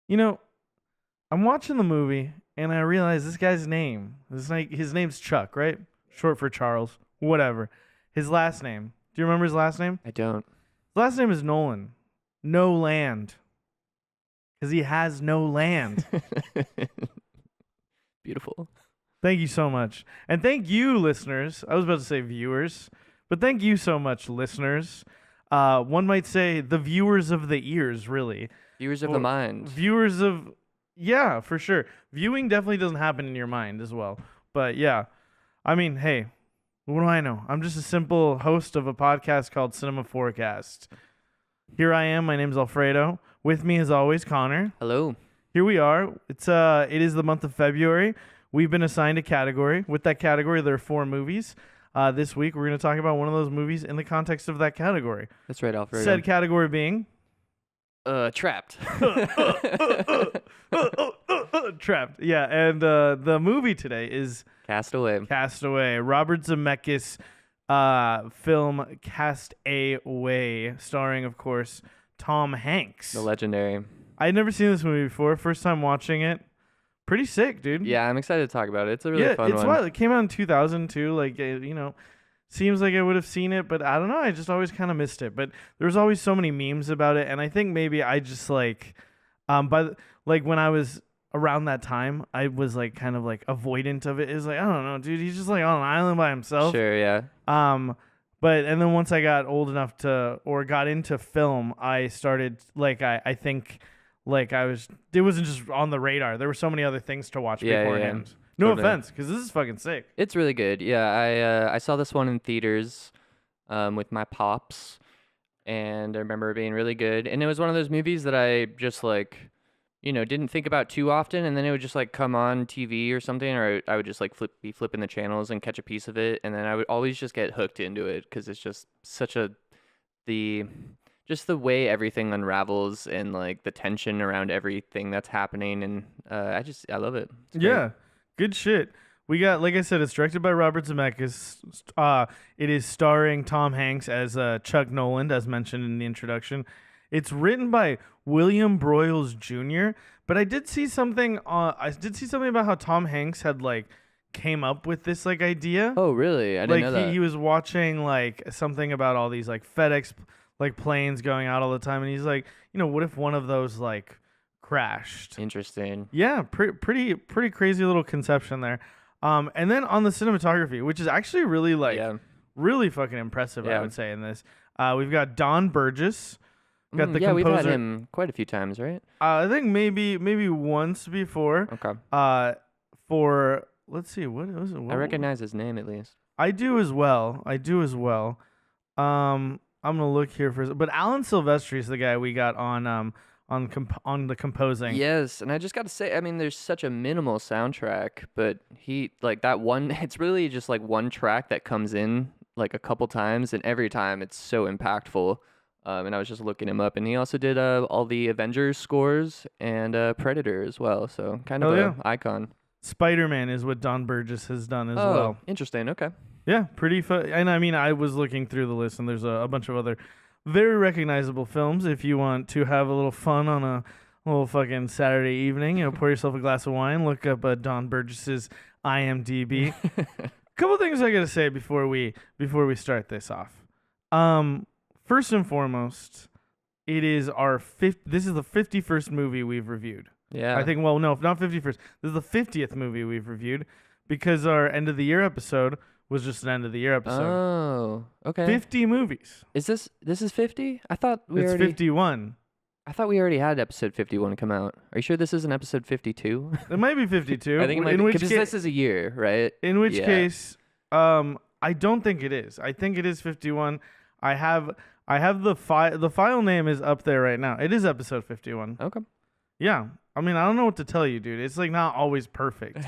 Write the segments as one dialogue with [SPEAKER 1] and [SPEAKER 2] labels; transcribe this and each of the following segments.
[SPEAKER 1] You know, I'm watching the movie and I realize this guy's name. His name's Chuck, right? Short for Charles. Whatever. His last name. Do you remember his last name?
[SPEAKER 2] I don't.
[SPEAKER 1] His last name is Nolan. No land. Because he has no land.
[SPEAKER 2] Beautiful.
[SPEAKER 1] Thank you so much. And thank you, listeners. I was about to say viewers, but thank you so much, listeners. One might say the viewers of the ears, really.
[SPEAKER 2] Viewers of the mind.
[SPEAKER 1] Viewers of, yeah, for sure. Viewing definitely doesn't happen in your mind as well. But yeah, I mean, hey, what do I know? I'm just a simple host of a podcast called Cinema Forecast. Here I am. My name's Alfredo. With me, as always, Connor.
[SPEAKER 2] Hello.
[SPEAKER 1] Here we are. It is the month of February. We've been assigned a category. With that category, there are 4 movies. This week, we're going to talk about one of those movies in the context of that category.
[SPEAKER 2] That's right, Alfredo.
[SPEAKER 1] Said category being...
[SPEAKER 2] Trapped.
[SPEAKER 1] Trapped. Yeah, and the movie today is...
[SPEAKER 2] Castaway.
[SPEAKER 1] Castaway. Robert Zemeckis film Castaway, starring, of course, Tom Hanks.
[SPEAKER 2] The legendary.
[SPEAKER 1] I had never seen this movie before. First time watching it. Pretty sick, dude.
[SPEAKER 2] Yeah, I'm excited to talk about it. It's a really fun one.
[SPEAKER 1] Wild. It came out in 2002. Like, seems like I would have seen it, but I don't know. I just always kind of missed it. But there's always so many memes about it, and I think maybe I just when I was around that time, I was like kind of like avoidant of it. It was like, I don't know, dude. He's just like on an island by himself.
[SPEAKER 2] Sure, yeah.
[SPEAKER 1] And then once I got old enough got into film, I started I think. It wasn't just on the radar. There were so many other things to watch beforehand.
[SPEAKER 2] Yeah.
[SPEAKER 1] No
[SPEAKER 2] Totally.
[SPEAKER 1] offense, because this is fucking sick.
[SPEAKER 2] It's really good. Yeah, I saw this one in theaters with my pops, and I remember it being really good. And it was one of those movies that I just didn't think about too often, and then it would just come on TV or something, or I would just be flipping the channels and catch a piece of it, and then I would always just get hooked into it because it's just just the way everything unravels and the tension around everything that's happening, and I love it. It's great.
[SPEAKER 1] Yeah, good shit. We got, like I said, it's directed by Robert Zemeckis. It is starring Tom Hanks as Chuck Noland, as mentioned in the introduction. It's written by William Broyles Jr. But I did see something. I did see something about how Tom Hanks had came up with this idea.
[SPEAKER 2] Oh, really? I didn't know that.
[SPEAKER 1] He was watching something about all these FedEx planes going out all the time, and he's like, what if one of those crashed?
[SPEAKER 2] Interesting.
[SPEAKER 1] Yeah, pretty crazy little conception there. And then on the cinematography, which is actually really really fucking impressive, I would say in this. We've got Don Burgess. Got the composer.
[SPEAKER 2] We've had him quite a few times, right?
[SPEAKER 1] I think maybe once before.
[SPEAKER 2] Okay.
[SPEAKER 1] For let's see, what was it?
[SPEAKER 2] I recognize his name at least.
[SPEAKER 1] I do as well. I'm gonna look here but Alan Silvestri is the guy we got on the composing.
[SPEAKER 2] Yes, and I just got to say, I mean, there's such a minimal soundtrack, but he that one. It's really just one track that comes in a couple times, and every time it's so impactful. And I was just looking him up, and he also did all the Avengers scores and Predator as well. So kind of an icon.
[SPEAKER 1] Spider-Man is what Don Burgess has done as well.
[SPEAKER 2] Interesting. Okay.
[SPEAKER 1] Yeah, pretty fun. And I mean, I was looking through the list, and there's a bunch of other very recognizable films. If you want to have a little fun on a little fucking Saturday evening, pour yourself a glass of wine, look up Don Burgess's IMDb. Couple things I gotta say before we start this off. First and foremost, it is this is the 51st movie we've reviewed.
[SPEAKER 2] Yeah.
[SPEAKER 1] I think, well, no, not 51st. This is the 50th movie we've reviewed because our end of the year episode was just an end of the year episode.
[SPEAKER 2] Oh, okay.
[SPEAKER 1] 50 movies.
[SPEAKER 2] Is this is 50? I thought
[SPEAKER 1] it's 51.
[SPEAKER 2] I thought we already had episode 51 come out. Are you sure this isn't episode 52?
[SPEAKER 1] It might be 52.
[SPEAKER 2] I think it might be, because this is a year, right?
[SPEAKER 1] In which case, I don't think it is. I think it is 51. I have the file name is up there right now. It is episode 51.
[SPEAKER 2] Okay.
[SPEAKER 1] Yeah. I mean, I don't know what to tell you, dude. It's not always perfect,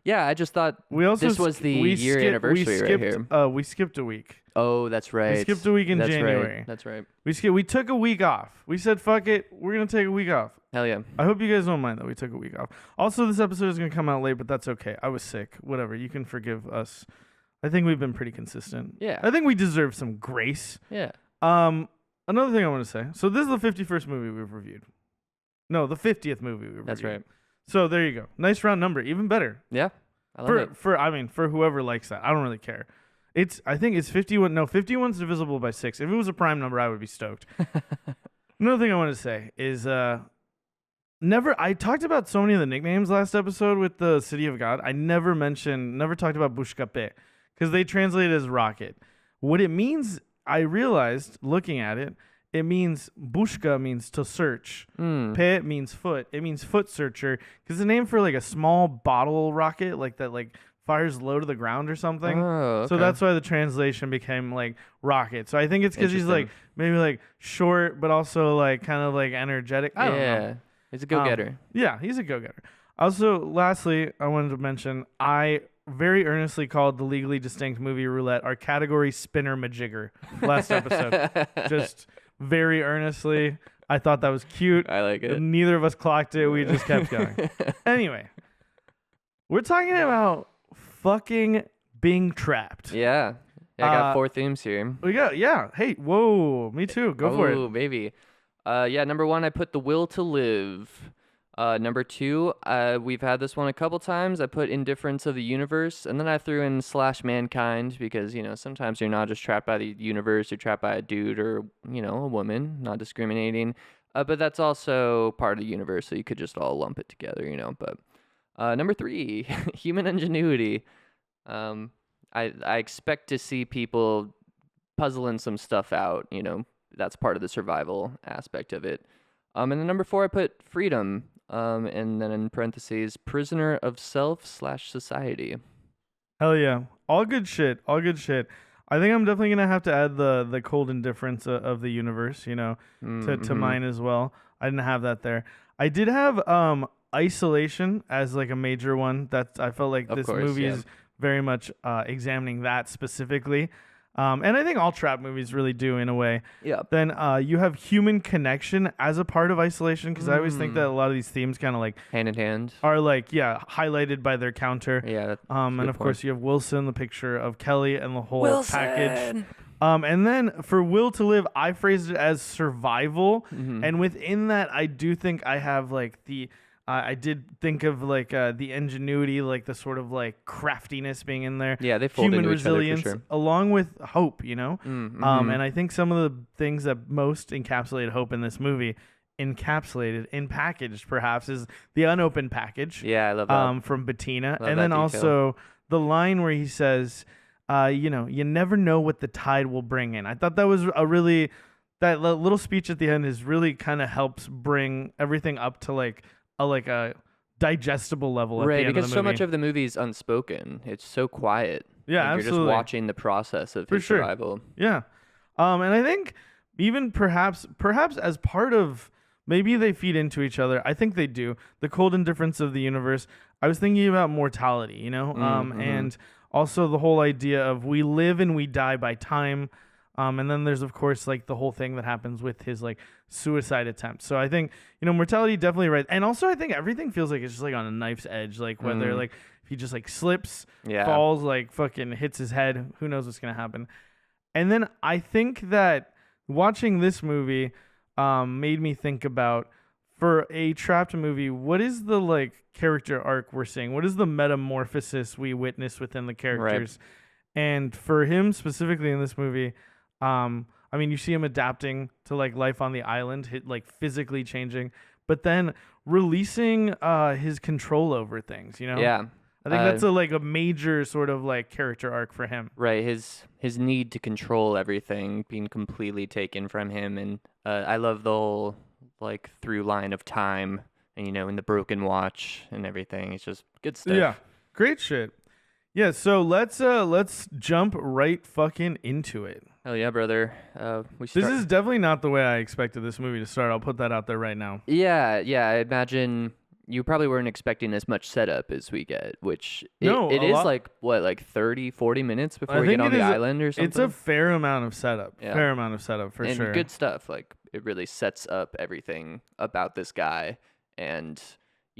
[SPEAKER 2] Yeah, I just thought this was the year anniversary right here.
[SPEAKER 1] We skipped a week.
[SPEAKER 2] Oh, that's right.
[SPEAKER 1] We skipped a week in January.
[SPEAKER 2] Right. That's right.
[SPEAKER 1] We took a week off. We said, fuck it. We're going to take a week off.
[SPEAKER 2] Hell yeah.
[SPEAKER 1] I hope you guys don't mind that we took a week off. Also, this episode is going to come out late, but that's okay. I was sick. Whatever. You can forgive us. I think we've been pretty consistent.
[SPEAKER 2] Yeah.
[SPEAKER 1] I think we deserve some grace.
[SPEAKER 2] Yeah.
[SPEAKER 1] Another thing I want to say. So this is the 51st movie we've reviewed. No, the 50th movie we
[SPEAKER 2] That's
[SPEAKER 1] reviewed.
[SPEAKER 2] right.
[SPEAKER 1] So there you go. Nice round number, even better.
[SPEAKER 2] Yeah, I love it.
[SPEAKER 1] For whoever likes that. I don't really care. I think it's 51. No, 51's divisible by 6. If it was a prime number, I would be stoked. Another thing I want to say is I talked about so many of the nicknames last episode with the City of God. I never talked about Bushkape because they translate it as rocket. What it means, I realized looking at it, it means Bushka means to search. Pe means foot. It means foot searcher because it's a name for like a small bottle rocket like that like fires low to the ground or something.
[SPEAKER 2] Oh, okay.
[SPEAKER 1] So that's why the translation became like rocket. So I think it's because he's like maybe like short but also like kind of like energetic. I don't know.
[SPEAKER 2] He's a go-getter.
[SPEAKER 1] Yeah, he's a go-getter. Also, lastly, I wanted to mention I very earnestly called the Legally Distinct movie roulette our category spinner majigger last episode. Just very earnestly. I thought that was cute.
[SPEAKER 2] I like it.
[SPEAKER 1] Neither of us clocked it. We just kept going. Anyway, we're talking about fucking being trapped.
[SPEAKER 2] Yeah. I got 4 themes here.
[SPEAKER 1] We got, yeah. Hey, whoa. Me too. Go for it.
[SPEAKER 2] Oh, baby. Number 1, I put the will to live. Number 2, we've had this one a couple times. I put indifference of the universe, and then I threw in / mankind because, sometimes you're not just trapped by the universe, you're trapped by a dude or, a woman, not discriminating. But that's also part of the universe, so you could just all lump it together, But number 3, human ingenuity. I expect to see people puzzling some stuff out, that's part of the survival aspect of it. And then number 4, I put freedom. And then in parentheses, prisoner of self / society.
[SPEAKER 1] Hell yeah. All good shit. All good shit. I think I'm definitely going to have to add the cold indifference of the universe, to mine as well. I didn't have that there. I did have isolation as like a major one. That I felt like this movie is very much examining that specifically. And I think all trap movies really do in a way.
[SPEAKER 2] Yeah.
[SPEAKER 1] Then you have human connection as a part of isolation because I always think that a lot of these themes kind of like
[SPEAKER 2] hand in hand
[SPEAKER 1] are like highlighted by their counter.
[SPEAKER 2] Yeah.
[SPEAKER 1] And of course you have Wilson, the picture of Kelly, and the whole package. And then for will to live, I phrased it as survival, and within that, I do think I have like the. I did think of like the ingenuity, like the sort of like craftiness being in there.
[SPEAKER 2] Yeah, they fold
[SPEAKER 1] human
[SPEAKER 2] into
[SPEAKER 1] resilience,
[SPEAKER 2] each other for sure.
[SPEAKER 1] along with hope. And I think some of the things that most encapsulate hope in this movie, and packaged perhaps, is the unopened package.
[SPEAKER 2] Yeah, I love that.
[SPEAKER 1] From Bettina,
[SPEAKER 2] Love
[SPEAKER 1] and
[SPEAKER 2] that
[SPEAKER 1] then
[SPEAKER 2] detail.
[SPEAKER 1] Also the line where he says, you never know what the tide will bring in. I thought that was that little speech at the end is really kind of helps bring everything up to like a digestible level at the end of the
[SPEAKER 2] because
[SPEAKER 1] movie.
[SPEAKER 2] so much of the movie is unspoken. It's so quiet.
[SPEAKER 1] Yeah,
[SPEAKER 2] like
[SPEAKER 1] absolutely.
[SPEAKER 2] You're just watching the process of his survival.
[SPEAKER 1] Yeah. And I think even perhaps as part of, maybe they feed into each other. I think they do. The cold indifference of the universe. I was thinking about mortality, and also the whole idea of we live and we die by time. And then there's, of course, like the whole thing that happens with his like suicide attempt. So I think, mortality definitely right. And also I think everything feels like it's just like on a knife's edge. Like whether like if he just like slips, falls, like fucking hits his head, who knows what's going to happen. And then I think that watching this movie made me think about, for a trapped movie, what is the like character arc we're seeing? What is the metamorphosis we witness within the characters? Right. And for him specifically in this movie, you see him adapting to like life on the island, like physically changing, but then releasing his control over things,
[SPEAKER 2] Yeah.
[SPEAKER 1] I think that's a major sort of like character arc for him.
[SPEAKER 2] Right. His need to control everything being completely taken from him. And I love the whole like through line of time and, in the broken watch and everything. It's just good stuff.
[SPEAKER 1] Yeah. Great shit. Yeah. So let's jump right fucking into it.
[SPEAKER 2] Hell yeah, brother.
[SPEAKER 1] This is definitely not the way I expected this movie to start. I'll put that out there right now.
[SPEAKER 2] Yeah. I imagine you probably weren't expecting as much setup as we get, which it is like, what, like 30, 40 minutes before we get on the island or something?
[SPEAKER 1] It's a fair amount of setup. Yeah. Fair amount of setup for sure.
[SPEAKER 2] And good stuff. Like, it really sets up everything about this guy. And,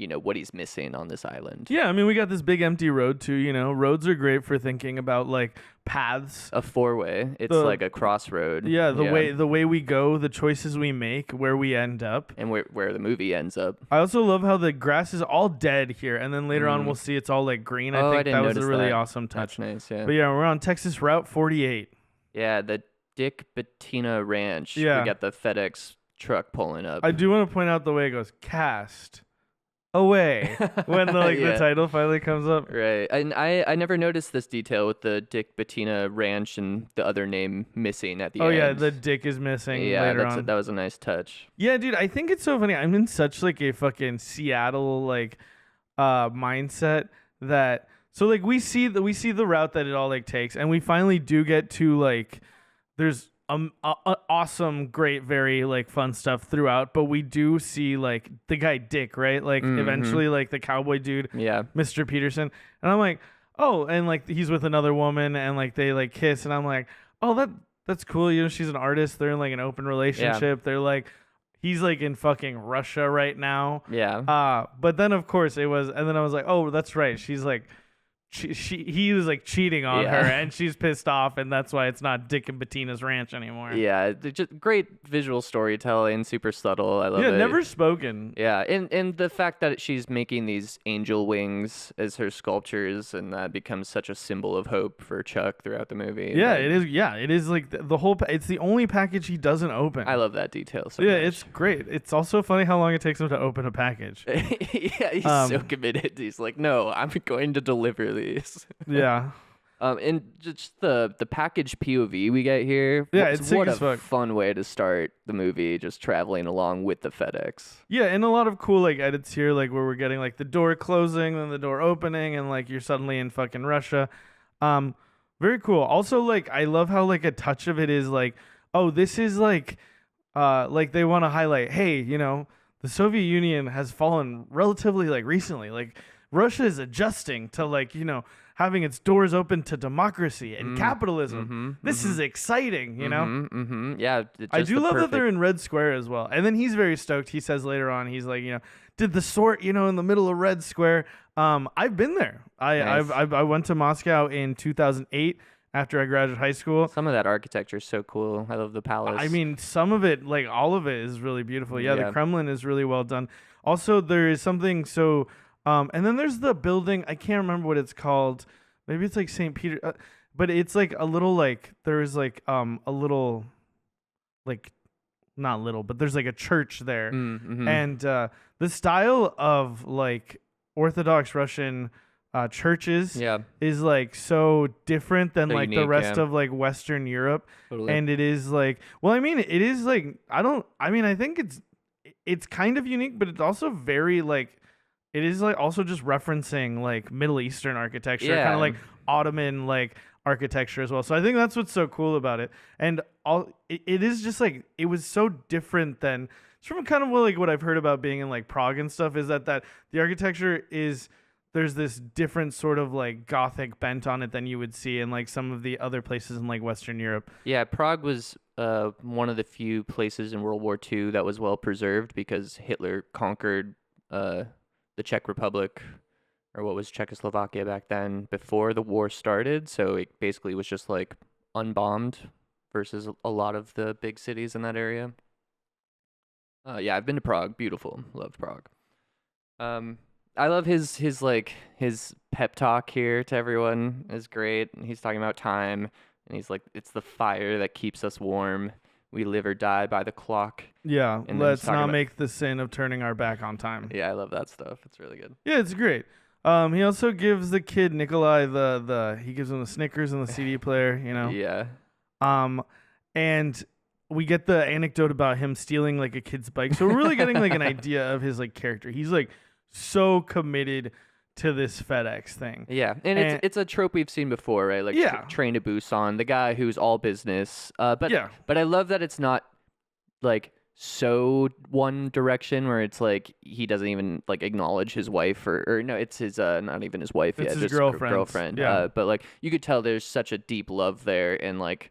[SPEAKER 2] what he's missing on this island.
[SPEAKER 1] Yeah, I mean, we got this big empty road too. Roads are great for thinking about like paths.
[SPEAKER 2] A four-way. It's
[SPEAKER 1] The-
[SPEAKER 2] like a crossroad.
[SPEAKER 1] Yeah, the way we go, the choices we make, where we end up.
[SPEAKER 2] And where the movie ends up.
[SPEAKER 1] I also love how the grass is all dead here, and then later on we'll see it's all like green.
[SPEAKER 2] Oh,
[SPEAKER 1] I
[SPEAKER 2] I
[SPEAKER 1] think
[SPEAKER 2] didn't
[SPEAKER 1] that was a
[SPEAKER 2] notice
[SPEAKER 1] really
[SPEAKER 2] that.
[SPEAKER 1] awesome touch.
[SPEAKER 2] That's nice, yeah.
[SPEAKER 1] But yeah, we're on Texas Route 48.
[SPEAKER 2] Yeah, the Dick Bettina Ranch.
[SPEAKER 1] Yeah.
[SPEAKER 2] We got the FedEx truck pulling up.
[SPEAKER 1] I do want to point out the way it goes, cast away when the
[SPEAKER 2] Yeah.
[SPEAKER 1] title finally comes up.
[SPEAKER 2] Right. And I never noticed this detail with the Dick Bettina Ranch and the other name missing at the
[SPEAKER 1] Oh
[SPEAKER 2] end.
[SPEAKER 1] yeah, the dick is missing
[SPEAKER 2] Yeah,
[SPEAKER 1] later on.
[SPEAKER 2] that was a nice touch.
[SPEAKER 1] Yeah, dude, I think it's so funny. I'm in such like a fucking Seattle like mindset that so like we see the route that it all like takes, and we finally do get to like there's awesome, great, very like fun stuff throughout, but we do see like the guy Dick, right? Like eventually like the cowboy dude,
[SPEAKER 2] Yeah.
[SPEAKER 1] Mr. Peterson, and I'm like, oh, and like he's with another woman, and like they like kiss, and I'm like, oh, that's cool. She's an artist. They're in like an open relationship. They're like, he's like in fucking Russia right now.
[SPEAKER 2] Yeah.
[SPEAKER 1] But then of course it was, and then I was like, oh, that's right. She's like, he was like cheating on her, and she's pissed off, and that's why it's not Dick and Bettina's Ranch anymore.
[SPEAKER 2] Yeah. Just great visual storytelling, super subtle. I love it.
[SPEAKER 1] Yeah, never spoken.
[SPEAKER 2] Yeah, and the fact that she's making these angel wings as her sculptures, and that becomes such a symbol of hope for Chuck throughout the movie.
[SPEAKER 1] Yeah,
[SPEAKER 2] Like,
[SPEAKER 1] it is. Yeah, it is like the whole. It's the only package he doesn't open.
[SPEAKER 2] I love that detail. So
[SPEAKER 1] Yeah,
[SPEAKER 2] much.
[SPEAKER 1] it's great. It's also funny how long it takes him to open a package.
[SPEAKER 2] Yeah, he's so committed. He's like, no, I'm going to deliver these.
[SPEAKER 1] Yeah.
[SPEAKER 2] And just the package POV we get here.
[SPEAKER 1] Yeah, it's sick
[SPEAKER 2] what
[SPEAKER 1] as
[SPEAKER 2] a
[SPEAKER 1] fuck.
[SPEAKER 2] fun way to start the movie, just traveling along with the FedEx.
[SPEAKER 1] Yeah, and a lot of cool like edits here, like where we're getting like the door closing, then the door opening, and like you're suddenly in fucking Russia. Very cool. Also, like I love how like a touch of it is like, oh, this is like they want to highlight, hey, the Soviet Union has fallen relatively like recently. Like Russia is adjusting to like, having its doors open to democracy and capitalism. This is exciting,
[SPEAKER 2] Yeah,
[SPEAKER 1] I do love that they're in Red Square as well. And then he's very stoked. He says later on, he's like, did the sort, in the middle of Red Square. I've been there.
[SPEAKER 2] Nice.
[SPEAKER 1] I went to Moscow in 2008 after I graduated high school.
[SPEAKER 2] Some of that architecture is so cool. I love the palace.
[SPEAKER 1] I mean, some of it, like all of it, is really beautiful. Yeah,
[SPEAKER 2] Yeah.
[SPEAKER 1] the Kremlin is really well done. Also, there is something so, and then there's the building. I can't remember what it's called. Maybe it's like St. Peter, but it's like a little like there is like a little, like not little, but there's like a church there, and the style of like Orthodox Russian churches
[SPEAKER 2] Yeah,
[SPEAKER 1] is like so different than
[SPEAKER 2] So
[SPEAKER 1] like the
[SPEAKER 2] unique,
[SPEAKER 1] rest
[SPEAKER 2] yeah.
[SPEAKER 1] of like Western Europe.
[SPEAKER 2] totally.
[SPEAKER 1] And it is like, well, I mean, it is like, I think it's kind of unique, but it's also very like, it is like also just referencing like Middle Eastern architecture, kind
[SPEAKER 2] Yeah.
[SPEAKER 1] of like Ottoman like architecture as well. So I think that's what's so cool about it. And it is just like, it was so different than, it's from kind of like what I've heard about being in like Prague and stuff, is that the architecture is, there's this different sort of like Gothic bent on it than you would see in like some of the other places in like Western Europe.
[SPEAKER 2] Yeah, Prague was one of the few places in World War II that was well preserved because Hitler conquered the Czech Republic, or what was Czechoslovakia back then, before the war started. So it basically was just like unbombed versus a lot of the big cities in that area. Yeah, I've been to Prague. Beautiful. Loved Prague. I love his pep talk here to everyone is great. He's talking about time, and he's like, it's the fire that keeps us warm. We live or die by the clock.
[SPEAKER 1] Yeah,
[SPEAKER 2] And then
[SPEAKER 1] let's
[SPEAKER 2] he's talking
[SPEAKER 1] not
[SPEAKER 2] about-
[SPEAKER 1] make the sin of turning our back on time.
[SPEAKER 2] Yeah, I love that stuff. It's really good.
[SPEAKER 1] Yeah, it's great. He also gives the kid Nikolai he gives him the Snickers and the CD player,
[SPEAKER 2] Yeah.
[SPEAKER 1] And we get the anecdote about him stealing like a kid's bike. So we're really getting like an idea of his like character. He's like so committed to this FedEx thing.
[SPEAKER 2] Yeah, and it's a trope we've seen before, right? Like
[SPEAKER 1] Yeah.
[SPEAKER 2] Train to Busan, the guy who's all business. But
[SPEAKER 1] Yeah.
[SPEAKER 2] but I love that it's not like so one direction where it's like he doesn't even like acknowledge his wife or no, it's his not even his wife,
[SPEAKER 1] It's
[SPEAKER 2] yeah,
[SPEAKER 1] his
[SPEAKER 2] just
[SPEAKER 1] girlfriend.
[SPEAKER 2] girlfriend.
[SPEAKER 1] Yeah.
[SPEAKER 2] But like you could tell there's such a deep love there, and like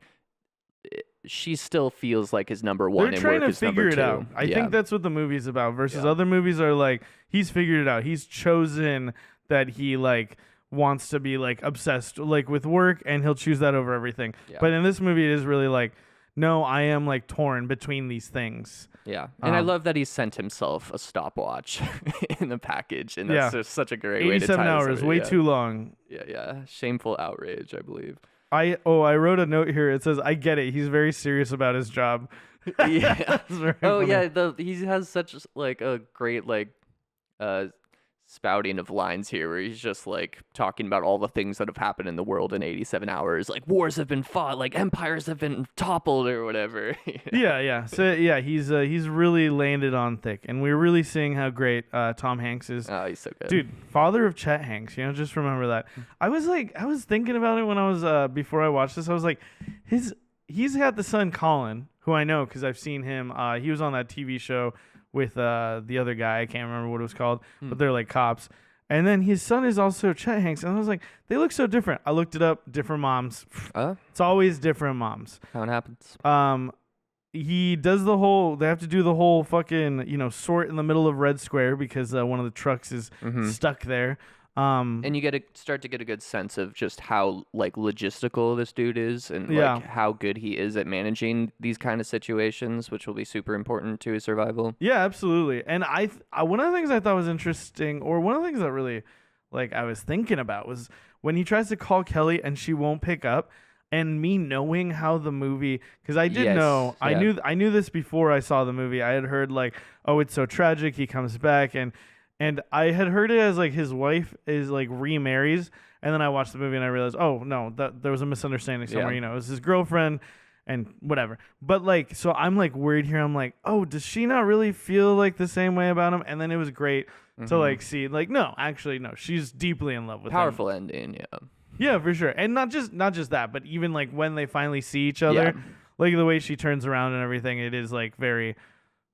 [SPEAKER 2] she still feels like his number
[SPEAKER 1] They're
[SPEAKER 2] one and
[SPEAKER 1] trying
[SPEAKER 2] work
[SPEAKER 1] to
[SPEAKER 2] is
[SPEAKER 1] figure
[SPEAKER 2] number
[SPEAKER 1] it out.
[SPEAKER 2] two.
[SPEAKER 1] I
[SPEAKER 2] Yeah.
[SPEAKER 1] think that's what the movie's about. Versus
[SPEAKER 2] Yeah.
[SPEAKER 1] other movies are like he's figured it out. He's chosen that he like wants to be like obsessed like with work, and he'll choose that over everything.
[SPEAKER 2] Yeah.
[SPEAKER 1] But in this movie, it is really like, no, I am like torn between these things.
[SPEAKER 2] Yeah, and I love that he sent himself a stopwatch in the package, and that's just such a great way to tie
[SPEAKER 1] 87
[SPEAKER 2] this
[SPEAKER 1] hours,
[SPEAKER 2] over.
[SPEAKER 1] way
[SPEAKER 2] Yeah.
[SPEAKER 1] too long.
[SPEAKER 2] Yeah. Shameful outrage, I believe.
[SPEAKER 1] I wrote a note here. It says, I get it. He's very serious about his job.
[SPEAKER 2] Yeah.
[SPEAKER 1] That's very
[SPEAKER 2] Oh
[SPEAKER 1] funny.
[SPEAKER 2] yeah, he has such like a great like spouting of lines here where he's just like talking about all the things that have happened in the world in 87 hours, like wars have been fought, like empires have been toppled or whatever. You know?
[SPEAKER 1] Yeah. So yeah, he's really landed on thick, and we're really seeing how great Tom Hanks is.
[SPEAKER 2] Oh, he's so good.
[SPEAKER 1] Dude, father of Chet Hanks, just remember that. I was thinking about it when I was before I watched this. I was like, he's got the son Colin, who I know because I've seen him. He was on that TV show with the other guy. I can't remember what it was called, but they're like cops. And then his son is also Chet Hanks, and I was like, they look so different. I looked it up, different moms. It's always different moms.
[SPEAKER 2] How it happens.
[SPEAKER 1] He does the whole. They have to do the whole fucking sort in the middle of Red Square because one of the trucks is stuck there.
[SPEAKER 2] And you start to get a good sense of just how like logistical this dude is, and like how good he is at managing these kind of situations, which will be super important to his survival.
[SPEAKER 1] Yeah, absolutely. And I one of the things I thought was interesting, or one of the things that really like I was thinking about, was when he tries to call Kelly and she won't pick up. And me knowing how the movie, because I did know, I knew this before I saw the movie. I had heard like, oh, it's so tragic. He comes back, and I had heard it as like his wife is like remarries, and then I watched the movie and I realized, oh no, that there was a misunderstanding somewhere. It was his girlfriend, and whatever. But like, so I'm like worried here. I'm like, oh, does she not really feel like the same way about him? And then it was great to like see, like, no, actually, no, she's deeply in love with him.
[SPEAKER 2] Powerful ending, yeah.
[SPEAKER 1] Yeah, for sure. And not just that, but even like when they finally see each other, like the way she turns around and everything, it is like very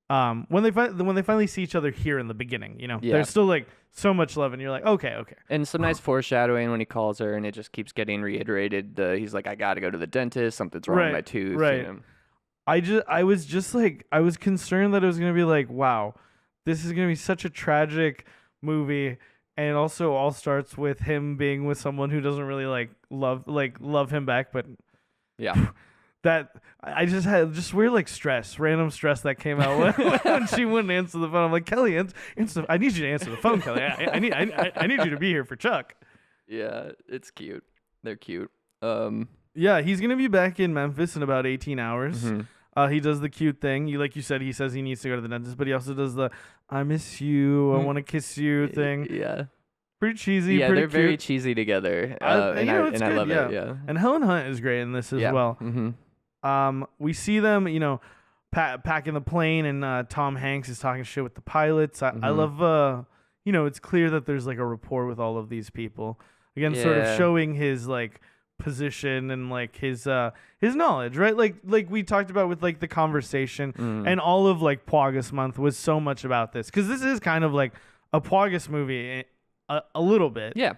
[SPEAKER 1] when they finally see each other here in the beginning, there's still like so much love, and you're like, okay.
[SPEAKER 2] And some nice foreshadowing when he calls her, and it just keeps getting reiterated. He's like, I got to go to the dentist. Something's wrong with my tooth.
[SPEAKER 1] Right. I was just like, I was concerned that it was going to be like, wow, this is going to be such a tragic movie. And it also all starts with him being with someone who doesn't really love him back, but
[SPEAKER 2] yeah,
[SPEAKER 1] that I just had weird like random stress that came out when she wouldn't answer the phone. I'm like, Kelly, answer. I need you to answer the phone, Kelly. I need you to be here for Chuck.
[SPEAKER 2] Yeah, it's cute. They're cute.
[SPEAKER 1] Yeah, he's gonna be back in Memphis in about 18 hours. He does the cute thing. Like you said, he says he needs to go to the dentist, but he also does the "I miss you, I want to kiss you" thing.
[SPEAKER 2] Yeah,
[SPEAKER 1] pretty cheesy.
[SPEAKER 2] Yeah,
[SPEAKER 1] pretty
[SPEAKER 2] they're
[SPEAKER 1] cute.
[SPEAKER 2] very cheesy together, and I love it. Yeah,
[SPEAKER 1] and Helen Hunt is great in this as well. We see them, packing the plane, and Tom Hanks is talking shit with the pilots. I love, it's clear that there's like a rapport with all of these people. Again, sort of showing his like position and like his knowledge, right? Like we talked about with like the conversation, and all of like Pwagus month was so much about this, because this is kind of like a Pwagus movie a little bit.
[SPEAKER 2] Yeah.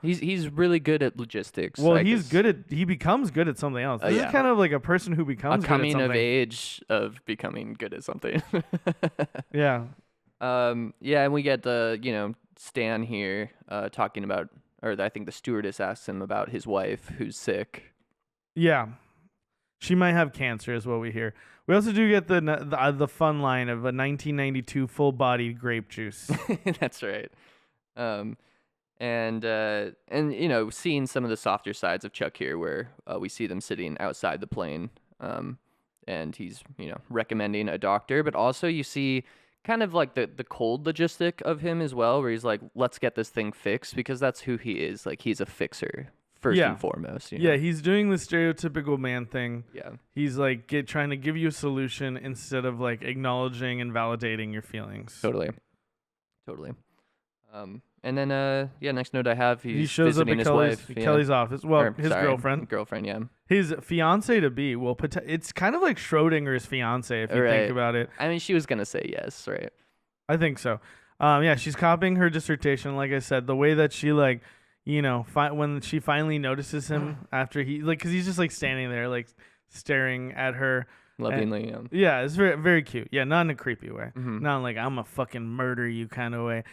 [SPEAKER 2] He's really good at logistics.
[SPEAKER 1] Well, he becomes good at something else. This is kind of like a person who becomes
[SPEAKER 2] a coming
[SPEAKER 1] good at
[SPEAKER 2] of age of becoming good at something.
[SPEAKER 1] Yeah.
[SPEAKER 2] Yeah, and we get Stan here talking about, or I think the stewardess asks him about his wife who's sick.
[SPEAKER 1] Yeah. She might have cancer is what we hear. We also do get the fun line of a 1992 full-bodied grape juice.
[SPEAKER 2] That's right. And seeing some of the softer sides of Chuck here, where we see them sitting outside the plane, and he's recommending a doctor, but also you see kind of like the cold logistic of him as well, where he's like, let's get this thing fixed, because that's who he is. Like, he's a fixer first and foremost.
[SPEAKER 1] Yeah, he's doing the stereotypical man thing.
[SPEAKER 2] Yeah,
[SPEAKER 1] he's like trying to give you a solution instead of like acknowledging and validating your feelings.
[SPEAKER 2] Totally. And then next note I have,
[SPEAKER 1] he shows up at Kelly's office. Well, his girlfriend.
[SPEAKER 2] Yeah.
[SPEAKER 1] His fiance to be. Well, it's kind of like Schrodinger's fiance if you think about it.
[SPEAKER 2] I mean, she was gonna say yes, right?
[SPEAKER 1] I think so. She's copying her dissertation. Like I said, the way that she like, when she finally notices him after he because he's just like standing there like staring at her.
[SPEAKER 2] Lovingly, yeah.
[SPEAKER 1] Yeah, it's very very cute. Yeah, not in a creepy way.
[SPEAKER 2] Mm-hmm.
[SPEAKER 1] Not like I'm a fucking murder you kind of way.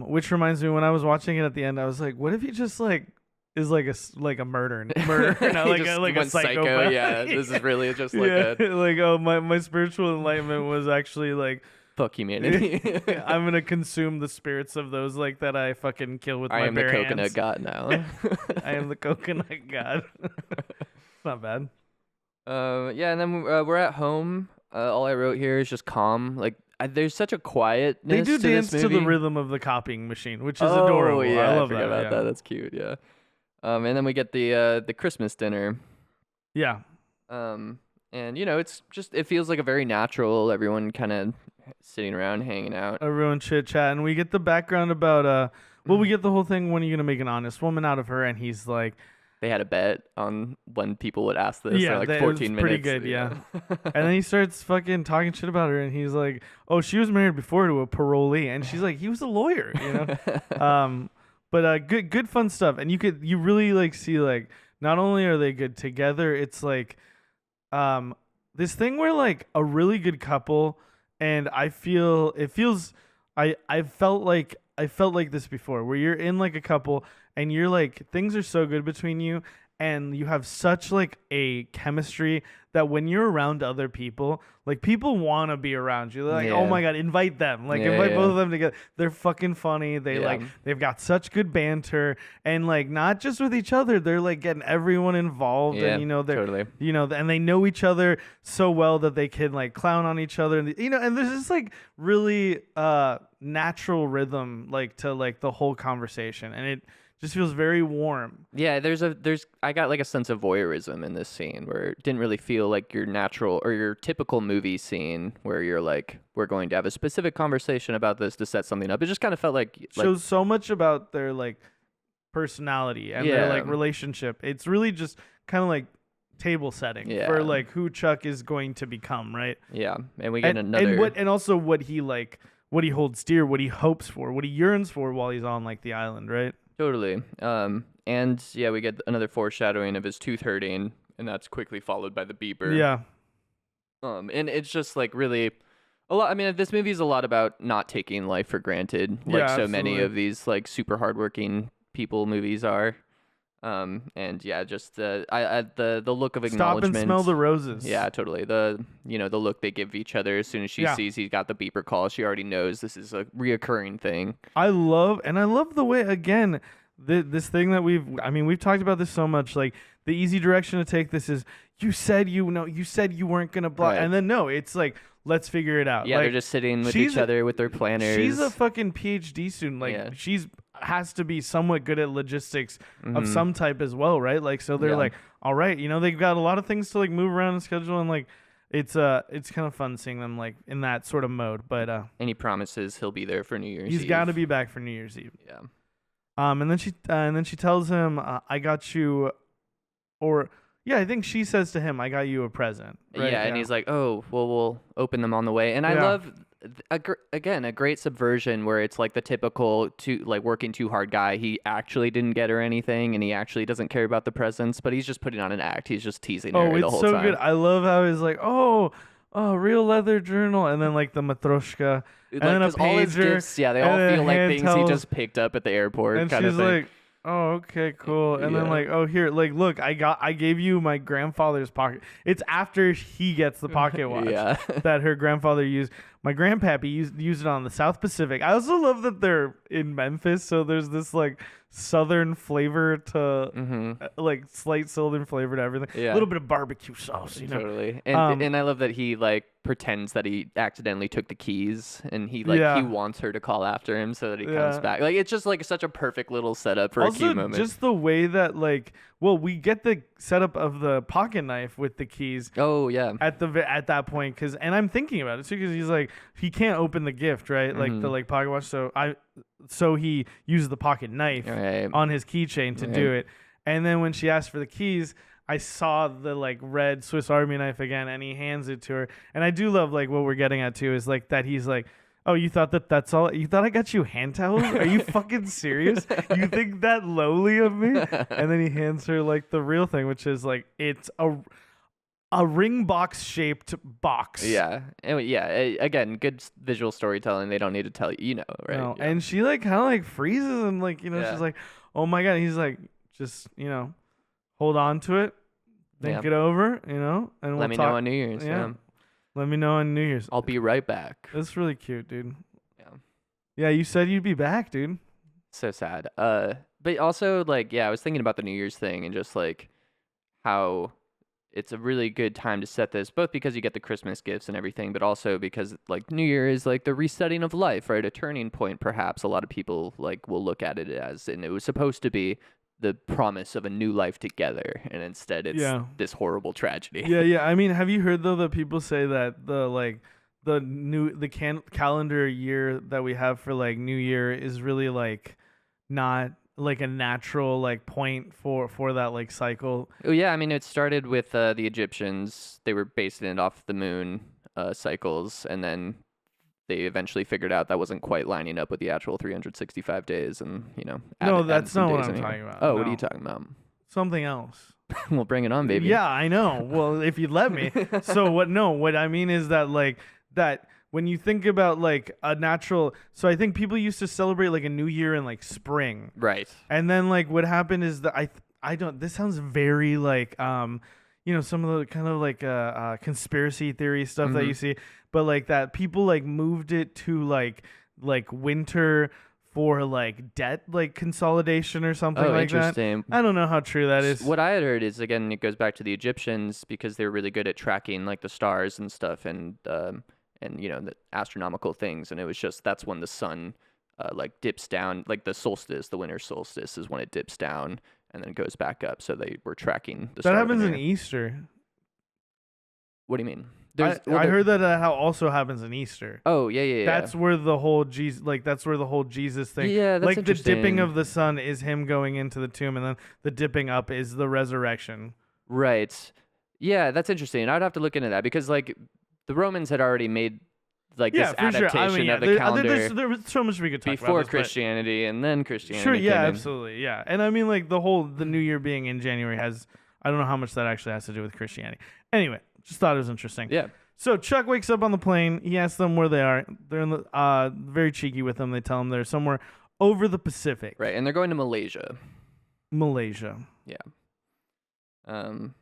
[SPEAKER 1] Which reminds me, when I was watching it at the end, I was like, what if he just like is like a murder, no,
[SPEAKER 2] He
[SPEAKER 1] like
[SPEAKER 2] just
[SPEAKER 1] a
[SPEAKER 2] went psycho.
[SPEAKER 1] psychopath.
[SPEAKER 2] Yeah, this is really just like
[SPEAKER 1] Yeah,
[SPEAKER 2] a
[SPEAKER 1] like oh my spiritual enlightenment was actually like
[SPEAKER 2] fuck humanity.
[SPEAKER 1] I'm gonna consume the spirits of those like that I fucking kill with
[SPEAKER 2] I
[SPEAKER 1] my
[SPEAKER 2] am the
[SPEAKER 1] bare
[SPEAKER 2] coconut
[SPEAKER 1] hands.
[SPEAKER 2] god now.
[SPEAKER 1] I am the coconut god. It's not bad.
[SPEAKER 2] Yeah, and then we're at home. All I wrote here is just calm. Like there's such a quietness.
[SPEAKER 1] They do
[SPEAKER 2] to
[SPEAKER 1] dance
[SPEAKER 2] this
[SPEAKER 1] to
[SPEAKER 2] movie.
[SPEAKER 1] the rhythm of the copying machine, which is
[SPEAKER 2] Oh
[SPEAKER 1] adorable.
[SPEAKER 2] yeah,
[SPEAKER 1] I love
[SPEAKER 2] forgot
[SPEAKER 1] that.
[SPEAKER 2] about
[SPEAKER 1] Yeah.
[SPEAKER 2] that. That's cute. Yeah. And then we get the Christmas dinner.
[SPEAKER 1] Yeah.
[SPEAKER 2] And it's just it feels like a very natural. Everyone kind of sitting around hanging out.
[SPEAKER 1] Everyone chit chat, and we get the background about well, we get the whole thing. When are you gonna make an honest woman out of her? And he's like,
[SPEAKER 2] They had a bet on when people would ask this.
[SPEAKER 1] yeah,
[SPEAKER 2] They're like
[SPEAKER 1] that
[SPEAKER 2] 14
[SPEAKER 1] was pretty
[SPEAKER 2] minutes.
[SPEAKER 1] good, yeah. And then he starts fucking talking shit about her, and he's like, oh, she was married before to a parolee, and she's like, he was a lawyer, But good fun stuff, and you really like see like not only are they good together, it's like this thing where like a really good couple, and I feel it feels I felt like this before, where you're in like a couple and you're like things are so good between you and you have such like a chemistry that when you're around other people, like people want to be around you. They're like, oh
[SPEAKER 2] Yeah.
[SPEAKER 1] my god, invite them. Like
[SPEAKER 2] Yeah,
[SPEAKER 1] invite
[SPEAKER 2] yeah.
[SPEAKER 1] both of them together. They're fucking funny. They
[SPEAKER 2] Yeah.
[SPEAKER 1] like they've got such good banter, and like not just with each other, they're like getting everyone involved,
[SPEAKER 2] Yeah,
[SPEAKER 1] and they're
[SPEAKER 2] totally.
[SPEAKER 1] and they know each other so well that they can like clown on each other, and and there's this like really natural rhythm like to like the whole conversation, and it just feels very warm.
[SPEAKER 2] Yeah, I got like a sense of voyeurism in this scene where it didn't really feel like your natural or your typical movie scene where you're like, we're going to have a specific conversation about this to set something up. It just kind of felt like
[SPEAKER 1] Shows so much about their like personality and their like
[SPEAKER 2] Yeah.
[SPEAKER 1] relationship. It's really just kind of like table setting for
[SPEAKER 2] Yeah.
[SPEAKER 1] like who Chuck is going to become, right?
[SPEAKER 2] yeah, and we get
[SPEAKER 1] And
[SPEAKER 2] another
[SPEAKER 1] and also what he holds dear, what he hopes for, what he yearns for while he's on like the island, right?
[SPEAKER 2] totally. And yeah, we get another foreshadowing of his tooth hurting, and that's quickly followed by the beeper.
[SPEAKER 1] Yeah.
[SPEAKER 2] And it's just like really a lot. I mean, this movie is a lot about not taking life for granted, like
[SPEAKER 1] Yeah,
[SPEAKER 2] so many
[SPEAKER 1] absolutely.
[SPEAKER 2] of these like super hardworking people movies are. And yeah, just the look of
[SPEAKER 1] Stop
[SPEAKER 2] acknowledgement.
[SPEAKER 1] and smell the roses.
[SPEAKER 2] Yeah, totally. The look they give each other as soon as she
[SPEAKER 1] Yeah.
[SPEAKER 2] sees he's got the beeper call, she already knows this is a reoccurring thing.
[SPEAKER 1] I love the way, again, this thing that we've talked about this so much, like the easy direction to take this is you said you weren't going to block,
[SPEAKER 2] Right.
[SPEAKER 1] and then no, it's like, let's figure it out.
[SPEAKER 2] Yeah,
[SPEAKER 1] like,
[SPEAKER 2] they're just sitting with
[SPEAKER 1] she's
[SPEAKER 2] each
[SPEAKER 1] a-
[SPEAKER 2] other with their planners.
[SPEAKER 1] she's a fucking PhD student. Like
[SPEAKER 2] Yeah.
[SPEAKER 1] she's has to be somewhat good at logistics of
[SPEAKER 2] Mhm.
[SPEAKER 1] some type as well, right? Like, so they're
[SPEAKER 2] Yeah.
[SPEAKER 1] like, all right, they've got a lot of things to like move around and schedule, and like it's kind of fun seeing them like in that sort of mode. But
[SPEAKER 2] And he promises he'll be there for New Year's
[SPEAKER 1] he's
[SPEAKER 2] Eve.
[SPEAKER 1] got to be back for New Year's Eve.
[SPEAKER 2] Yeah.
[SPEAKER 1] And then she tells him, I got you, or yeah, I think she says to him, I got you a present. Right?
[SPEAKER 2] Yeah, and he's like, "Oh, well, we'll open them on the way." And I
[SPEAKER 1] Yeah.
[SPEAKER 2] love, again, a great subversion where it's like the typical working too hard guy. He actually didn't get her anything, and he actually doesn't care about the presents, but he's just putting on an act. He's just teasing her
[SPEAKER 1] oh,
[SPEAKER 2] the
[SPEAKER 1] it's
[SPEAKER 2] whole
[SPEAKER 1] so
[SPEAKER 2] time.
[SPEAKER 1] good. I love how he's like, oh, real leather journal, and then like the matryoshka, and then a
[SPEAKER 2] 'cause all his
[SPEAKER 1] pager,
[SPEAKER 2] gifts, yeah, they
[SPEAKER 1] and
[SPEAKER 2] all
[SPEAKER 1] then
[SPEAKER 2] feel like things he
[SPEAKER 1] handhelds,
[SPEAKER 2] just picked up at the airport,
[SPEAKER 1] and
[SPEAKER 2] kind
[SPEAKER 1] she's
[SPEAKER 2] of thing.
[SPEAKER 1] like, oh, okay, cool. And then
[SPEAKER 2] Yeah.
[SPEAKER 1] like, oh, here, like, look, I gave you my grandfather's pocket. It's after he gets the pocket watch
[SPEAKER 2] Yeah.
[SPEAKER 1] that her grandfather used. My grandpappy used it on the South Pacific. I also love that they're in Memphis, so there's this like southern flavor to like slight southern flavor to everything.
[SPEAKER 2] Yeah.
[SPEAKER 1] A little bit of barbecue sauce,
[SPEAKER 2] Totally.
[SPEAKER 1] Um,
[SPEAKER 2] And I love that he like pretends that he accidentally took the keys, and he like
[SPEAKER 1] Yeah.
[SPEAKER 2] he wants her to call after him so that he comes
[SPEAKER 1] Yeah.
[SPEAKER 2] back. Like it's just like such a perfect little setup for a
[SPEAKER 1] Also,
[SPEAKER 2] cute moment.
[SPEAKER 1] just the way that like, well, we get the setup of the pocket knife with the keys
[SPEAKER 2] Oh yeah.
[SPEAKER 1] at that point, and I'm thinking about it too, because he's like, he can't open the gift, right? Like the
[SPEAKER 2] Mhm.
[SPEAKER 1] like pocket watch, so he uses the pocket knife
[SPEAKER 2] Right.
[SPEAKER 1] on his keychain to do it. And then when she asked for the keys, I saw the like red Swiss Army knife again, and he hands it to her. And I do love like what we're getting at too is like that he's like, oh, you thought that's all? You thought I got you hand towels? Are you fucking serious? You think that lowly of me? And then he hands her like the real thing, which is like a ring box shaped box.
[SPEAKER 2] Yeah. And yeah. Again, good visual storytelling. They don't need to tell you, right?
[SPEAKER 1] No,
[SPEAKER 2] Yeah.
[SPEAKER 1] and she like kind of like freezes and like
[SPEAKER 2] Yeah.
[SPEAKER 1] she's like, oh my god. He's like, just hold on to it, think
[SPEAKER 2] Yeah.
[SPEAKER 1] it over, and
[SPEAKER 2] Let
[SPEAKER 1] we'll
[SPEAKER 2] me
[SPEAKER 1] talk.
[SPEAKER 2] know on New Year's. Yeah.
[SPEAKER 1] Let me know on New Year's.
[SPEAKER 2] I'll be right back.
[SPEAKER 1] That's really cute, dude.
[SPEAKER 2] Yeah.
[SPEAKER 1] Yeah, you said you'd be back, dude.
[SPEAKER 2] So sad. But also like, yeah, I was thinking about the New Year's thing and just like how it's a really good time to set this, both because you get the Christmas gifts and everything, but also because like New Year is like the resetting of life, right? A turning point, perhaps. A lot of people like will look at it as, and it was supposed to be the promise of a new life together, and instead it's this horrible tragedy.
[SPEAKER 1] Yeah. I mean, have you heard though that people say that the calendar year that we have for like New Year is really like not like a natural like point for that like cycle?
[SPEAKER 2] Oh yeah, I mean it started with the Egyptians. They were basing it off the moon cycles, and then they eventually figured out that wasn't quite lining up with the actual 365 days, and
[SPEAKER 1] no, that's not what I'm talking about.
[SPEAKER 2] Oh, what are you talking about?
[SPEAKER 1] Something else.
[SPEAKER 2] Well, bring it on, baby.
[SPEAKER 1] Yeah, I know. Well, if you'd let me. So what I mean is that like that when you think about like a natural, so I think people used to celebrate like a new year in like spring.
[SPEAKER 2] Right.
[SPEAKER 1] And then like what happened is that I don't, this sounds very like some of the kind of like conspiracy theory stuff that you see, but like that people like moved it to like winter for like debt like consolidation or something like
[SPEAKER 2] interesting.
[SPEAKER 1] that. I don't know how true that is.
[SPEAKER 2] What I had heard is, again, it goes back to the Egyptians because they were really good at tracking like the stars and stuff, and the astronomical things, and it was just that's when the sun like dips down, like the solstice, the winter solstice is when it dips down and then it goes back up, so they were tracking the
[SPEAKER 1] that
[SPEAKER 2] start
[SPEAKER 1] happens
[SPEAKER 2] of
[SPEAKER 1] in
[SPEAKER 2] the year.
[SPEAKER 1] Easter.
[SPEAKER 2] What do you mean?
[SPEAKER 1] I heard that also happens in Easter.
[SPEAKER 2] Oh yeah.
[SPEAKER 1] That's where the whole Jesus, like that's where the whole Jesus thing.
[SPEAKER 2] Yeah, that's
[SPEAKER 1] like the dipping
[SPEAKER 2] interesting.
[SPEAKER 1] of the sun is him going into the tomb, and then the dipping up is the resurrection.
[SPEAKER 2] Right. Yeah, that's interesting. I'd have to look into that because like the Romans had already made like this adaptation of the calendar.
[SPEAKER 1] There's so much we could talk
[SPEAKER 2] before
[SPEAKER 1] about
[SPEAKER 2] Christianity, and then Christianity.
[SPEAKER 1] Sure, yeah,
[SPEAKER 2] came in.
[SPEAKER 1] absolutely, yeah. And I mean, like the New Year being in January I don't know how much that actually has to do with Christianity. Anyway, just thought it was interesting.
[SPEAKER 2] Yeah.
[SPEAKER 1] So Chuck wakes up on the plane. He asks them where they are. They're in the very cheeky with them. They tell him they're somewhere over the Pacific.
[SPEAKER 2] Right, and they're going to Malaysia.
[SPEAKER 1] Yeah.
[SPEAKER 2] And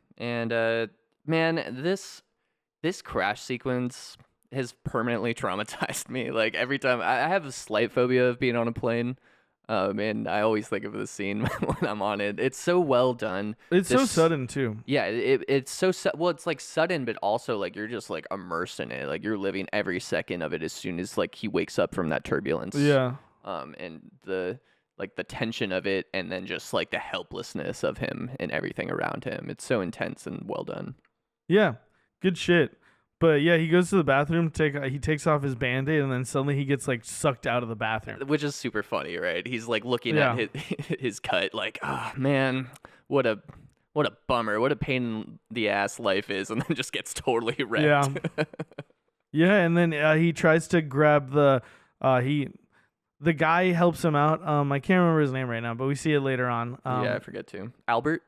[SPEAKER 2] man, this crash sequence has permanently traumatized me. Like every time I have a slight phobia of being on a plane. And I always think of this scene when I'm on it. It's so well done.
[SPEAKER 1] It's so sudden too.
[SPEAKER 2] Yeah, it's so well. It's like sudden, but also like you're just like immersed in it. Like you're living every second of it as soon as like he wakes up from that turbulence.
[SPEAKER 1] Yeah.
[SPEAKER 2] And the tension of it, and then just like the helplessness of him and everything around him. It's so intense and well done.
[SPEAKER 1] Yeah, good shit. But yeah, he goes to the bathroom. He takes off his Band-Aid, and then suddenly he gets like sucked out of the bathroom,
[SPEAKER 2] which is super funny, right? He's like looking at his cut, like, oh man, what a bummer, what a pain in the ass life is, and then just gets totally wrecked.
[SPEAKER 1] Yeah, yeah, and then he tries to grab the guy helps him out. I can't remember his name right now, but we see it later on.
[SPEAKER 2] Yeah, I forget too. Albert,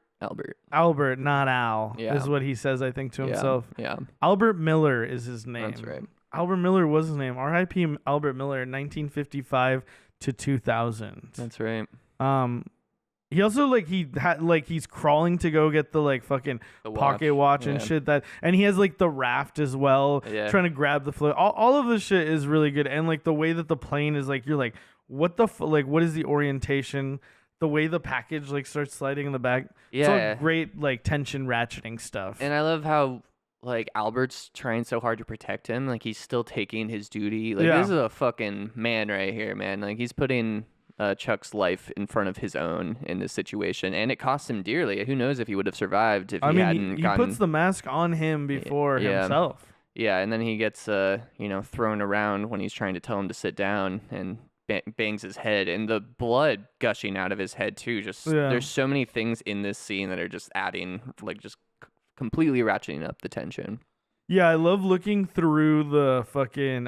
[SPEAKER 1] not Al.
[SPEAKER 2] Yeah.
[SPEAKER 1] Is what he says, I think, to himself.
[SPEAKER 2] Yeah.
[SPEAKER 1] Albert Miller is his name.
[SPEAKER 2] That's right.
[SPEAKER 1] Albert Miller was his name. R.I.P. Albert Miller, 1955 to 2000.
[SPEAKER 2] That's right.
[SPEAKER 1] He also he's crawling to go get the like fucking pocket watch and shit and he has like the raft as well, trying to grab the float. All of this shit is really good, and like the way that the plane is like, you're like, what the what is the orientation? The way the package like starts sliding in the back.
[SPEAKER 2] Yeah.
[SPEAKER 1] It's all great like tension ratcheting stuff.
[SPEAKER 2] And I love how like Albert's trying so hard to protect him. Like he's still taking his duty. Like this is a fucking man right here, man. Like he's putting Chuck's life in front of his own in this situation, and it cost him dearly. Who knows if he would have survived if he hadn't
[SPEAKER 1] he
[SPEAKER 2] gotten...
[SPEAKER 1] puts the mask on him before himself.
[SPEAKER 2] Yeah, and then he gets thrown around when he's trying to tell him to sit down, and bangs his head, and the blood gushing out of his head too. There's so many things in this scene that are just adding, like just completely ratcheting up the tension.
[SPEAKER 1] Yeah, I love looking through the fucking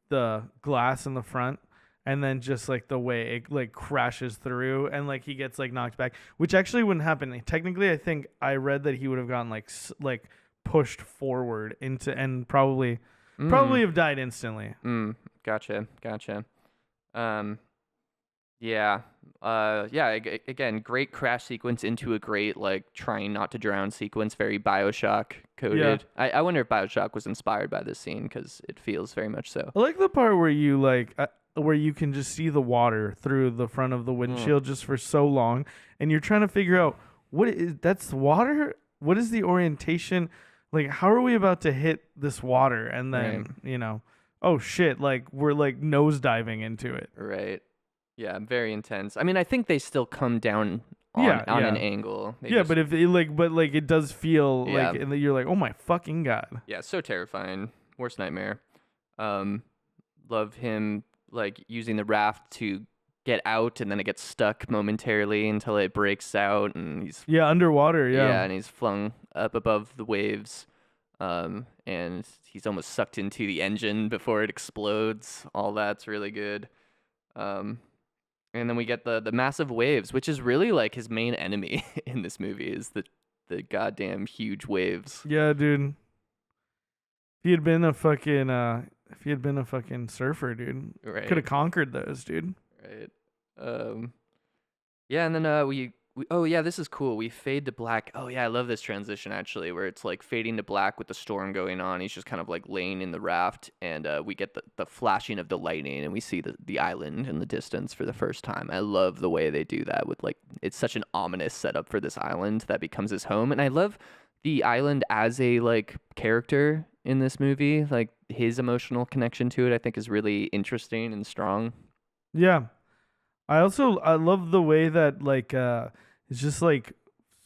[SPEAKER 1] the glass in the front, and then just like the way it like crashes through, and like he gets like knocked back, which actually wouldn't happen. Technically, I think I read that he would have gotten like pushed forward into and probably
[SPEAKER 2] Mm.
[SPEAKER 1] have died instantly.
[SPEAKER 2] Gotcha. Um, yeah. Yeah. Again, great crash sequence into a great like trying not to drown sequence. Very Bioshock
[SPEAKER 1] Yeah.
[SPEAKER 2] coded. I wonder if Bioshock was inspired by this scene because it feels very much so.
[SPEAKER 1] I like the part where you where you can just see the water through the front of the windshield just for so long, and you're trying to figure out what is that's water. What is the orientation? Like, how are we about to hit this water? And then oh shit! Like we're like nose diving into it.
[SPEAKER 2] Right. Yeah. Very intense. I mean, I think they still come down
[SPEAKER 1] Yeah,
[SPEAKER 2] on an
[SPEAKER 1] yeah.
[SPEAKER 2] angle.
[SPEAKER 1] Yeah, but if it, like it does feel
[SPEAKER 2] Yeah.
[SPEAKER 1] like, and then you're like, oh my fucking god.
[SPEAKER 2] Yeah, so terrifying. Worst nightmare. Um, love him like using the raft to get out, and then it gets stuck momentarily until it breaks out, and he's
[SPEAKER 1] Yeah, underwater. Yeah.
[SPEAKER 2] and he's flung up above the waves. And he's almost sucked into the engine before it explodes. All that's really good. And then we get the massive waves, which is really like his main enemy in this movie is the goddamn huge waves.
[SPEAKER 1] Yeah, dude. If he had been a fucking surfer, dude,
[SPEAKER 2] Right.
[SPEAKER 1] could have conquered those, dude.
[SPEAKER 2] Right. Yeah, and then we oh yeah, this is cool. We fade to black. Oh yeah, I love this transition actually, where it's like fading to black with the storm going on. He's just kind of like laying in the raft, and we get the flashing of the lightning, and we see the island in the distance for the first time. I love the way they do that with like it's such an ominous setup for this island that becomes his home, and I love the island as a like character in this movie. Like his emotional connection to it, I think, is really interesting and strong.
[SPEAKER 1] Yeah. I love the way that like it's just like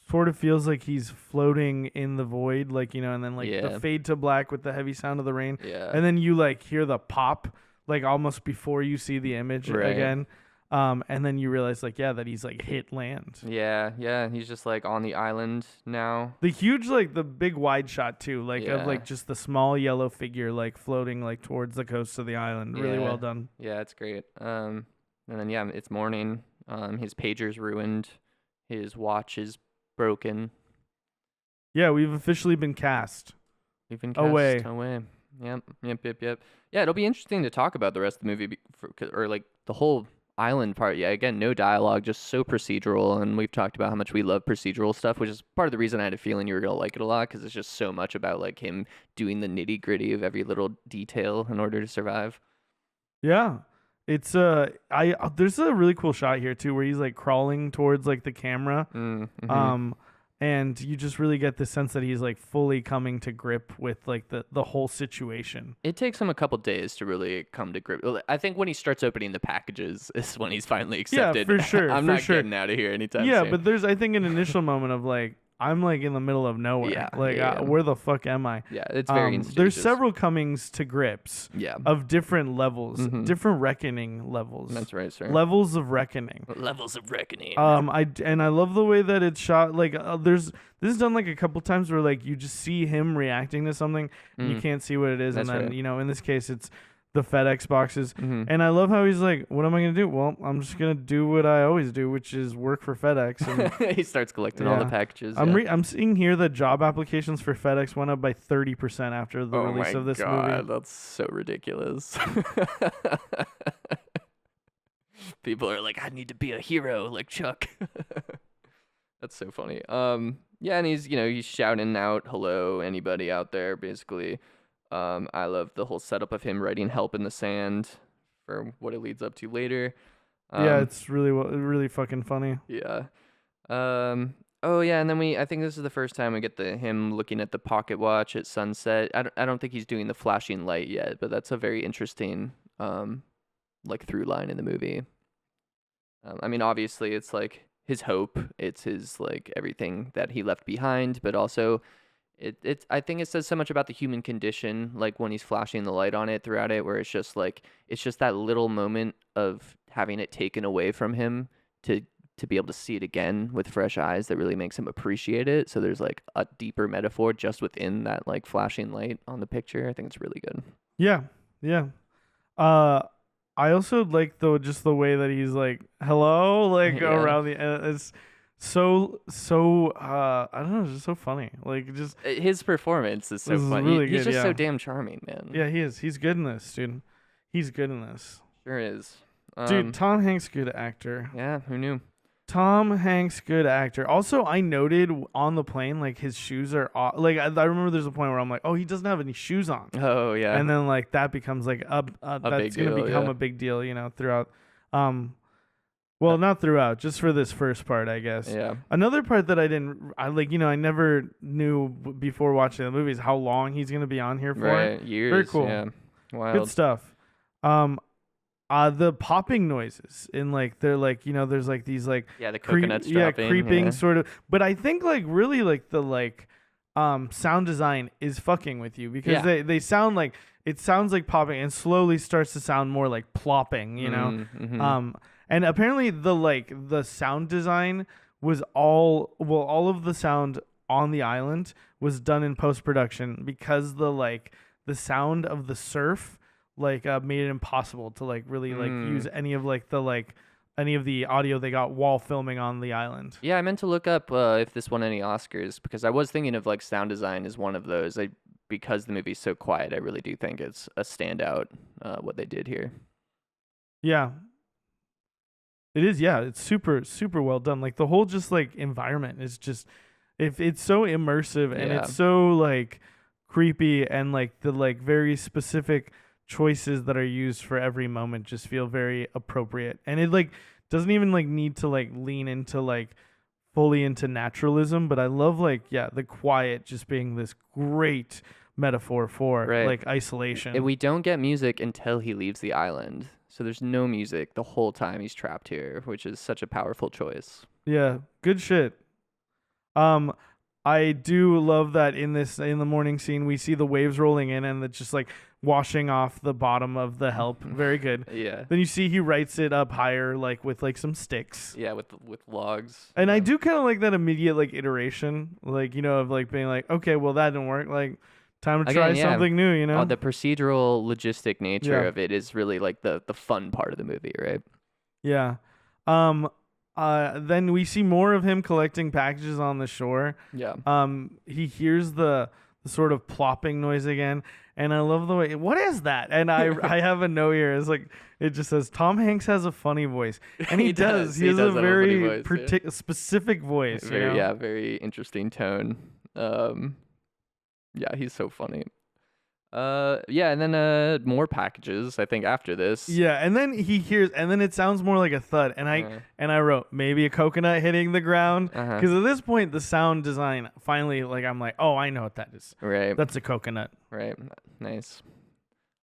[SPEAKER 1] sort of feels like he's floating in the void, like, and then like
[SPEAKER 2] Yeah.
[SPEAKER 1] the fade to black with the heavy sound of the rain.
[SPEAKER 2] Yeah.
[SPEAKER 1] And then you like hear the pop like almost before you see the image
[SPEAKER 2] Right.
[SPEAKER 1] again. And then you realize like that he's like hit land.
[SPEAKER 2] Yeah, he's just like on the island now.
[SPEAKER 1] The huge like the big wide shot too, like
[SPEAKER 2] Yeah.
[SPEAKER 1] of like just the small yellow figure like floating like towards the coast of the island. Really
[SPEAKER 2] Yeah.
[SPEAKER 1] well done.
[SPEAKER 2] Yeah, it's great. And then yeah, it's morning. His pager's ruined. His watch is broken.
[SPEAKER 1] Yeah, we've officially been cast.
[SPEAKER 2] We've been cast
[SPEAKER 1] Away.
[SPEAKER 2] Yep. Yeah, it'll be interesting to talk about the rest of the movie, or like the whole island part. Yeah, again, no dialogue, just so procedural. And we've talked about how much we love procedural stuff, which is part of the reason I had a feeling you were gonna like it a lot, because it's just so much about like him doing the nitty gritty of every little detail in order to survive.
[SPEAKER 1] Yeah. It's there's a really cool shot here too where he's like crawling towards like the camera.
[SPEAKER 2] Mm-hmm.
[SPEAKER 1] And you just really get the sense that he's like fully coming to grip with like the whole situation.
[SPEAKER 2] It takes him a couple days to really come to grip. I think when he starts opening the packages is when he's finally accepted.
[SPEAKER 1] Yeah, for sure.
[SPEAKER 2] I'm
[SPEAKER 1] for
[SPEAKER 2] not
[SPEAKER 1] sure.
[SPEAKER 2] getting out of here anytime
[SPEAKER 1] Yeah,
[SPEAKER 2] soon.
[SPEAKER 1] but there's I think an initial moment of like I'm like in the middle of nowhere.
[SPEAKER 2] Yeah,
[SPEAKER 1] like
[SPEAKER 2] yeah.
[SPEAKER 1] where the fuck am I?
[SPEAKER 2] Yeah, it's very
[SPEAKER 1] There's
[SPEAKER 2] stages.
[SPEAKER 1] several comings to grips
[SPEAKER 2] Yeah,
[SPEAKER 1] of different levels,
[SPEAKER 2] Mhm.
[SPEAKER 1] different reckoning levels.
[SPEAKER 2] that's right, sir.
[SPEAKER 1] Levels of reckoning.
[SPEAKER 2] Levels of reckoning.
[SPEAKER 1] I love the way that it's shot. Like, this is done like a couple times where like you just see him reacting to something, and you can't see what it is,
[SPEAKER 2] That's
[SPEAKER 1] and then
[SPEAKER 2] right.
[SPEAKER 1] in this case it's the FedEx boxes,
[SPEAKER 2] Mhm.
[SPEAKER 1] and I love how he's like, "What am I gonna do? Well, I'm just gonna do what I always do, which is work for FedEx." And
[SPEAKER 2] he starts collecting all the
[SPEAKER 1] Yeah.
[SPEAKER 2] packages.
[SPEAKER 1] I'm seeing here that job applications for FedEx went up by 30% after the
[SPEAKER 2] oh
[SPEAKER 1] release
[SPEAKER 2] my
[SPEAKER 1] of this
[SPEAKER 2] God,
[SPEAKER 1] movie.
[SPEAKER 2] that's so ridiculous. People are like, I need to be a hero like Chuck. That's so funny. Yeah, and he's shouting out, hello, anybody out there, basically. I love the whole setup of him writing help in the sand for what it leads up to later.
[SPEAKER 1] Yeah, it's really fucking funny.
[SPEAKER 2] Yeah. Oh yeah, and then I think this is the first time we get him looking at the pocket watch at sunset. I don't think he's doing the flashing light yet, but that's a very interesting like through line in the movie. I mean, obviously it's like his hope, it's his like everything that he left behind, but also it's I think it says so much about the human condition, like when he's flashing the light on it throughout it, where it's just that little moment of having it taken away from him to be able to see it again with fresh eyes that really makes him appreciate it. So there's like a deeper metaphor just within that like flashing light on the picture. I think it's really good.
[SPEAKER 1] Yeah, yeah. I also like just the way that he's like hello, like
[SPEAKER 2] Yeah.
[SPEAKER 1] around the. It's I don't know, it's just so funny. Like just
[SPEAKER 2] His performance is so
[SPEAKER 1] this is
[SPEAKER 2] fun.
[SPEAKER 1] really
[SPEAKER 2] He's
[SPEAKER 1] good.
[SPEAKER 2] just so
[SPEAKER 1] Yeah,
[SPEAKER 2] damn charming, man.
[SPEAKER 1] yeah, he is. He's good in this, dude. He's good in this,
[SPEAKER 2] Sure is.
[SPEAKER 1] dude. Tom Hanks, good actor.
[SPEAKER 2] Yeah, who knew?
[SPEAKER 1] Tom Hanks, good actor. Also, I noted on the plane, like his shoes are like I remember there's a point where I'm like, oh, he doesn't have any shoes on,
[SPEAKER 2] Oh yeah,
[SPEAKER 1] and then like that becomes like
[SPEAKER 2] a
[SPEAKER 1] that's
[SPEAKER 2] big
[SPEAKER 1] gonna
[SPEAKER 2] deal.
[SPEAKER 1] become
[SPEAKER 2] Yeah.
[SPEAKER 1] a big deal, throughout. Well, not throughout, just for this first part, I guess.
[SPEAKER 2] Yeah.
[SPEAKER 1] Another part that I never knew before watching the movie is how long he's gonna be on here for.
[SPEAKER 2] Right. Years.
[SPEAKER 1] Very cool.
[SPEAKER 2] Yeah.
[SPEAKER 1] Good
[SPEAKER 2] Wild.
[SPEAKER 1] stuff. The popping noises in like they're like there's like these like
[SPEAKER 2] Yeah, the coconuts dropping.
[SPEAKER 1] creeping
[SPEAKER 2] Yeah.
[SPEAKER 1] sort of. But I think like really like the sound design is fucking with you because
[SPEAKER 2] Yeah.
[SPEAKER 1] they sound like it sounds like popping and slowly starts to sound more like plopping,
[SPEAKER 2] Mhm.
[SPEAKER 1] and apparently the sound design was all of the sound on the island was done in post production because the sound of the surf made it impossible to really use any of any of the audio they got while filming on the island.
[SPEAKER 2] Yeah, I meant to look up if this won any Oscars because I was thinking of like sound design as one of those. Because the movie's so quiet, I really do think it's a standout what they did here.
[SPEAKER 1] Yeah. It is, yeah. It's super, super well done. Like the whole just like environment is just if it's so immersive and
[SPEAKER 2] Yeah.
[SPEAKER 1] it's so like creepy and like the very specific choices that are used for every moment just feel very appropriate. And it doesn't even need to lean into fully into naturalism, but I love the quiet just being this great metaphor for
[SPEAKER 2] Right.
[SPEAKER 1] isolation.
[SPEAKER 2] And we don't get music until he leaves the island. So there's no music the whole time he's trapped here, which is such a powerful choice.
[SPEAKER 1] Yeah, good shit. I do love that in the morning scene we see the waves rolling in and it's just washing off the bottom of the help. Very good.
[SPEAKER 2] Yeah.
[SPEAKER 1] Then you see he writes it up higher with some sticks.
[SPEAKER 2] Yeah, with logs.
[SPEAKER 1] And
[SPEAKER 2] yeah.
[SPEAKER 1] I do kind of like that immediate iteration, of being okay, well that didn't work. Time to try
[SPEAKER 2] Again, yeah.
[SPEAKER 1] something new.
[SPEAKER 2] The procedural logistic nature
[SPEAKER 1] Yeah.
[SPEAKER 2] of it is really the fun part of the movie, right?
[SPEAKER 1] Yeah. Then we see more of him collecting packages on the shore.
[SPEAKER 2] Yeah.
[SPEAKER 1] He hears the sort of plopping noise again, and I love the way. What is that? And I have a note here. It's it just says Tom Hanks has a funny voice, and he does. He has a
[SPEAKER 2] have a funny
[SPEAKER 1] very
[SPEAKER 2] voice,
[SPEAKER 1] specific voice.
[SPEAKER 2] Very very interesting tone. Yeah, he's so funny. Yeah, and then more packages, I think, after this.
[SPEAKER 1] Yeah, and then he hears, and then it sounds more like a thud, and I wrote maybe a coconut hitting the ground,
[SPEAKER 2] Uh-huh.
[SPEAKER 1] because at this point the sound design finally I'm like, oh, I know what that is.
[SPEAKER 2] Right.
[SPEAKER 1] That's a coconut.
[SPEAKER 2] Right. Nice.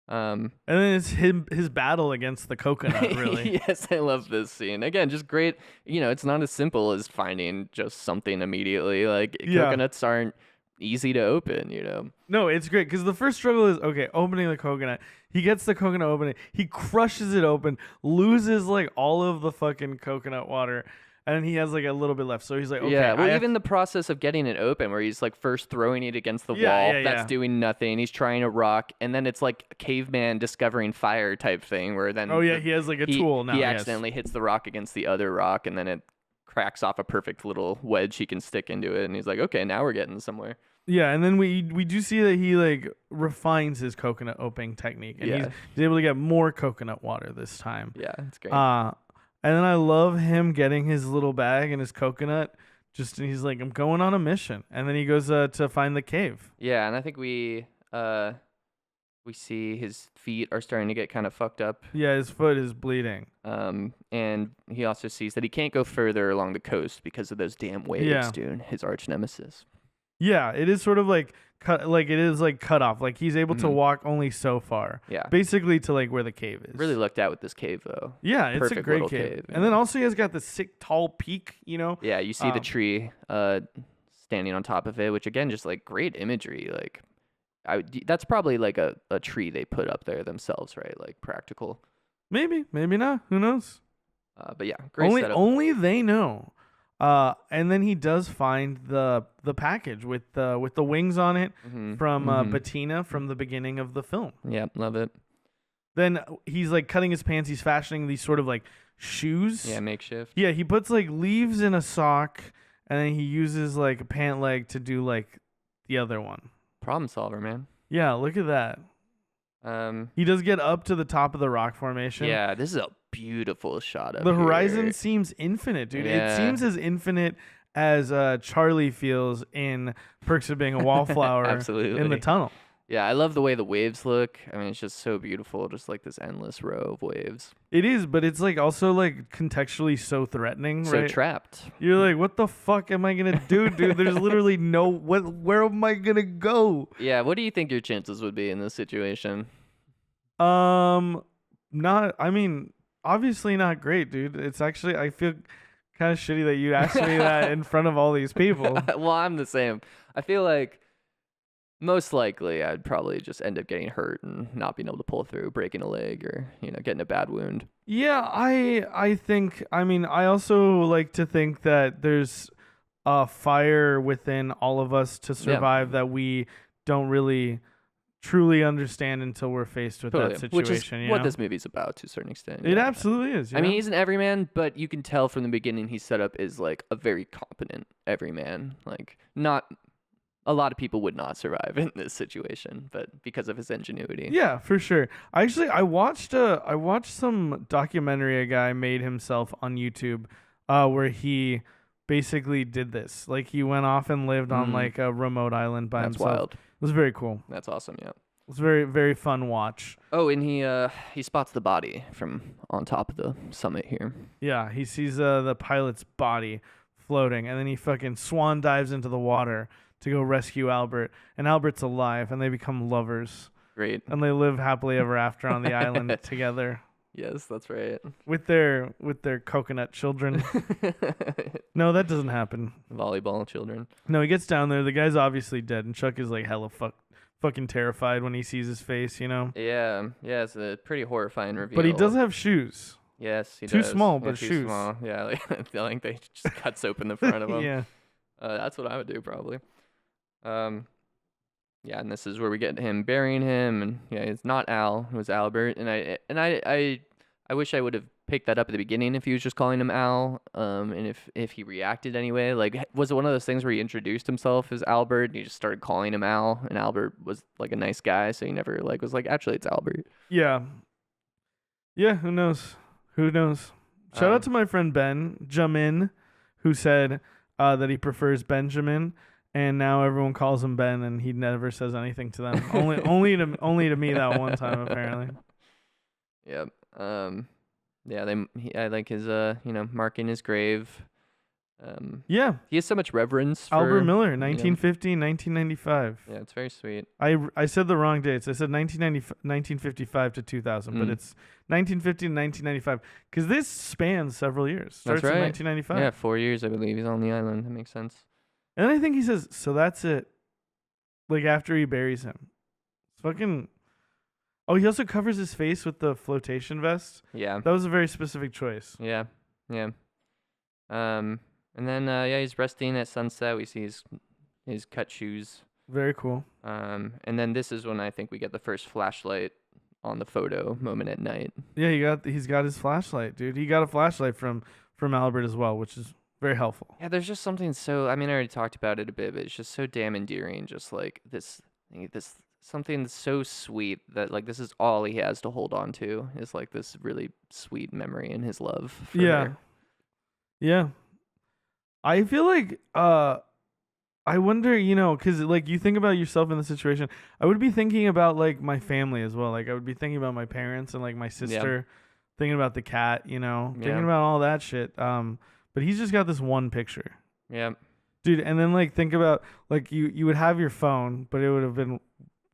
[SPEAKER 1] And then it's his battle against the coconut, really.
[SPEAKER 2] Yes, I love this scene. Again, just great. It's not as simple as finding just something immediately.
[SPEAKER 1] Yeah.
[SPEAKER 2] Coconuts aren't easy to open,
[SPEAKER 1] No, it's great because the first struggle is opening the coconut. He gets the coconut open, he crushes it open, loses all of the fucking coconut water, and he has a little bit left. So he's like, okay,
[SPEAKER 2] Yeah, well,
[SPEAKER 1] I have
[SPEAKER 2] even the process of getting it open, where he's first throwing it against the
[SPEAKER 1] Yeah,
[SPEAKER 2] wall,
[SPEAKER 1] yeah,
[SPEAKER 2] that's
[SPEAKER 1] yeah.
[SPEAKER 2] doing nothing. He's trying to rock, and then it's like a caveman discovering fire type thing, where then
[SPEAKER 1] Oh yeah, he has a tool now.
[SPEAKER 2] he
[SPEAKER 1] yes.
[SPEAKER 2] accidentally hits the rock against the other rock, and then it cracks off a perfect little wedge he can stick into it, and he's like, okay, now we're getting somewhere.
[SPEAKER 1] Yeah, and then we do see that he refines his coconut opening technique, and
[SPEAKER 2] Yeah.
[SPEAKER 1] he's able to get more coconut water this time.
[SPEAKER 2] Yeah, it's great.
[SPEAKER 1] And then I love him getting his little bag and his coconut. And he's like, I'm going on a mission, and then he goes to find the cave.
[SPEAKER 2] Yeah, and I think we see his feet are starting to get kind of fucked up.
[SPEAKER 1] Yeah, his foot is bleeding.
[SPEAKER 2] And he also sees that he can't go further along the coast because of those damn waves,
[SPEAKER 1] Yeah.
[SPEAKER 2] dude. His arch nemesis.
[SPEAKER 1] Yeah, it is sort of cut. It is cut off. He's able to
[SPEAKER 2] Mhm.
[SPEAKER 1] walk only so far.
[SPEAKER 2] Yeah.
[SPEAKER 1] Basically to where the cave is.
[SPEAKER 2] Really lucked out with this cave, though.
[SPEAKER 1] Yeah, it's a
[SPEAKER 2] perfect
[SPEAKER 1] great
[SPEAKER 2] little
[SPEAKER 1] cave.
[SPEAKER 2] cave,
[SPEAKER 1] And then
[SPEAKER 2] yeah.
[SPEAKER 1] also he has got the sick tall peak.
[SPEAKER 2] Yeah, you see the
[SPEAKER 1] Um,
[SPEAKER 2] tree standing on top of it, which again, just great imagery. That's probably a tree they put up there themselves, right? Practical.
[SPEAKER 1] Maybe not. Who knows?
[SPEAKER 2] But yeah, great setup.
[SPEAKER 1] Only they know. And then he does find the package with the wings on it
[SPEAKER 2] Mhm,
[SPEAKER 1] from
[SPEAKER 2] mhm.
[SPEAKER 1] Bettina from the beginning of the film.
[SPEAKER 2] Yeah, love it.
[SPEAKER 1] Then he's like cutting his pants. He's fashioning these sort of like shoes.
[SPEAKER 2] Yeah, makeshift.
[SPEAKER 1] Yeah, he puts like leaves in a sock, and then he uses like a pant leg to do like the other one.
[SPEAKER 2] Problem solver, man.
[SPEAKER 1] Yeah, look at that. He does get up to the top of the rock formation.
[SPEAKER 2] Yeah, this is a beautiful shot of
[SPEAKER 1] The horizon
[SPEAKER 2] here.
[SPEAKER 1] seems infinite, dude. It
[SPEAKER 2] Yeah.
[SPEAKER 1] seems as infinite as Charlie feels in Perks of Being a Wallflower
[SPEAKER 2] Absolutely.
[SPEAKER 1] in the tunnel.
[SPEAKER 2] Yeah, I love the way the waves look. I mean, it's just so beautiful, just like this endless row of waves.
[SPEAKER 1] It is, but it's like also like contextually so threatening,
[SPEAKER 2] So
[SPEAKER 1] right?
[SPEAKER 2] trapped.
[SPEAKER 1] You're like, what the fuck am I gonna do, dude? There's literally no where am I gonna go?
[SPEAKER 2] Yeah, what do you think your chances would be in this situation?
[SPEAKER 1] Not. I mean, obviously not great, dude. It's actually I feel kind of shitty that you asked me that in front of all these people.
[SPEAKER 2] Well, I'm the same. I feel like most likely I'd probably just end up getting hurt and not being able to pull through, breaking a leg or, getting a bad wound.
[SPEAKER 1] Yeah, I think. I mean, I also like to think that there's a fire within all of us to survive that we don't really truly understand until we're faced with that situation.
[SPEAKER 2] Which is
[SPEAKER 1] you
[SPEAKER 2] what
[SPEAKER 1] know?
[SPEAKER 2] this movie's about to a certain extent.
[SPEAKER 1] It
[SPEAKER 2] yeah.
[SPEAKER 1] absolutely is.
[SPEAKER 2] I mean, he's an everyman, but you can tell from the beginning he's set up as like a very competent everyman. Like, not a lot of people would not survive in this situation, but because of his ingenuity.
[SPEAKER 1] Yeah, for sure. I watched some documentary a guy made himself on YouTube, where he basically did this. Like he went off and lived on like a remote island by
[SPEAKER 2] That's
[SPEAKER 1] himself.
[SPEAKER 2] wild.
[SPEAKER 1] It was very cool.
[SPEAKER 2] That's awesome. Yeah.
[SPEAKER 1] It was very, very fun watch.
[SPEAKER 2] Oh, and he spots the body from on top of the summit here.
[SPEAKER 1] Yeah, he sees the pilot's body floating, and then he fucking swan dives into the water to go rescue Albert. And Albert's alive, and they become lovers.
[SPEAKER 2] Great.
[SPEAKER 1] And they live happily ever after on the island together
[SPEAKER 2] Yes, that's right.
[SPEAKER 1] with their coconut children. No, that doesn't happen.
[SPEAKER 2] Volleyball children.
[SPEAKER 1] No, he gets down there. The guy's obviously dead, and Chuck is like hella fucking terrified when he sees his face, you know?
[SPEAKER 2] Yeah, it's a pretty horrifying reveal.
[SPEAKER 1] But he does have shoes.
[SPEAKER 2] Yes, he
[SPEAKER 1] Too
[SPEAKER 2] does.
[SPEAKER 1] small,
[SPEAKER 2] Yeah,
[SPEAKER 1] but
[SPEAKER 2] too
[SPEAKER 1] shoes.
[SPEAKER 2] Small. Yeah, I think they just cuts open the front of him.
[SPEAKER 1] Yeah.
[SPEAKER 2] That's what I would do probably. Yeah, and this is where we get him burying him, and yeah, it's not Al, it was Albert, and I wish I would have picked that up at the beginning if he was just calling him Al, and if he reacted anyway. Like, was it one of those things where he introduced himself as Albert, and he just started calling him Al, and Albert was like a nice guy, so he never like was like, actually it's Albert.
[SPEAKER 1] Yeah. Yeah, who knows? Who knows? Shout out to my friend Ben Jamin, who said that he prefers Benjamin, and now everyone calls him Ben, and he never says anything to them. only to me that one time apparently.
[SPEAKER 2] Yep. Yeah, I like his marking his grave.
[SPEAKER 1] Yeah.
[SPEAKER 2] He has so much reverence for
[SPEAKER 1] Albert Miller, 1950, 1995.
[SPEAKER 2] Yeah, it's very sweet.
[SPEAKER 1] I said the wrong dates. I said 1955 to 2000, but it's 1950 and 1995 because this spans several years. Starts
[SPEAKER 2] That's right.
[SPEAKER 1] in 1995.
[SPEAKER 2] Yeah, 4 years I believe he's on the island. That makes sense.
[SPEAKER 1] And then I think he says, so that's it. Like after he buries him. It's fucking. Oh, he also covers his face with the flotation vest.
[SPEAKER 2] Yeah.
[SPEAKER 1] That was a very specific choice.
[SPEAKER 2] Yeah. And then he's resting at sunset. We see his cut shoes.
[SPEAKER 1] Very cool.
[SPEAKER 2] And then this is when I think we get the first flashlight on the photo moment at night.
[SPEAKER 1] Yeah, he's got his flashlight, dude. He got a flashlight from Albert as well, which is very helpful.
[SPEAKER 2] Yeah, there's just something so. I mean, I already talked about it a bit, but it's just so damn endearing. Just like this something that's so sweet that like this is all he has to hold on to is like this really sweet memory and his love for her.
[SPEAKER 1] Yeah. I feel like I wonder, because like you think about yourself in the situation. I would be thinking about like my family as well. Like I would be thinking about my parents and like my sister, thinking about the cat, thinking about all that shit. But he's just got this one picture.
[SPEAKER 2] Yeah.
[SPEAKER 1] Dude, and then like think about like you would have your phone, but it would have been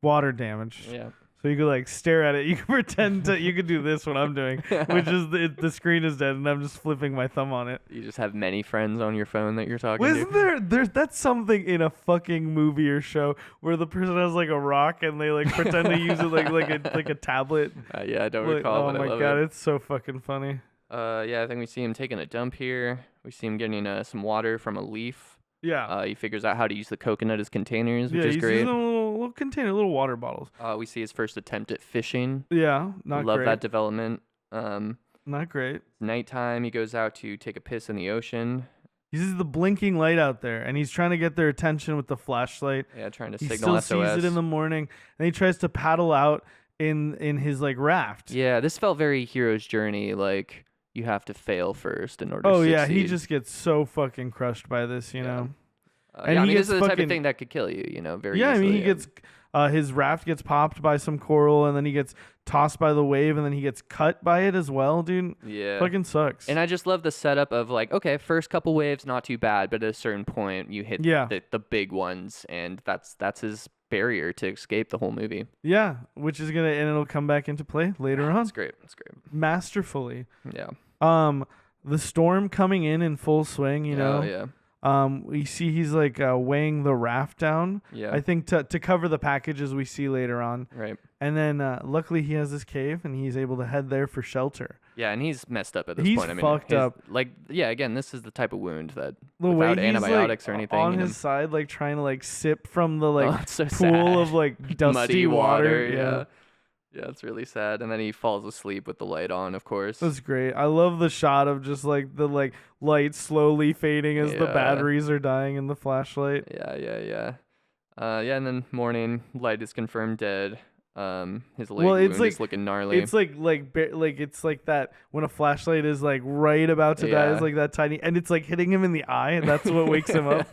[SPEAKER 1] water damaged.
[SPEAKER 2] Yeah.
[SPEAKER 1] So you could like stare at it. You could pretend you could do this what I'm doing, which is the screen is dead and I'm just flipping my thumb on it.
[SPEAKER 2] You just have many friends on your phone that you're talking
[SPEAKER 1] Isn't
[SPEAKER 2] to.
[SPEAKER 1] there's that's something in a fucking movie or show where the person has like a rock and they like pretend to use it like a tablet.
[SPEAKER 2] Yeah, I don't recall.
[SPEAKER 1] Oh
[SPEAKER 2] but
[SPEAKER 1] my
[SPEAKER 2] I love
[SPEAKER 1] god,
[SPEAKER 2] it.
[SPEAKER 1] it's so fucking funny.
[SPEAKER 2] Yeah, I think we see him taking a dump here. We see him getting some water from a leaf.
[SPEAKER 1] Yeah.
[SPEAKER 2] He figures out how to use the coconut as containers, which
[SPEAKER 1] yeah,
[SPEAKER 2] is
[SPEAKER 1] he's
[SPEAKER 2] great.
[SPEAKER 1] using a little little container, little water bottles.
[SPEAKER 2] We see his first attempt at fishing.
[SPEAKER 1] Yeah, not
[SPEAKER 2] Love
[SPEAKER 1] great.
[SPEAKER 2] that development.
[SPEAKER 1] Not great.
[SPEAKER 2] Nighttime, he goes out to take a piss in the ocean.
[SPEAKER 1] He sees the blinking light out there, and he's trying to get their attention with the flashlight.
[SPEAKER 2] Yeah, trying to
[SPEAKER 1] He
[SPEAKER 2] signal
[SPEAKER 1] still
[SPEAKER 2] SOS.
[SPEAKER 1] sees it in the morning, and he tries to paddle out in his like raft.
[SPEAKER 2] Yeah, this felt very hero's journey. Like you have to fail first in order to
[SPEAKER 1] Oh
[SPEAKER 2] succeed.
[SPEAKER 1] yeah, he just gets so fucking crushed by this, you know.
[SPEAKER 2] And
[SPEAKER 1] he
[SPEAKER 2] I mean,
[SPEAKER 1] gets
[SPEAKER 2] this is the type
[SPEAKER 1] fucking-
[SPEAKER 2] of thing that could kill you, you know, very
[SPEAKER 1] Yeah, I
[SPEAKER 2] easily.
[SPEAKER 1] mean, he gets his raft gets popped by some coral, and then he gets tossed by the wave, and then he gets cut by it as well, dude.
[SPEAKER 2] Yeah.
[SPEAKER 1] Fucking sucks.
[SPEAKER 2] And I just love the setup of like, okay, first couple waves not too bad, but at a certain point you hit the big ones, and that's his barrier to escape the whole movie.
[SPEAKER 1] Yeah, which is gonna and it'll come back into play later on.
[SPEAKER 2] That's great. That's great.
[SPEAKER 1] Masterfully.
[SPEAKER 2] Yeah.
[SPEAKER 1] The storm coming in full swing, you know.
[SPEAKER 2] Yeah.
[SPEAKER 1] We see he's like weighing the raft down.
[SPEAKER 2] Yeah.
[SPEAKER 1] I think to cover the packages we see later on.
[SPEAKER 2] Right.
[SPEAKER 1] And then luckily he has this cave and he's able to head there for shelter.
[SPEAKER 2] Yeah, and he's messed up at this
[SPEAKER 1] He's
[SPEAKER 2] point. I mean,
[SPEAKER 1] fucked up.
[SPEAKER 2] Like, yeah, again, this is the type of wound that
[SPEAKER 1] The
[SPEAKER 2] without
[SPEAKER 1] way he's
[SPEAKER 2] antibiotics
[SPEAKER 1] like,
[SPEAKER 2] or anything.
[SPEAKER 1] on
[SPEAKER 2] you know,
[SPEAKER 1] his side, like trying to like sip from the like
[SPEAKER 2] it's so
[SPEAKER 1] pool
[SPEAKER 2] sad.
[SPEAKER 1] of like dusty
[SPEAKER 2] muddy water.
[SPEAKER 1] Yeah.
[SPEAKER 2] Yeah, it's really sad. And then he falls asleep with the light on, of course.
[SPEAKER 1] That's great. I love the shot of just like the like light slowly fading as the
[SPEAKER 2] Yeah.
[SPEAKER 1] batteries are dying in the flashlight.
[SPEAKER 2] Yeah. And then morning, light is confirmed dead. His leg
[SPEAKER 1] Well, it's
[SPEAKER 2] wound
[SPEAKER 1] like-
[SPEAKER 2] is looking gnarly.
[SPEAKER 1] It's like it's like that when a flashlight is like right about to die. It's
[SPEAKER 2] Yeah.
[SPEAKER 1] like that tiny, and it's like hitting him in the eye, and that's what wakes him up.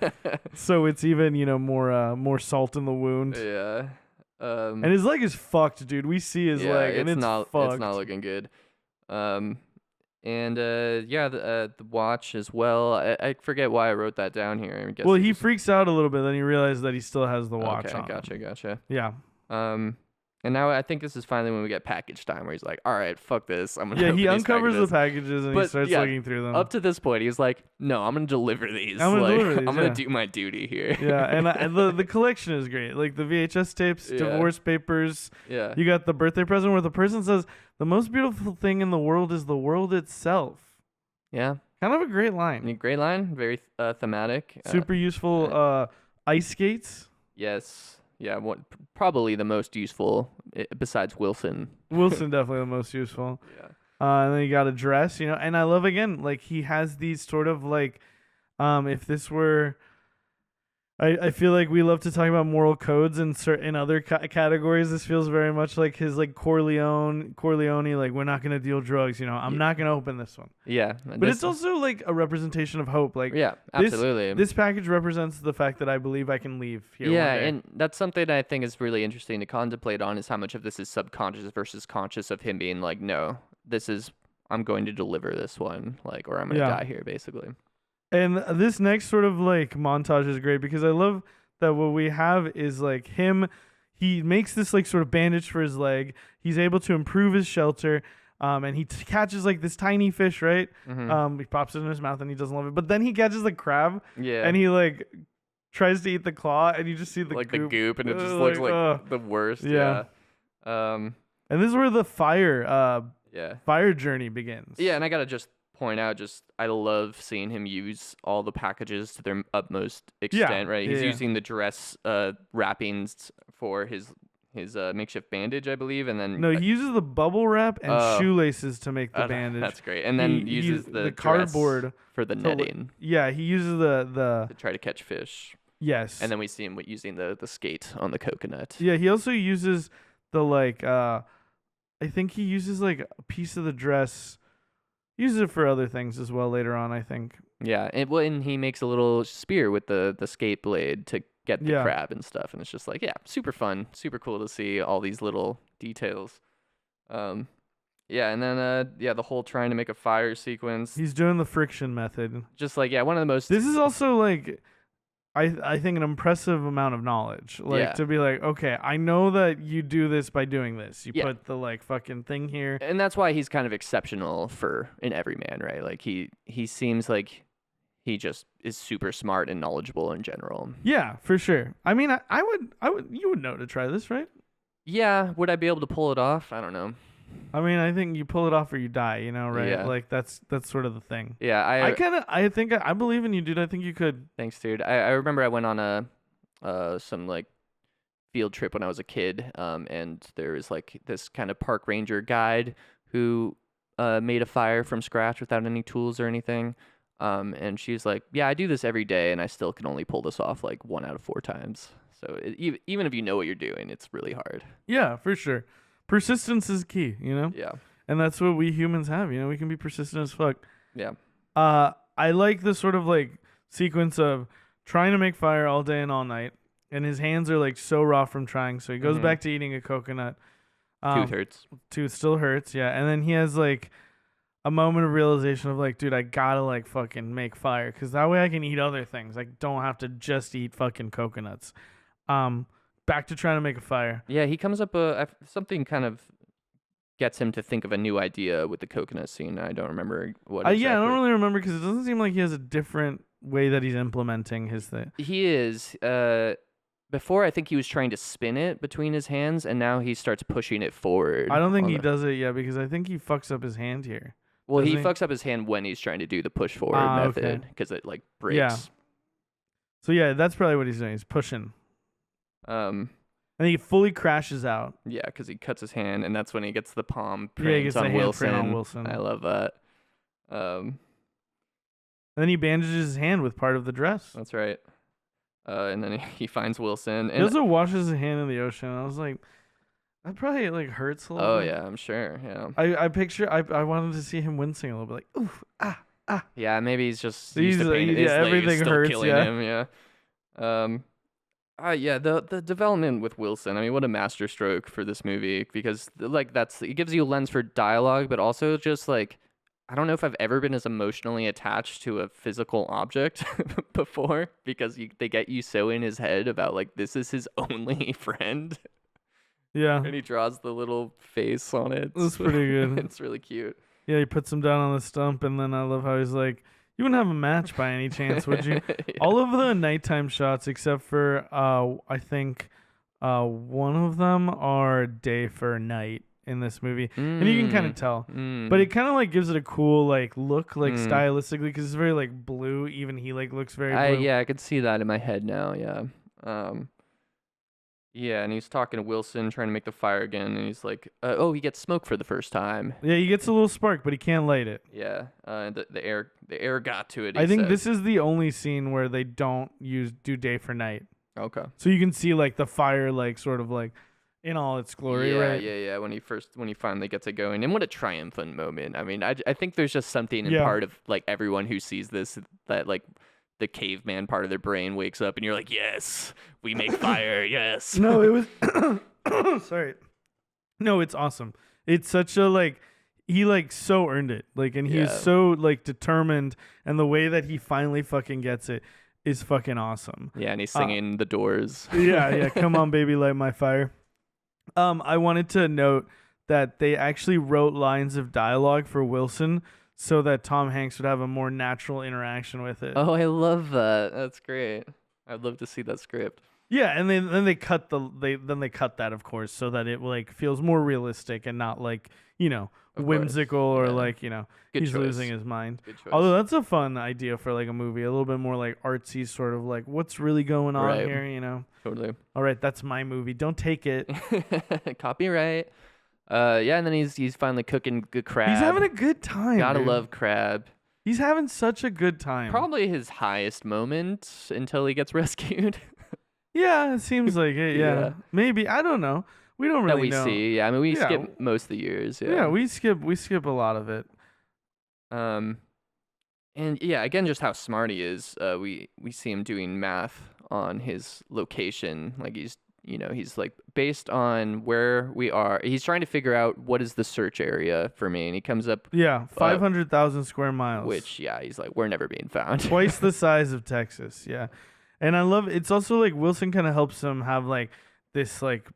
[SPEAKER 1] So it's even more salt in the wound.
[SPEAKER 2] Yeah.
[SPEAKER 1] And his leg is fucked, dude. We see his leg, and it's
[SPEAKER 2] not
[SPEAKER 1] fucked.
[SPEAKER 2] it's not looking good. The watch as well. I forget why I wrote that down here. I guess
[SPEAKER 1] Well,
[SPEAKER 2] it
[SPEAKER 1] he
[SPEAKER 2] was-
[SPEAKER 1] freaks out a little bit, then he realizes that he still has the watch
[SPEAKER 2] Okay,
[SPEAKER 1] on.
[SPEAKER 2] gotcha.
[SPEAKER 1] Yeah.
[SPEAKER 2] And now I think this is finally when we get package time, where he's like, "All right, fuck this. I'm gonna."
[SPEAKER 1] Yeah,
[SPEAKER 2] open
[SPEAKER 1] he
[SPEAKER 2] these
[SPEAKER 1] uncovers
[SPEAKER 2] packages."
[SPEAKER 1] the packages and he
[SPEAKER 2] But,
[SPEAKER 1] starts
[SPEAKER 2] yeah,
[SPEAKER 1] looking through them.
[SPEAKER 2] Up to this point, he was like, "No, I'm gonna deliver these.
[SPEAKER 1] I'm gonna
[SPEAKER 2] Like,
[SPEAKER 1] deliver these,
[SPEAKER 2] I'm gonna
[SPEAKER 1] yeah.
[SPEAKER 2] do my duty here."
[SPEAKER 1] Yeah, and the collection is great. Like the VHS tapes,
[SPEAKER 2] Yeah.
[SPEAKER 1] divorce papers.
[SPEAKER 2] Yeah.
[SPEAKER 1] You got the birthday present where the person says, "The most beautiful thing in the world is the world itself."
[SPEAKER 2] Yeah.
[SPEAKER 1] Kind of a great
[SPEAKER 2] I
[SPEAKER 1] line.
[SPEAKER 2] mean, great line. Very thematic.
[SPEAKER 1] Super useful. Ice skates.
[SPEAKER 2] Yes. Yeah. Probably the most useful besides Wilson.
[SPEAKER 1] Wilson definitely the most useful.
[SPEAKER 2] Yeah.
[SPEAKER 1] And then you got a dress, you know. And I love again, like he has these sort of like, if this were. I feel like we love to talk about moral codes in certain other categories. This feels very much like his like Corleone, like we're not gonna deal drugs. You know, I'm not gonna open this one.
[SPEAKER 2] Yeah.
[SPEAKER 1] But it's also like a representation of hope. Like
[SPEAKER 2] Yeah. Absolutely.
[SPEAKER 1] this package represents the fact that I believe I can leave here.
[SPEAKER 2] Yeah,
[SPEAKER 1] one day.
[SPEAKER 2] and that's something I think is really interesting to contemplate on, is how much of this is subconscious versus conscious of him being like, no, I'm going to deliver this one, like, or I'm going to
[SPEAKER 1] Yeah.
[SPEAKER 2] die here, basically.
[SPEAKER 1] And this next sort of like montage is great because I love that what we have is like him. He makes this like sort of bandage for his leg. He's able to improve his shelter. And he catches like this tiny fish, right?
[SPEAKER 2] Mhm.
[SPEAKER 1] He pops it in his mouth and he doesn't love it. But then he catches the crab
[SPEAKER 2] Yeah.
[SPEAKER 1] and he like tries to eat the claw and you just see the
[SPEAKER 2] like
[SPEAKER 1] goop.
[SPEAKER 2] the goop, and it just
[SPEAKER 1] Ugh,
[SPEAKER 2] looks like
[SPEAKER 1] ugh.
[SPEAKER 2] the worst.
[SPEAKER 1] Yeah.
[SPEAKER 2] Yeah.
[SPEAKER 1] And this is where the fire journey begins.
[SPEAKER 2] Yeah, and I gotta just point out, I love seeing him use all the packages to their utmost extent. Right, he's
[SPEAKER 1] yeah.
[SPEAKER 2] using the dress wrappings for his makeshift bandage, I believe, and then
[SPEAKER 1] No, he uses the bubble wrap and
[SPEAKER 2] Oh.
[SPEAKER 1] shoelaces to make the bandage.
[SPEAKER 2] That's great, and then
[SPEAKER 1] He
[SPEAKER 2] uses
[SPEAKER 1] used
[SPEAKER 2] the dress
[SPEAKER 1] cardboard
[SPEAKER 2] for the
[SPEAKER 1] to
[SPEAKER 2] netting
[SPEAKER 1] Yeah, he uses the
[SPEAKER 2] to try to catch fish,
[SPEAKER 1] yes.
[SPEAKER 2] and then we see him using the skate on the coconut.
[SPEAKER 1] Yeah, he also uses the like I think he uses like a piece of the dress. He uses it for other things as well later on, I think.
[SPEAKER 2] Yeah, and he makes a little spear with the skate blade to get the
[SPEAKER 1] Yeah.
[SPEAKER 2] crab and stuff, and it's just like, yeah, super fun, super cool to see all these little details. Yeah, and then the whole trying to make a fire sequence,
[SPEAKER 1] He's doing the friction method.
[SPEAKER 2] just like, yeah, one of the most.
[SPEAKER 1] This is also like I think an impressive amount of knowledge. Like
[SPEAKER 2] Yeah.
[SPEAKER 1] to be like, okay, I know that you do this by doing this. You
[SPEAKER 2] Yeah.
[SPEAKER 1] put the like fucking thing here.
[SPEAKER 2] And that's why he's kind of exceptional for an everyman, right? Like he seems like he just is super smart and knowledgeable in general.
[SPEAKER 1] Yeah, for sure. I mean, I would you would know to try this, right?
[SPEAKER 2] Yeah, would I be able to pull it off? I don't know.
[SPEAKER 1] I mean, I think you pull it off or you die, you know, right?
[SPEAKER 2] Yeah.
[SPEAKER 1] Like that's sort of the thing.
[SPEAKER 2] Yeah,
[SPEAKER 1] I think I believe in you, dude. I think you could.
[SPEAKER 2] thanks, dude. I remember I went on some like field trip when I was a kid, and there was like this kind of park ranger guide who made a fire from scratch without any tools or anything. And she's like, yeah, I do this every day, and I still can only pull this off like 1 out of 4 times. So even if you know what you're doing, it's really hard.
[SPEAKER 1] Yeah, for sure. Persistence is key, you know?
[SPEAKER 2] Yeah.
[SPEAKER 1] And that's what we humans have, you know? We can be persistent as fuck.
[SPEAKER 2] Yeah.
[SPEAKER 1] I like the sort of like sequence of trying to make fire all day and all night, and his hands are like so raw from trying, so he goes back to eating a coconut.
[SPEAKER 2] Tooth hurts.
[SPEAKER 1] Tooth still hurts, yeah. And then he has like a moment of realization of like, dude, I gotta like fucking make fire, because that way I can eat other things. I don't have to just eat fucking coconuts. Back to trying to make a fire.
[SPEAKER 2] Yeah, he comes up something kind of gets him to think of a new idea with the coconut scene. I don't remember what exactly.
[SPEAKER 1] Yeah, I don't really remember, because it doesn't seem like he has a different way that he's implementing his thing.
[SPEAKER 2] He is. Before, I think he was trying to spin it between his hands, and now he starts pushing it forward.
[SPEAKER 1] I don't think he does it yet, because I think he fucks up his hand here.
[SPEAKER 2] Well, he fucks up his hand when he's trying to do the push forward method, because it like breaks.
[SPEAKER 1] Yeah. So yeah, that's probably what he's doing. He's pushing. And he fully crashes out.
[SPEAKER 2] Yeah, because he cuts his hand, and that's when he gets the palm print
[SPEAKER 1] he gets
[SPEAKER 2] on
[SPEAKER 1] the
[SPEAKER 2] Wilson.
[SPEAKER 1] Hand print on Wilson.
[SPEAKER 2] I love that.
[SPEAKER 1] And then he bandages his hand with part of the dress.
[SPEAKER 2] That's right. And then he finds Wilson. And
[SPEAKER 1] he also washes his hand in the ocean. I was like, that probably like hurts a little bit.
[SPEAKER 2] Yeah, I'm sure. Yeah.
[SPEAKER 1] I wanted to see him wincing a little bit, like oof, ah.
[SPEAKER 2] Yeah, maybe he's just
[SPEAKER 1] everything
[SPEAKER 2] still
[SPEAKER 1] hurts.
[SPEAKER 2] Killing him. Yeah. Yeah, the development with Wilson. I mean, what a masterstroke for this movie, because like it gives you a lens for dialogue, but also just like, I don't know if I've ever been as emotionally attached to a physical object before, because they get you so in his head about like this is his only friend.
[SPEAKER 1] Yeah.
[SPEAKER 2] And he draws the little face on it.
[SPEAKER 1] That's pretty good.
[SPEAKER 2] It's really cute.
[SPEAKER 1] Yeah, he puts him down on the stump, and then I love how he's like, you wouldn't have a match by any chance, would you? Yeah. All of the nighttime shots, except for I think one of them are day for night in this movie, and you can kind of tell. But it kind of like gives it a cool like look, like stylistically, because it's very like blue. Even he like looks very blue.
[SPEAKER 2] Yeah, I could see that in my head now. Yeah. Yeah, and he's talking to Wilson, trying to make the fire again, and he's like, he gets smoke for the first time.
[SPEAKER 1] Yeah, he gets a little spark, but he can't light it.
[SPEAKER 2] Yeah, and the air got to it.
[SPEAKER 1] I think this is the only scene where they don't do day for night.
[SPEAKER 2] Okay.
[SPEAKER 1] So you can see like the fire, like sort of like in all its glory, right?
[SPEAKER 2] Yeah. When he finally gets it going, and what a triumphant moment. I mean, I think there's just something in part of like everyone who sees this that like the caveman part of their brain wakes up, and you're like, yes, we make fire. Yes.
[SPEAKER 1] No, it was sorry. No, it's awesome. It's such a like he like so earned it. Like, and he's so like determined, and the way that he finally fucking gets it is fucking awesome.
[SPEAKER 2] Yeah, and he's singing The Doors.
[SPEAKER 1] Yeah. Come on, baby, light my fire. I wanted to note that they actually wrote lines of dialogue for Wilson so that Tom Hanks would have a more natural interaction with it.
[SPEAKER 2] Oh, I love that. That's great. I'd love to see that script.
[SPEAKER 1] Yeah, and then they cut that, of course, so that it like feels more realistic and not like, you know, whimsical or like, you know,
[SPEAKER 2] Good
[SPEAKER 1] he's
[SPEAKER 2] choice.
[SPEAKER 1] losing his mind.
[SPEAKER 2] Good choice.
[SPEAKER 1] Although that's a fun idea for like a movie, a little bit more like artsy, sort of like what's really going on here, you know?
[SPEAKER 2] Totally.
[SPEAKER 1] All right, that's my movie. Don't take it.
[SPEAKER 2] Copyright. Yeah, and then he's finally cooking good crab.
[SPEAKER 1] He's having a good time.
[SPEAKER 2] Gotta love crab.
[SPEAKER 1] He's having such a good time.
[SPEAKER 2] Probably his highest moment until he gets rescued.
[SPEAKER 1] Yeah, it seems like it. Yeah. Maybe, I don't know. We don't really know.
[SPEAKER 2] That we see. Yeah, I mean, we skip most of the years.
[SPEAKER 1] Yeah, we skip a lot of it.
[SPEAKER 2] And yeah, again, just how smart he is. We see him doing math on his location. Like he's like based on where we are. He's trying to figure out what is the search area for me, and he comes up
[SPEAKER 1] 500,000 square miles.
[SPEAKER 2] Which he's like, we're never being found.
[SPEAKER 1] Twice the size of Texas. Yeah, and I love it's also like Wilson kind of helps him have like this like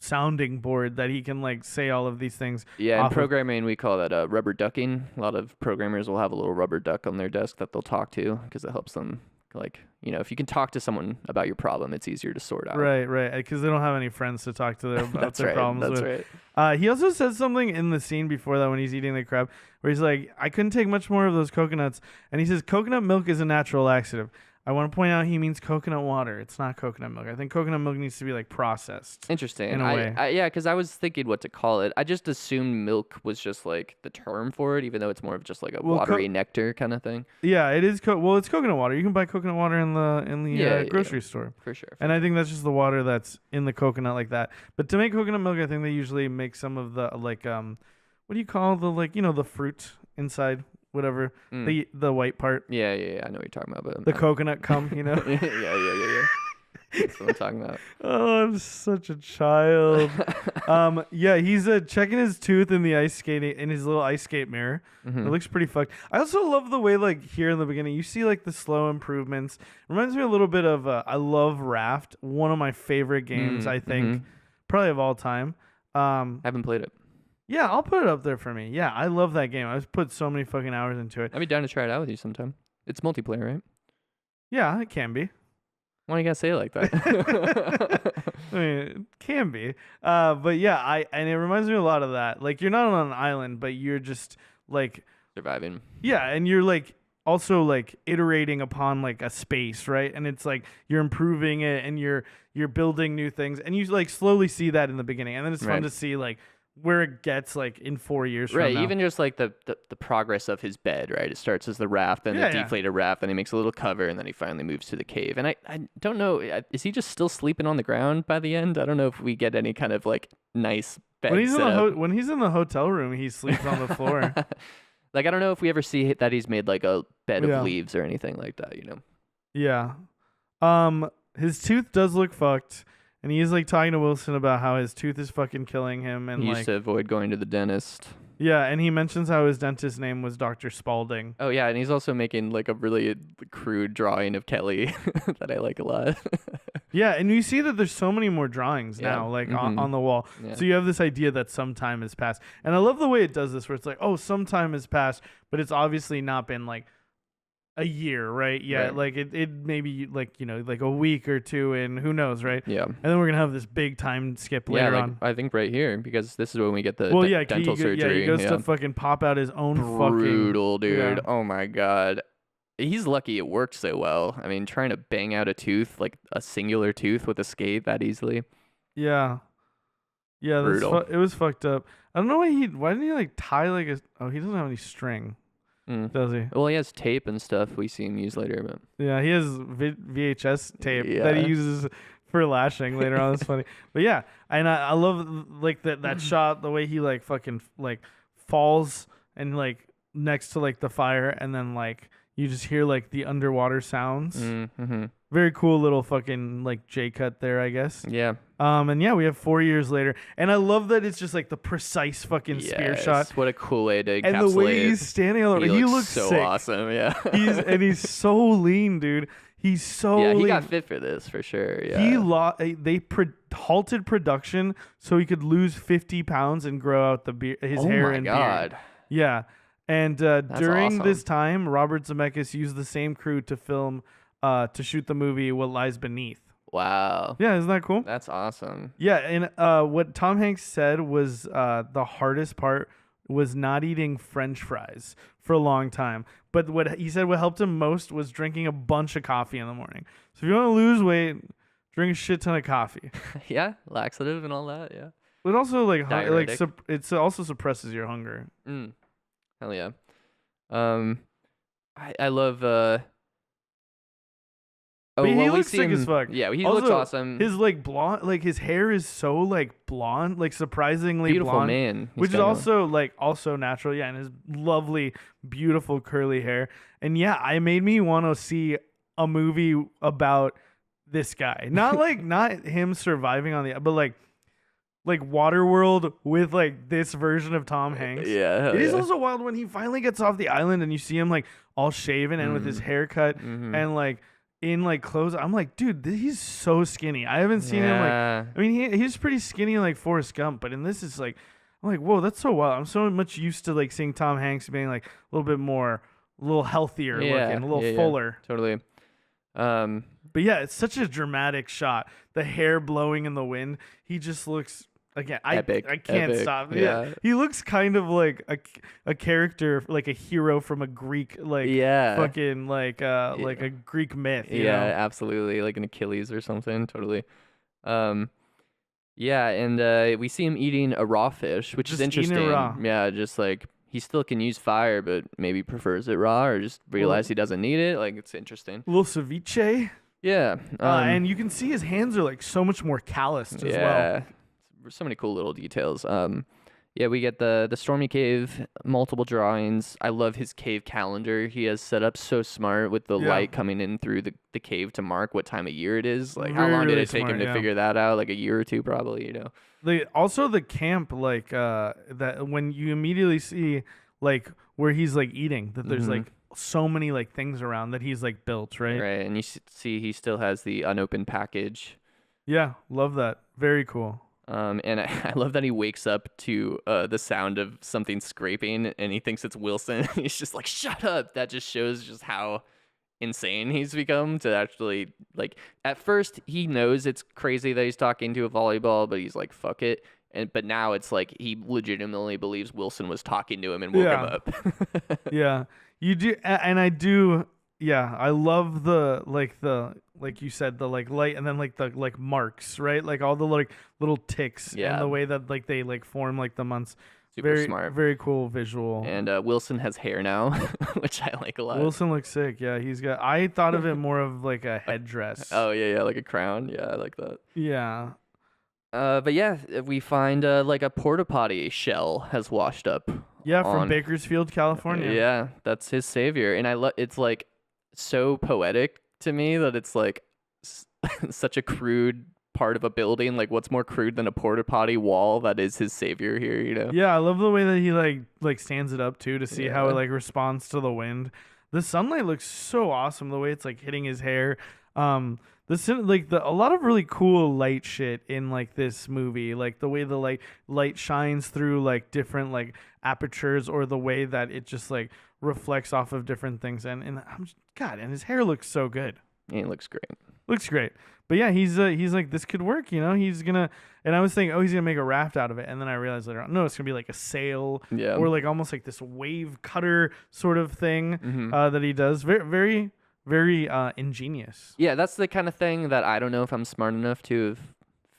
[SPEAKER 1] sounding board that he can like say all of these things.
[SPEAKER 2] Yeah, in programming we call that rubber ducking. A lot of programmers will have a little rubber duck on their desk that they'll talk to because it helps them. Like, you know, if you can talk to someone about your problem, it's easier to sort out.
[SPEAKER 1] Right, because they don't have any friends to talk to about their problems with.
[SPEAKER 2] That's right.
[SPEAKER 1] He also says something in the scene before that when he's eating the crab, where he's like, I couldn't take much more of those coconuts. And he says, coconut milk is a natural laxative. I want to point out he means coconut water. It's not coconut milk. I think coconut milk needs to be like processed
[SPEAKER 2] Interesting.
[SPEAKER 1] in a way.
[SPEAKER 2] Yeah, because I was thinking what to call it. I just assumed milk was just like the term for it, even though it's more of just like a
[SPEAKER 1] Well,
[SPEAKER 2] watery nectar kind of thing.
[SPEAKER 1] Yeah, it is. Well, it's coconut water. You can buy coconut water in the grocery store,
[SPEAKER 2] For sure.
[SPEAKER 1] and I think that's just the water that's in the coconut like that. But to make coconut milk, I think they usually make some of the like what do you call the like the fruit inside whatever the white part.
[SPEAKER 2] Yeah. I know what you're talking about, but
[SPEAKER 1] The coconut cum,
[SPEAKER 2] yeah. That's what I'm talking about.
[SPEAKER 1] Oh, I'm such a child. Yeah, he's checking his tooth in the ice skating in his little ice skate mirror. It looks pretty fucked. I also love the way like here in the beginning you see like the slow improvements. Reminds me a little bit of I love Raft, one of my favorite games I think probably of all time.
[SPEAKER 2] Haven't played it.
[SPEAKER 1] Yeah, I'll put it up there for me. Yeah, I love that game. I've put so many fucking hours into it.
[SPEAKER 2] I'd be down to try it out with you sometime. It's multiplayer, right?
[SPEAKER 1] Yeah, it can be.
[SPEAKER 2] Why do you gotta say it like that?
[SPEAKER 1] I mean, it can be. But yeah, and it reminds me a lot of that. Like you're not on an island, but you're just like
[SPEAKER 2] Surviving.
[SPEAKER 1] yeah, and you're like also like iterating upon like a space, right? And it's like you're improving it and you're building new things, and you like slowly see that in the beginning, and then it's fun to see like where it gets like in 4 years from now.
[SPEAKER 2] Even just like the progress of his bed, right? It starts as the raft, then the deflated raft, then he makes a little cover, and then he finally moves to the cave. And I don't know, is he just still sleeping on the ground by the end? I don't know if we get any kind of like nice bed
[SPEAKER 1] when he's in the hotel room, he sleeps on the floor.
[SPEAKER 2] Like I don't know if we ever see that he's made like a bed of leaves or anything like that,
[SPEAKER 1] Yeah. His tooth does look fucked. And he is like talking to Wilson about how his tooth is fucking killing him, and
[SPEAKER 2] he
[SPEAKER 1] like
[SPEAKER 2] used to avoid going to the dentist.
[SPEAKER 1] Yeah, and he mentions how his dentist's name was Dr. Spaulding.
[SPEAKER 2] Oh yeah, and he's also making like a really crude drawing of Kelly that I like a lot.
[SPEAKER 1] Yeah, and you see that there's so many more drawings now, like on the wall. Yeah. So you have this idea that some time has passed, and I love the way it does this, where it's like, oh, some time has passed, but it's obviously not been like a year, right? Yeah, right. Like it maybe like like a week or two, and who knows, right?
[SPEAKER 2] Yeah.
[SPEAKER 1] And then we're gonna have this big time skip later on.
[SPEAKER 2] I think right here, because this is when we get the dental surgery.
[SPEAKER 1] Yeah, he goes to fucking pop out his own
[SPEAKER 2] brutal dude.
[SPEAKER 1] Yeah.
[SPEAKER 2] Oh my god. He's lucky it worked so well. I mean, trying to bang out a tooth, like a singular tooth with a skate that easily.
[SPEAKER 1] Yeah. Yeah, it was fucked up. I don't know why didn't he like tie like he doesn't have any string. Does he?
[SPEAKER 2] Well, he has tape and stuff. We see him use later, but
[SPEAKER 1] yeah, he has VHS tape that he uses for lashing later on. It's funny, but yeah, and I love like that shot, the way he like fucking like falls and like next to like the fire, and then like you just hear like the underwater sounds. Very cool little fucking like J cut there, I guess.
[SPEAKER 2] Yeah.
[SPEAKER 1] And yeah, we have 4 years later, and I love that it's just like the precise fucking spear shot.
[SPEAKER 2] What a cool way to encapsulate.
[SPEAKER 1] And the way he's standing on
[SPEAKER 2] he looks
[SPEAKER 1] so
[SPEAKER 2] sick. Awesome. Yeah.
[SPEAKER 1] he's so lean, dude. He's so lean.
[SPEAKER 2] He got fit for this for sure. Yeah.
[SPEAKER 1] They halted production so he could lose 50 pounds and grow out his hair and beard. Oh my god. Yeah. And during this time, Robert Zemeckis used the same crew to to shoot the movie What Lies Beneath.
[SPEAKER 2] Wow.
[SPEAKER 1] Yeah, isn't that cool?
[SPEAKER 2] That's awesome.
[SPEAKER 1] Yeah, and what Tom Hanks said was the hardest part was not eating French fries for a long time. But what he said what helped him most was drinking a bunch of coffee in the morning. So if you want to lose weight, drink a shit ton of coffee.
[SPEAKER 2] Yeah, laxative and all that, yeah.
[SPEAKER 1] It also it also suppresses your hunger.
[SPEAKER 2] Hell yeah. I love
[SPEAKER 1] but he looks sick as fuck.
[SPEAKER 2] Yeah, he looks awesome.
[SPEAKER 1] His like blonde, like his hair is so like blonde, like surprisingly
[SPEAKER 2] beautiful
[SPEAKER 1] blonde,
[SPEAKER 2] man,
[SPEAKER 1] which is also natural. Yeah, and his lovely, beautiful curly hair. And yeah, it made me want to see a movie about this guy. Not him surviving on but like Waterworld with like this version of Tom Hanks.
[SPEAKER 2] Yeah,
[SPEAKER 1] it is also wild when he finally gets off the island and you see him like all shaven and with his haircut and like in like clothes. I'm like, dude, he's so skinny. I haven't seen him like. I mean, he's pretty skinny like Forrest Gump, but in this is like, I'm like, whoa, that's so wild. I'm so much used to like seeing Tom Hanks being like a little bit more, a little healthier looking, a little fuller.
[SPEAKER 2] Totally.
[SPEAKER 1] But yeah, it's such a dramatic shot. The hair blowing in the wind. He just looks Again,
[SPEAKER 2] Epic.
[SPEAKER 1] I can't
[SPEAKER 2] Epic.
[SPEAKER 1] stop. Yeah,
[SPEAKER 2] Yeah.
[SPEAKER 1] he looks kind of like a character, like a hero from a Greek, like
[SPEAKER 2] Yeah.
[SPEAKER 1] fucking like
[SPEAKER 2] Yeah.
[SPEAKER 1] a Greek myth, you
[SPEAKER 2] Yeah,
[SPEAKER 1] know?
[SPEAKER 2] absolutely. Like an Achilles or something. Totally. Um, yeah, and we see him eating a raw fish, which is
[SPEAKER 1] Just eating it raw.
[SPEAKER 2] interesting. Yeah, just like he still can use fire, but maybe prefers it raw, or just realize
[SPEAKER 1] Well,
[SPEAKER 2] he doesn't need it. Like it's interesting.
[SPEAKER 1] a little ceviche.
[SPEAKER 2] Yeah.
[SPEAKER 1] And you can see his hands are like so much more calloused as well.
[SPEAKER 2] Yeah. So many cool little details. Yeah, we get the Stormy Cave, multiple drawings. I love his cave calendar. He has set up so smart with the
[SPEAKER 1] Yeah.
[SPEAKER 2] light coming in through the cave to mark what time of year it is. Like, how
[SPEAKER 1] Really,
[SPEAKER 2] long did
[SPEAKER 1] really
[SPEAKER 2] it take him
[SPEAKER 1] smart,
[SPEAKER 2] to
[SPEAKER 1] yeah.
[SPEAKER 2] figure that out? Like a year or two, probably. You know.
[SPEAKER 1] Also the camp, like that when you immediately see like where he's like eating, that there's
[SPEAKER 2] Mhm.
[SPEAKER 1] like so many like things around that he's like built, right?
[SPEAKER 2] Right, and you see he still has the unopened package.
[SPEAKER 1] Yeah, love that. Very cool.
[SPEAKER 2] And I love that he wakes up to the sound of something scraping, and he thinks it's Wilson. He's just like, "Shut up!" That just shows just how insane he's become to actually like. At first, he knows it's crazy that he's talking to a volleyball, but he's like, "Fuck it." But now it's like he legitimately believes Wilson was talking to him and woke him up.
[SPEAKER 1] Yeah, you do, and I do. Yeah, I love the like you said, the like light, and then like the like marks, right? Like all the like little ticks,
[SPEAKER 2] Yeah.
[SPEAKER 1] and the way that like they like form like the months.
[SPEAKER 2] Super
[SPEAKER 1] Very
[SPEAKER 2] smart.
[SPEAKER 1] very cool visual.
[SPEAKER 2] And Wilson has hair now, which I like a lot.
[SPEAKER 1] Wilson looks sick. Yeah, he's got. I thought of it more of like a headdress.
[SPEAKER 2] Oh yeah, like a crown. Yeah, I like that.
[SPEAKER 1] Yeah.
[SPEAKER 2] But yeah, we find like a porta potty shell has washed up.
[SPEAKER 1] Yeah, from
[SPEAKER 2] on-
[SPEAKER 1] Bakersfield, California.
[SPEAKER 2] Yeah, that's his savior, and I love. It's like so poetic to me that it's like such a crude part of a building. Like, what's more crude than a porta potty wall that is his savior here? You know?
[SPEAKER 1] Yeah, I love the way that he like stands it up too to see how it
[SPEAKER 2] Yeah.
[SPEAKER 1] like responds to the wind. The sunlight looks so awesome. The way it's like hitting his hair. A lot of really cool light shit in like this movie, like the way the light shines through like different like apertures, or the way that it just like reflects off of different things. And God, and his hair looks so good.
[SPEAKER 2] And it looks great.
[SPEAKER 1] Looks great. But yeah, he's like, this could work, you know. He's gonna, and I was thinking, oh, he's gonna make a raft out of it, and then I realized later on, no, it's gonna be like a sail,
[SPEAKER 2] Yeah.
[SPEAKER 1] or like almost like this wave cutter sort of thing
[SPEAKER 2] Mhm.
[SPEAKER 1] that he does. Very, very, very ingenious.
[SPEAKER 2] Yeah, that's the kind of thing that I don't know if I'm smart enough to have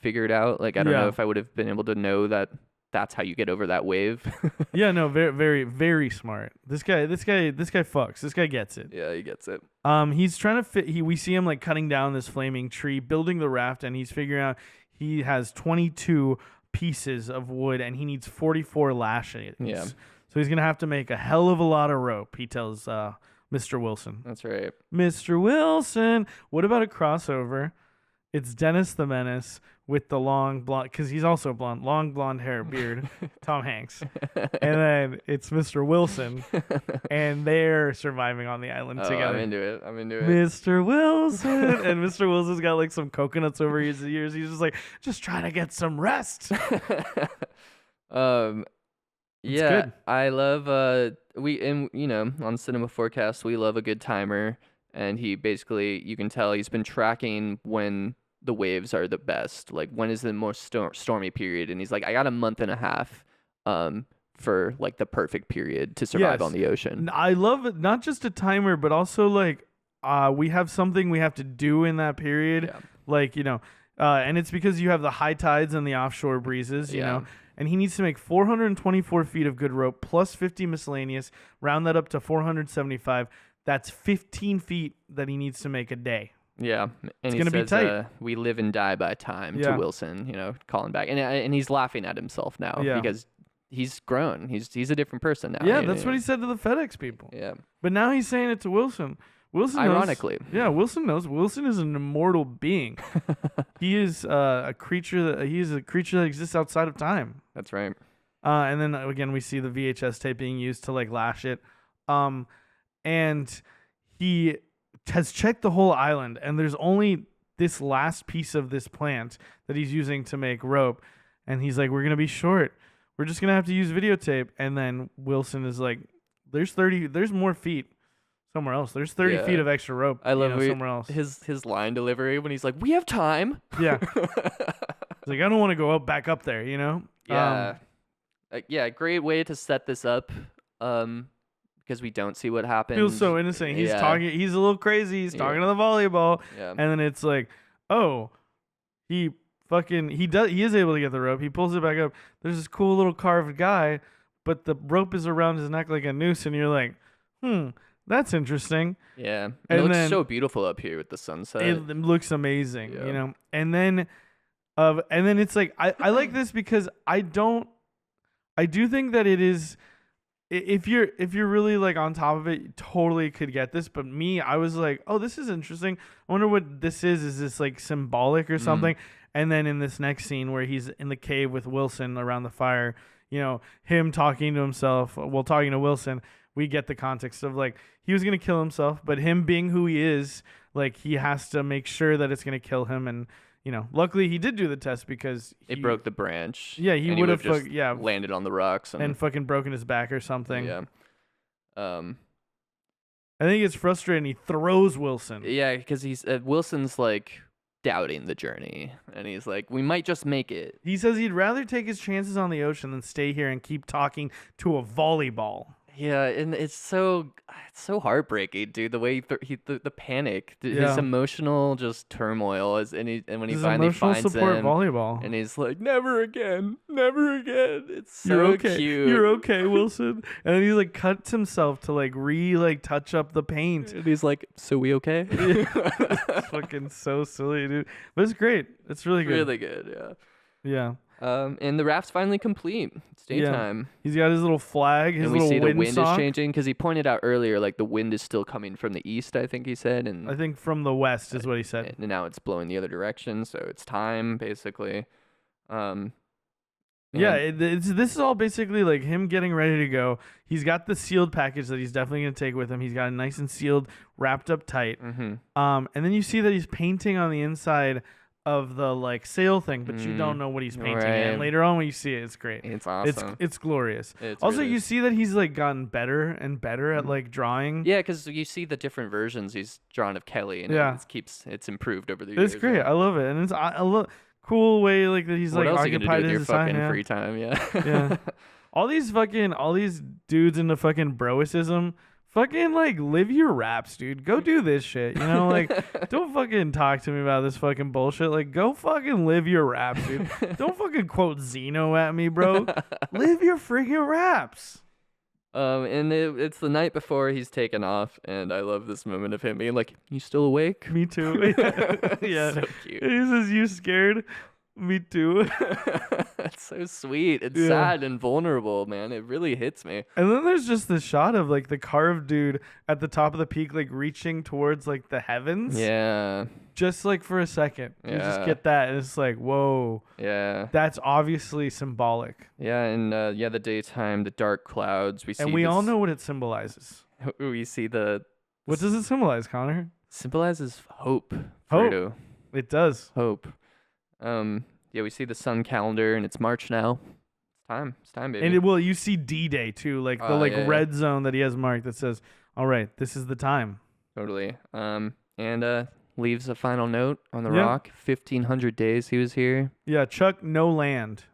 [SPEAKER 2] figured out. Like, I don't
[SPEAKER 1] Yeah.
[SPEAKER 2] know if I would have been able to know that that's how you get over that wave.
[SPEAKER 1] Yeah, no, very, very, very smart. This guy fucks. This guy gets it.
[SPEAKER 2] Yeah, he gets it.
[SPEAKER 1] He's trying to fit. We see him like cutting down this flaming tree, building the raft, and he's figuring out he has 22 pieces of wood, and he needs 44 lashings.
[SPEAKER 2] Yeah.
[SPEAKER 1] So he's gonna have to make a hell of a lot of rope. He tells Mr. Wilson.
[SPEAKER 2] That's right.
[SPEAKER 1] Mr. Wilson. What about a crossover? It's Dennis the Menace with the long blonde, because he's also blonde, long blonde hair, beard, Tom Hanks. And then it's Mr. Wilson, and they're surviving on the island
[SPEAKER 2] Oh,
[SPEAKER 1] together.
[SPEAKER 2] I'm into it.
[SPEAKER 1] Mr. Wilson. And Mr. Wilson's got like some coconuts over his ears. He's just like, just trying to get some rest.
[SPEAKER 2] Yeah,
[SPEAKER 1] good.
[SPEAKER 2] I love on Cinema Forecast we love a good timer, and he basically, you can tell he's been tracking when the waves are the best, like when is the most stormy period, and he's like, I got a month and a half for like the perfect period to survive
[SPEAKER 1] Yes.
[SPEAKER 2] on the ocean.
[SPEAKER 1] I love it. Not just a timer, but also like we have something we have to do in that period.
[SPEAKER 2] Yeah.
[SPEAKER 1] Like, and it's because you have the high tides and the offshore breezes, you
[SPEAKER 2] Yeah.
[SPEAKER 1] know. And he needs to make 424 feet of good rope plus 50 miscellaneous, round that up to 475. That's 15 feet that he needs to make a day.
[SPEAKER 2] Yeah, and he
[SPEAKER 1] gonna be
[SPEAKER 2] says,
[SPEAKER 1] tight.
[SPEAKER 2] we live and die by time
[SPEAKER 1] Yeah.
[SPEAKER 2] to Wilson, calling back, and he's laughing at himself now
[SPEAKER 1] Yeah.
[SPEAKER 2] because he's grown. He's a different person now.
[SPEAKER 1] Yeah, that's what he said to the FedEx people.
[SPEAKER 2] Yeah,
[SPEAKER 1] But now he's saying it to Wilson. Wilson knows-
[SPEAKER 2] ironically.
[SPEAKER 1] Yeah, Wilson knows. Wilson is an immortal being. He is a creature that exists outside of time.
[SPEAKER 2] That's right.
[SPEAKER 1] And then again, we see the VHS tape being used to like lash it. And he has checked the whole island, and there's only this last piece of this plant that he's using to make rope. And he's like, we're gonna be short. We're just gonna have to use videotape. And then Wilson is like, there's more feet somewhere else. There's 30
[SPEAKER 2] Yeah.
[SPEAKER 1] feet of extra rope.
[SPEAKER 2] I love
[SPEAKER 1] somewhere else.
[SPEAKER 2] his line delivery when he's like, "We have time."
[SPEAKER 1] Yeah. like, I don't want to go back up there, you know?
[SPEAKER 2] Yeah. Yeah, great way to set this up. Because we don't see what happened.
[SPEAKER 1] Feels so innocent. He's talking. He's a little crazy. He's talking to the volleyball, and then it's like, oh, he is able to get the rope. He pulls it back up. There's this cool little carved guy, but the rope is around his neck like a noose, and you're like, that's interesting.
[SPEAKER 2] Yeah, and it looks so beautiful up here with the sunset.
[SPEAKER 1] It looks amazing, you know. And then it's like I like this because I do think that it is. If you're really like on top of it, you totally could get this. But me, I was like, oh, this is interesting. I wonder what this is. Is this like symbolic or something? And then in this next scene where he's in the cave with Wilson around the fire, you know, him talking to himself while talking to Wilson, we get the context of like he was gonna kill himself, but him being who he is, like he has to make sure that it's gonna kill him. And you know, luckily he did do the test because
[SPEAKER 2] it broke the branch.
[SPEAKER 1] Yeah, he would have just
[SPEAKER 2] landed on the rocks
[SPEAKER 1] and fucking broken his back or something.
[SPEAKER 2] Yeah.
[SPEAKER 1] I think he gets frustrated and he throws Wilson.
[SPEAKER 2] Yeah, because he's Wilson's like doubting the journey, and he's like, "We might just make it."
[SPEAKER 1] He says he'd rather take his chances on the ocean than stay here and keep talking to a volleyball.
[SPEAKER 2] Yeah, and it's so heartbreaking, dude. The way the panic, his emotional just turmoil when he finally finds him,
[SPEAKER 1] volleyball,
[SPEAKER 2] and he's like, never again. It's so cute.
[SPEAKER 1] You're okay, Wilson. And then he like cuts himself to like touch up the paint,
[SPEAKER 2] and he's like, so we okay?
[SPEAKER 1] It's fucking so silly, dude. But it's great. It's really good.
[SPEAKER 2] Really good.
[SPEAKER 1] Yeah.
[SPEAKER 2] And the raft's finally complete. It's daytime.
[SPEAKER 1] Yeah. He's got his little flag, his little wind
[SPEAKER 2] and we see the wind
[SPEAKER 1] sock.
[SPEAKER 2] is changing because he pointed out earlier, like the wind is still coming from the east, I think he said. And
[SPEAKER 1] I think from the west is what he said.
[SPEAKER 2] And now it's blowing the other direction, so it's time, basically.
[SPEAKER 1] This is all basically like him getting ready to go. He's got the sealed package that he's definitely going to take with him. He's got it nice and sealed, wrapped up tight.
[SPEAKER 2] Mm-hmm.
[SPEAKER 1] And then you see that he's painting on the inside of the like sail thing, but you don't know what he's painting. Right. And later on when you see it, it's great.
[SPEAKER 2] It's awesome.
[SPEAKER 1] It's glorious. Also, you see that he's like gotten better and better at like drawing.
[SPEAKER 2] Yeah, because you see the different versions he's drawn of Kelly, and it's improved over the years.
[SPEAKER 1] It's great. Right? I love it, and it's I love cool way like that he's
[SPEAKER 2] what
[SPEAKER 1] like
[SPEAKER 2] else
[SPEAKER 1] occupied
[SPEAKER 2] his
[SPEAKER 1] his fucking
[SPEAKER 2] free time.
[SPEAKER 1] Yeah. All these dudes into fucking broicism. Fucking, like, live your raps, dude. Go do this shit, you know? Like, don't fucking talk to me about this fucking bullshit. Like, go fucking live your raps, dude. Don't fucking quote Zeno at me, bro. Live your freaking raps.
[SPEAKER 2] And it's the night before he's taken off, and I love this moment of him being like, "You still awake?"
[SPEAKER 1] Me too. Yeah.
[SPEAKER 2] So cute.
[SPEAKER 1] He says, "You scared?" Me too.
[SPEAKER 2] It's so sweet. It's sad and vulnerable, man. It really hits me.
[SPEAKER 1] And then there's just this shot of like the carved dude at the top of the peak, like reaching towards like the heavens.
[SPEAKER 2] Yeah.
[SPEAKER 1] Just like for a second. You just get that. And it's like, whoa.
[SPEAKER 2] Yeah.
[SPEAKER 1] That's obviously symbolic.
[SPEAKER 2] Yeah. And the daytime, the dark clouds.
[SPEAKER 1] We all know what it symbolizes.
[SPEAKER 2] We see
[SPEAKER 1] what does it symbolize, Connor?
[SPEAKER 2] Symbolizes hope.
[SPEAKER 1] Hope.
[SPEAKER 2] Fredo.
[SPEAKER 1] It does.
[SPEAKER 2] Hope. We see the sun calendar, and it's March now. It's time, baby.
[SPEAKER 1] And you see D-Day too, like the red zone that he has marked that says, "All right, this is the time."
[SPEAKER 2] Totally. And leaves a final note on the rock. 1,500 days he was here.
[SPEAKER 1] Yeah, Chuck, no land.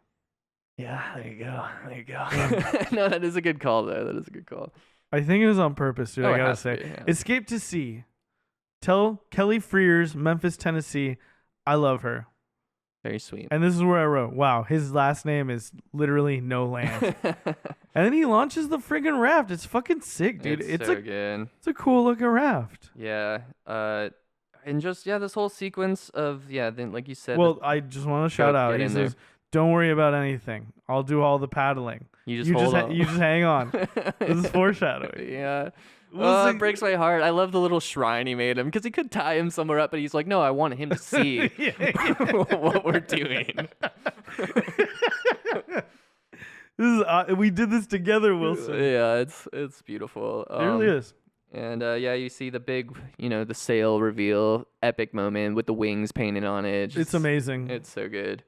[SPEAKER 2] Yeah, there you go. Yeah. No, that is a good call, though. That is a good call.
[SPEAKER 1] I think it was on purpose, dude. I gotta say, Escape to Sea. Tell Kelly Frears, Memphis, Tennessee, I love her.
[SPEAKER 2] Very sweet.
[SPEAKER 1] And this is where I wrote, wow, his last name is literally No Land. And then he launches the friggin' raft. It's fucking sick, dude.
[SPEAKER 2] It's so good.
[SPEAKER 1] It's a cool looking raft.
[SPEAKER 2] Yeah. And just, this whole sequence of, then like you said.
[SPEAKER 1] Well, I just want to shout out. He says, don't worry about anything. I'll do all the paddling.
[SPEAKER 2] You just
[SPEAKER 1] hang on. This is foreshadowing.
[SPEAKER 2] Yeah. It breaks my heart. I love the little shrine he made him because he could tie him somewhere up, but he's like, no, I want him to see what we're doing.
[SPEAKER 1] This is we did this together, Wilson.
[SPEAKER 2] Yeah, it's beautiful.
[SPEAKER 1] It really is.
[SPEAKER 2] And you see the big, the sail reveal, epic moment with the wings painted on it.
[SPEAKER 1] It's amazing.
[SPEAKER 2] It's so good.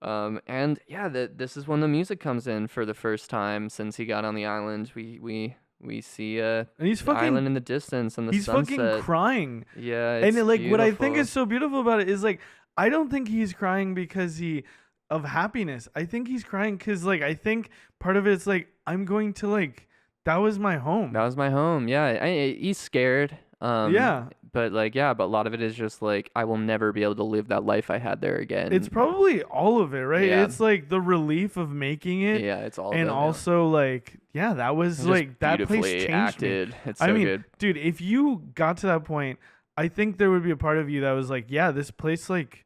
[SPEAKER 2] This is when the music comes in for the first time since he got on the island. We see and he's the island in the distance and the sunset.
[SPEAKER 1] He's fucking crying.
[SPEAKER 2] Yeah,
[SPEAKER 1] and like what I think is so beautiful about it is like I don't think he's crying because he of happiness. I think he's crying because like I think part of it's like I'm going to like that was my home.
[SPEAKER 2] That was my home. Yeah, he's scared.
[SPEAKER 1] Yeah.
[SPEAKER 2] But like, yeah, but a lot of it is just like I will never be able to live that life I had there again.
[SPEAKER 1] It's probably all of it, right?
[SPEAKER 2] Yeah.
[SPEAKER 1] It's like the relief of making it.
[SPEAKER 2] Yeah, it's all.
[SPEAKER 1] And
[SPEAKER 2] of it,
[SPEAKER 1] also like, yeah, that was
[SPEAKER 2] just
[SPEAKER 1] like that place
[SPEAKER 2] beautifully
[SPEAKER 1] changed
[SPEAKER 2] acted.
[SPEAKER 1] me.
[SPEAKER 2] It's so
[SPEAKER 1] I mean,
[SPEAKER 2] good.
[SPEAKER 1] dude, if you got to that point, I think there would be a part of you that was like, yeah, this place like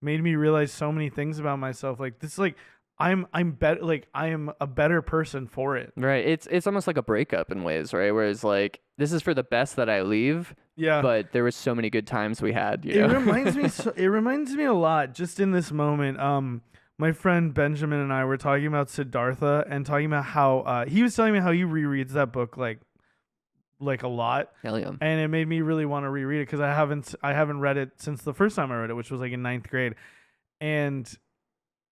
[SPEAKER 1] made me realize so many things about myself. Like this, like I'm better. Like I am a better person for it.
[SPEAKER 2] Right. It's almost like a breakup in ways, right? Whereas like this is for the best that I leave.
[SPEAKER 1] Yeah.
[SPEAKER 2] But there was so many good times we had. You
[SPEAKER 1] It
[SPEAKER 2] know?
[SPEAKER 1] reminds me. It reminds me a lot. Just in this moment, my friend Benjamin and I were talking about Siddhartha and talking about how he was telling me how he rereads that book like a lot.
[SPEAKER 2] Hell yeah.
[SPEAKER 1] And it made me really want to reread it because I haven't read it since the first time I read it, which was like in ninth grade. And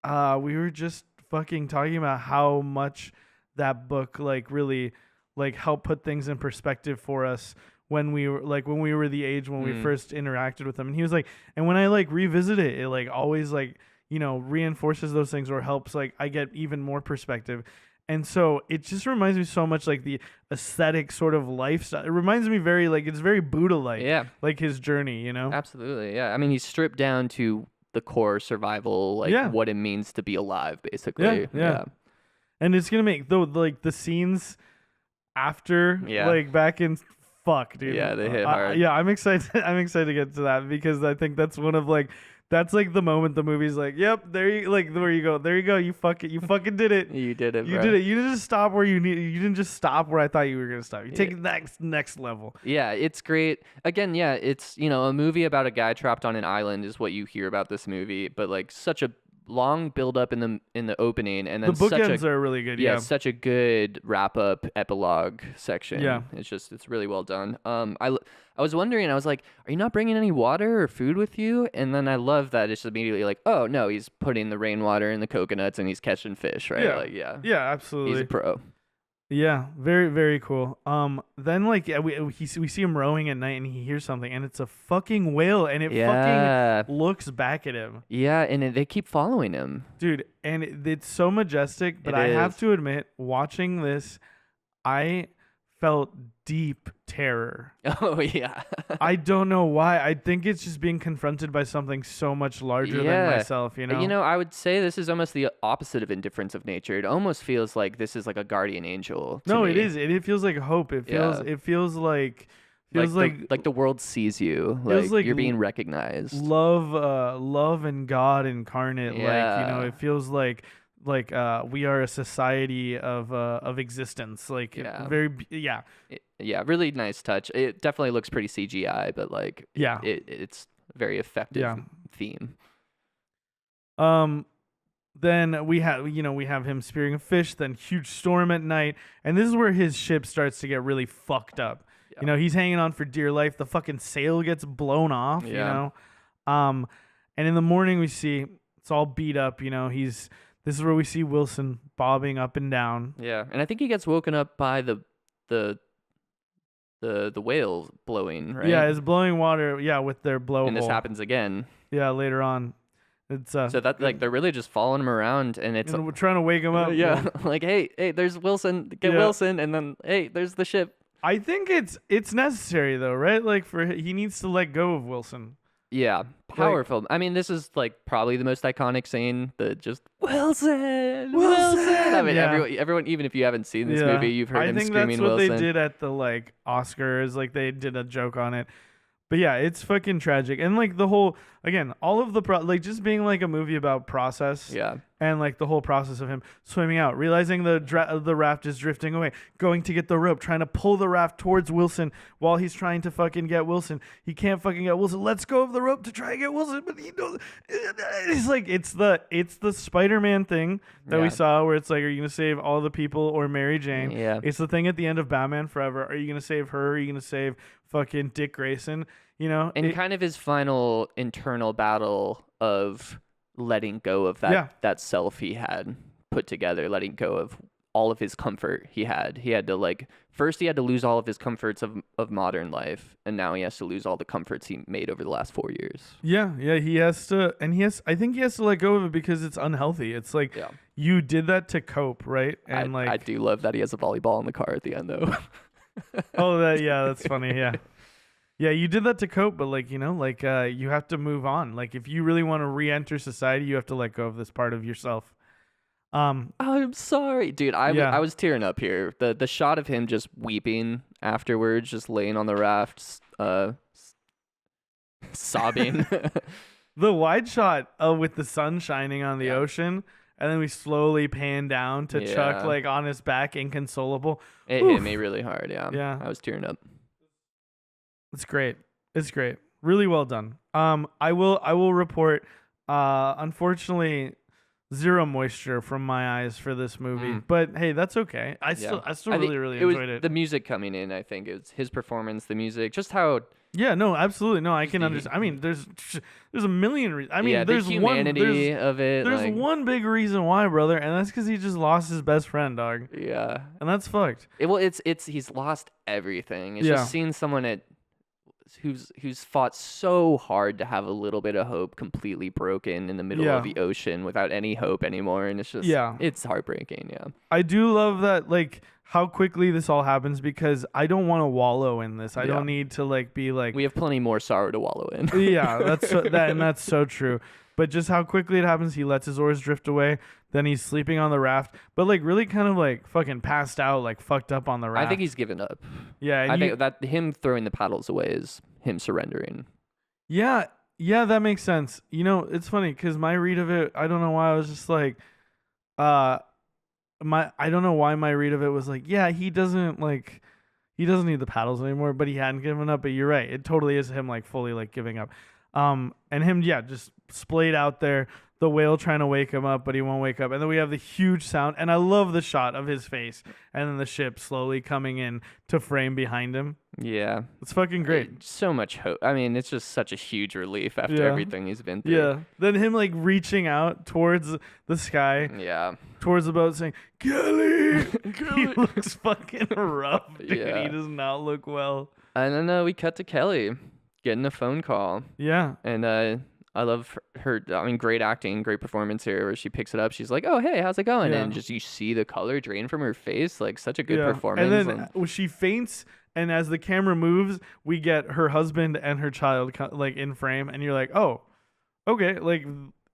[SPEAKER 1] we were just fucking talking about how much that book like really like helped put things in perspective for us when we were the age when we first interacted with them. And he was like, and when I like revisit it, it like always like, you know, reinforces those things or helps like I get even more perspective. And so it just reminds me so much like the aesthetic sort of lifestyle. It reminds me very like it's very Buddha-like,
[SPEAKER 2] Yeah.
[SPEAKER 1] like his journey, you know?
[SPEAKER 2] Absolutely. Yeah. I mean, he's stripped down to the core survival, like what it means to be alive, basically.
[SPEAKER 1] Yeah. And it's gonna make the scenes after, like back in fuck, dude.
[SPEAKER 2] Yeah, they hit hard.
[SPEAKER 1] Yeah, I'm excited. I'm excited to get to that because I think that's one of like that's like the moment the movie's like, yep, there you like there you go, you fucking did it.
[SPEAKER 2] You did it.
[SPEAKER 1] You
[SPEAKER 2] bro.
[SPEAKER 1] did it. You didn't just stop where you didn't just stop where I thought you were gonna stop. You take it next level.
[SPEAKER 2] Yeah, it's great. Again, yeah, it's a movie about a guy trapped on an island is what you hear about this movie, but like such a long build up in the opening, and then
[SPEAKER 1] The bookends are really good. Yeah,
[SPEAKER 2] such a good wrap up epilogue section.
[SPEAKER 1] Yeah,
[SPEAKER 2] it's really well done. I was wondering, I was like, are you not bringing any water or food with you? And then I love that it's immediately like, oh no, he's putting the rainwater in the coconuts and he's catching fish, right?
[SPEAKER 1] Yeah, absolutely.
[SPEAKER 2] He's a pro.
[SPEAKER 1] Yeah, very very cool. Then like we see him rowing at night and he hears something and it's a fucking whale and it fucking looks back at him.
[SPEAKER 2] Yeah, and they keep following him,
[SPEAKER 1] dude. And it's so majestic. But I have to admit, watching this, I felt deep terror.
[SPEAKER 2] Oh yeah.
[SPEAKER 1] I don't know why. I think it's just being confronted by something so much larger than myself, you know?
[SPEAKER 2] I would say this is almost the opposite of indifference of nature. It almost feels like this is like a guardian angel to me.
[SPEAKER 1] It is. It feels like hope. It feels like
[SPEAKER 2] the world sees you. Like you're being recognized.
[SPEAKER 1] Love and God incarnate.
[SPEAKER 2] Yeah.
[SPEAKER 1] Like, you know, it feels like we are a society of existence. Like
[SPEAKER 2] really nice touch. It definitely looks pretty CGI, but like it's very effective theme.
[SPEAKER 1] Then we have him spearing a fish, then huge storm at night, and this is where his ship starts to get really fucked up. You know, he's hanging on for dear life. The fucking sail gets blown off, you know. And in the morning we see it's all beat up, you know. This is where we see Wilson bobbing up and down.
[SPEAKER 2] Yeah, and I think he gets woken up by the whale blowing, right?
[SPEAKER 1] Yeah, it's blowing water, with their blowhole.
[SPEAKER 2] And this happens again.
[SPEAKER 1] Yeah, later on. It's
[SPEAKER 2] so that like they're really just following him around, and we're
[SPEAKER 1] trying to wake him up.
[SPEAKER 2] Like hey, there's Wilson, get Wilson, and then hey, there's the ship.
[SPEAKER 1] I think it's necessary though, right? Like he needs to let go of Wilson.
[SPEAKER 2] Yeah, powerful. I mean, this is like probably the most iconic scene. The just Wilson. I mean, everyone, even if you haven't seen this movie, you've heard him screaming Wilson. I think that's what
[SPEAKER 1] they did at the like Oscars. Like they did a joke on it. But yeah, it's fucking tragic. And like the whole, again, all of the, like just being like a movie about process.
[SPEAKER 2] Yeah.
[SPEAKER 1] And like the whole process of him swimming out, realizing the raft is drifting away, going to get the rope, trying to pull the raft towards Wilson while he's trying to fucking get Wilson. He can't fucking get Wilson. Let's go of the rope to try and get Wilson. But he knows, it's like, it's the Spider-Man thing that we saw where it's like, are you going to save all the people or Mary Jane?
[SPEAKER 2] Yeah.
[SPEAKER 1] It's the thing at the end of Batman Forever. Are you going to save her? Are you going to save fucking Dick Grayson? You know?
[SPEAKER 2] And kind of his final internal battle of letting go of that self he had put together, letting go of all of his comfort he had. He had to like first he had to lose all of his comforts of modern life, and now he has to lose all the comforts he made over the last 4 years.
[SPEAKER 1] Yeah, he has to, and I think he has to let go of it because it's unhealthy. It's like
[SPEAKER 2] Yeah.
[SPEAKER 1] you did that to cope, right? And
[SPEAKER 2] I do love that he has a volleyball in the car at the end though.
[SPEAKER 1] oh, that's funny. Yeah. Yeah, you did that to cope, but like, you have to move on. Like if you really want to re-enter society, you have to let go of this part of yourself.
[SPEAKER 2] I'm sorry, dude. I was tearing up here. The shot of him just weeping afterwards, just laying on the raft, sobbing.
[SPEAKER 1] The wide shot with the sun shining on the
[SPEAKER 2] Yeah.
[SPEAKER 1] ocean, and then we slowly pan down to Chuck
[SPEAKER 2] Yeah.
[SPEAKER 1] like on his back, inconsolable.
[SPEAKER 2] It hit me really hard. Yeah.
[SPEAKER 1] Yeah.
[SPEAKER 2] I was tearing up.
[SPEAKER 1] It's great. It's great. Really well done. I will report. Unfortunately, zero moisture from my eyes for this movie, but hey, that's okay. I still really enjoyed it.
[SPEAKER 2] The music coming in, I think, it's his performance, the music, just how.
[SPEAKER 1] Yeah, no, absolutely, no. I can understand. I mean, there's a million reasons. I mean,
[SPEAKER 2] Yeah,
[SPEAKER 1] there's
[SPEAKER 2] the humanity of it.
[SPEAKER 1] There's
[SPEAKER 2] like,
[SPEAKER 1] one big reason why, brother, and that's because he just lost his best friend, dog,
[SPEAKER 2] Yeah.
[SPEAKER 1] and that's fucked.
[SPEAKER 2] It's he's lost everything. It's
[SPEAKER 1] Yeah.
[SPEAKER 2] just seeing someone who's fought so hard to have a little bit of hope completely broken in the middle of the ocean without any hope anymore, and it's just it's heartbreaking. Yeah.
[SPEAKER 1] I do love that, like how quickly this all happens, because I don't want to wallow in this. I don't need to like be like
[SPEAKER 2] We have plenty more sorrow to wallow in.
[SPEAKER 1] yeah, that's so true. But just how quickly it happens, he lets his oars drift away. Then he's sleeping on the raft, but like really kind of like fucking passed out, like fucked up on the raft.
[SPEAKER 2] I think he's given up.
[SPEAKER 1] Yeah, and
[SPEAKER 2] I think that him throwing the paddles away is him surrendering.
[SPEAKER 1] Yeah, that makes sense. It's funny because my read of it, I don't know why I was just like, I don't know why my read of it was like, yeah, he doesn't need the paddles anymore, but he hadn't given up. But you're right, it totally is him like fully like giving up, and him just splayed out there. The whale trying to wake him up, but he won't wake up. And then we have the huge sound, and I love the shot of his face, and then the ship slowly coming in to frame behind him.
[SPEAKER 2] Yeah.
[SPEAKER 1] It's fucking great.
[SPEAKER 2] So much hope. I mean, it's just such a huge relief after everything he's been through.
[SPEAKER 1] Yeah. Then him like reaching out towards the sky.
[SPEAKER 2] Yeah.
[SPEAKER 1] Towards the boat saying, Kelly! He looks fucking rough, dude.
[SPEAKER 2] Yeah.
[SPEAKER 1] He does not look well.
[SPEAKER 2] And then we cut to Kelly getting a phone call.
[SPEAKER 1] Yeah.
[SPEAKER 2] And I love her. I mean, great acting, great performance here. Where she picks it up, she's like, "Oh, hey, how's it going?"
[SPEAKER 1] Yeah.
[SPEAKER 2] And just you see the color drain from her face, like such a good performance.
[SPEAKER 1] And then when she faints, and as the camera moves, we get her husband and her child like in frame, and you're like, "Oh, okay." Like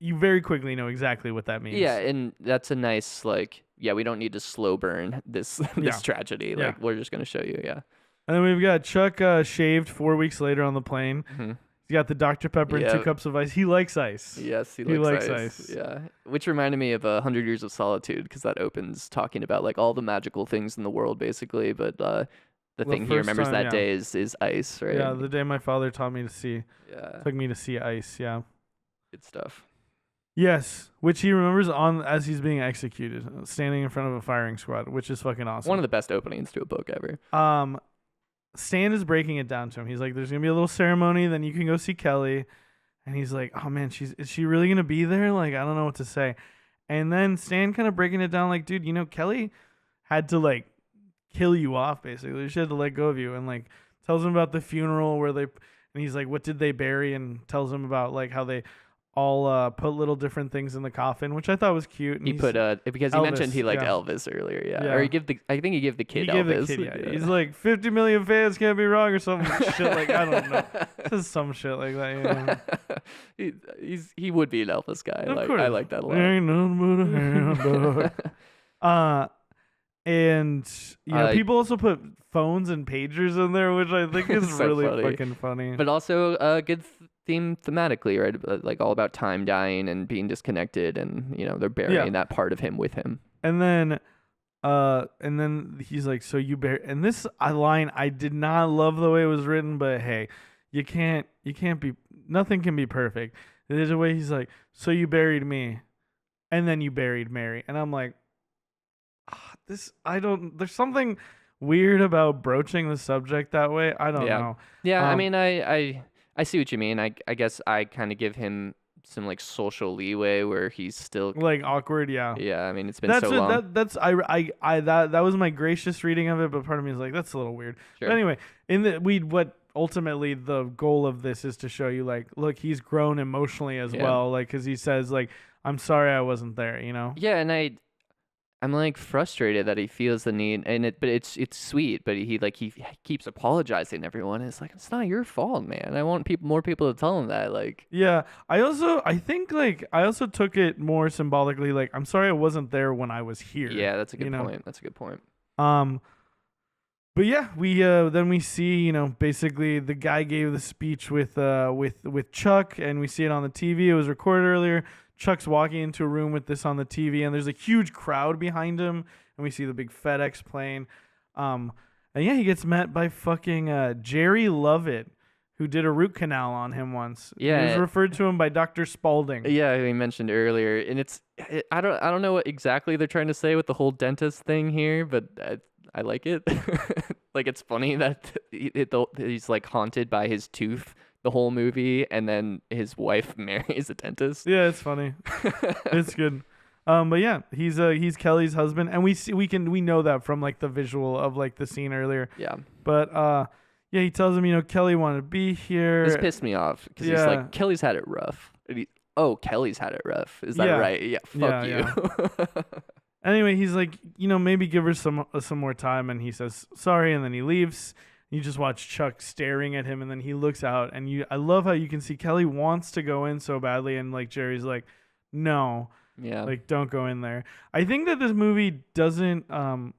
[SPEAKER 1] you very quickly know exactly what that means.
[SPEAKER 2] Yeah, and that's a nice like. Yeah, we don't need to slow burn this tragedy. Like we're just gonna show you. Yeah.
[SPEAKER 1] And then we've got Chuck shaved 4 weeks later on the plane.
[SPEAKER 2] Mm-hmm.
[SPEAKER 1] He's got the Dr. Pepper and 2 cups of ice. He likes ice.
[SPEAKER 2] Yes, he likes ice. Yeah, which reminded me of 100 Years of Solitude, because that opens talking about like all the magical things in the world, basically. But the thing he remembers that day is ice, right?
[SPEAKER 1] Yeah, the day my father taught me to see.
[SPEAKER 2] Yeah,
[SPEAKER 1] took me to see ice. Yeah,
[SPEAKER 2] good stuff.
[SPEAKER 1] Yes, which he remembers as he's being executed, standing in front of a firing squad, which is fucking awesome.
[SPEAKER 2] One of the best openings to a book ever.
[SPEAKER 1] Stan is breaking it down to him. He's like, there's going to be a little ceremony, then you can go see Kelly. And he's like, oh man, is she really going to be there? Like, I don't know what to say. And then Stan kind of breaking it down like, dude, Kelly had to like kill you off, basically. She had to let go of you, and like tells him about the funeral and he's like, what did they bury? And tells him about like how they all put little different things in the coffin, which I thought was cute. And
[SPEAKER 2] he put because he
[SPEAKER 1] Elvis,
[SPEAKER 2] mentioned he liked Elvis earlier, or I think he gave the kid Elvis.
[SPEAKER 1] He's like 50 million fans can't be wrong or some shit like I don't know, just some shit like that.
[SPEAKER 2] He would be an Elvis guy.
[SPEAKER 1] Of course.
[SPEAKER 2] I like that a lot.
[SPEAKER 1] Ain't nothing but a hound dog. And people also put phones and pagers in there, which I think is
[SPEAKER 2] so
[SPEAKER 1] really
[SPEAKER 2] funny.
[SPEAKER 1] fucking funny.
[SPEAKER 2] But also a good theme thematically, right? Like all about time dying and being disconnected, and they're burying that part of him with him.
[SPEAKER 1] And then he's like, so you bury, and this line I did not love the way it was written, but hey, you can't be, nothing can be perfect. There's a way he's like, so you buried me, and then you buried Mary, and I'm like, there's something weird about broaching the subject that way. I don't know.
[SPEAKER 2] Yeah, I mean, I see what you mean. I guess I kind of give him some like social leeway where he's still.
[SPEAKER 1] Like awkward, yeah.
[SPEAKER 2] Yeah, I mean, it's been
[SPEAKER 1] That's
[SPEAKER 2] so
[SPEAKER 1] what
[SPEAKER 2] long.
[SPEAKER 1] that's I that was my gracious reading of it, but part of me is like that's a little weird. But
[SPEAKER 2] Sure.
[SPEAKER 1] anyway, in the we what ultimately the goal of this is to show you like look, he's grown emotionally as
[SPEAKER 2] Yeah.
[SPEAKER 1] well, like cuz he says like I'm sorry I wasn't there, you know.
[SPEAKER 2] Yeah, and I'm like frustrated that he feels the need, but it's sweet, but he keeps apologizing to everyone. It's like it's not your fault, man. I want more people to tell him that. Like,
[SPEAKER 1] Yeah, I think like I also took it more symbolically like I'm sorry I wasn't there when I was here.
[SPEAKER 2] yeah, that's a good
[SPEAKER 1] you know?
[SPEAKER 2] point. That's a good point.
[SPEAKER 1] Um but yeah, we then we see, you know, basically the guy gave the speech with Chuck, and we see it on the TV. It was recorded earlier. Chuck's walking into a room with this on the TV, and there's a huge crowd behind him, and we see the big FedEx plane. And yeah, he gets met by fucking Jerry Lovett, who did a root canal on him once.
[SPEAKER 2] Yeah.
[SPEAKER 1] He was referred to him by Dr. Spaulding.
[SPEAKER 2] Yeah, we mentioned earlier, and I don't know what exactly they're trying to say with the whole dentist thing here, but I like it. Like it's funny that he's like haunted by his tooth the whole movie, and then his wife marries a dentist.
[SPEAKER 1] Yeah, it's funny. It's good. But yeah, he's Kelly's husband, and we know that from like the visual of like the scene earlier.
[SPEAKER 2] Yeah.
[SPEAKER 1] But yeah, he tells him, you know, Kelly wanted to be here.
[SPEAKER 2] This pissed me off because he's
[SPEAKER 1] Yeah.
[SPEAKER 2] like, Kelly's had it rough. Kelly's had it rough. Is that
[SPEAKER 1] Yeah.
[SPEAKER 2] right? Yeah. Fuck
[SPEAKER 1] Yeah,
[SPEAKER 2] you.
[SPEAKER 1] Anyway, he's like, you know, maybe give her some more time, and he says sorry, and then he leaves. You just watch Chuck staring at him, and then he looks out, and I love how you can see Kelly wants to go in so badly, and like Jerry's like, no,
[SPEAKER 2] Yeah.
[SPEAKER 1] like don't go in there. I think that this movie doesn't, and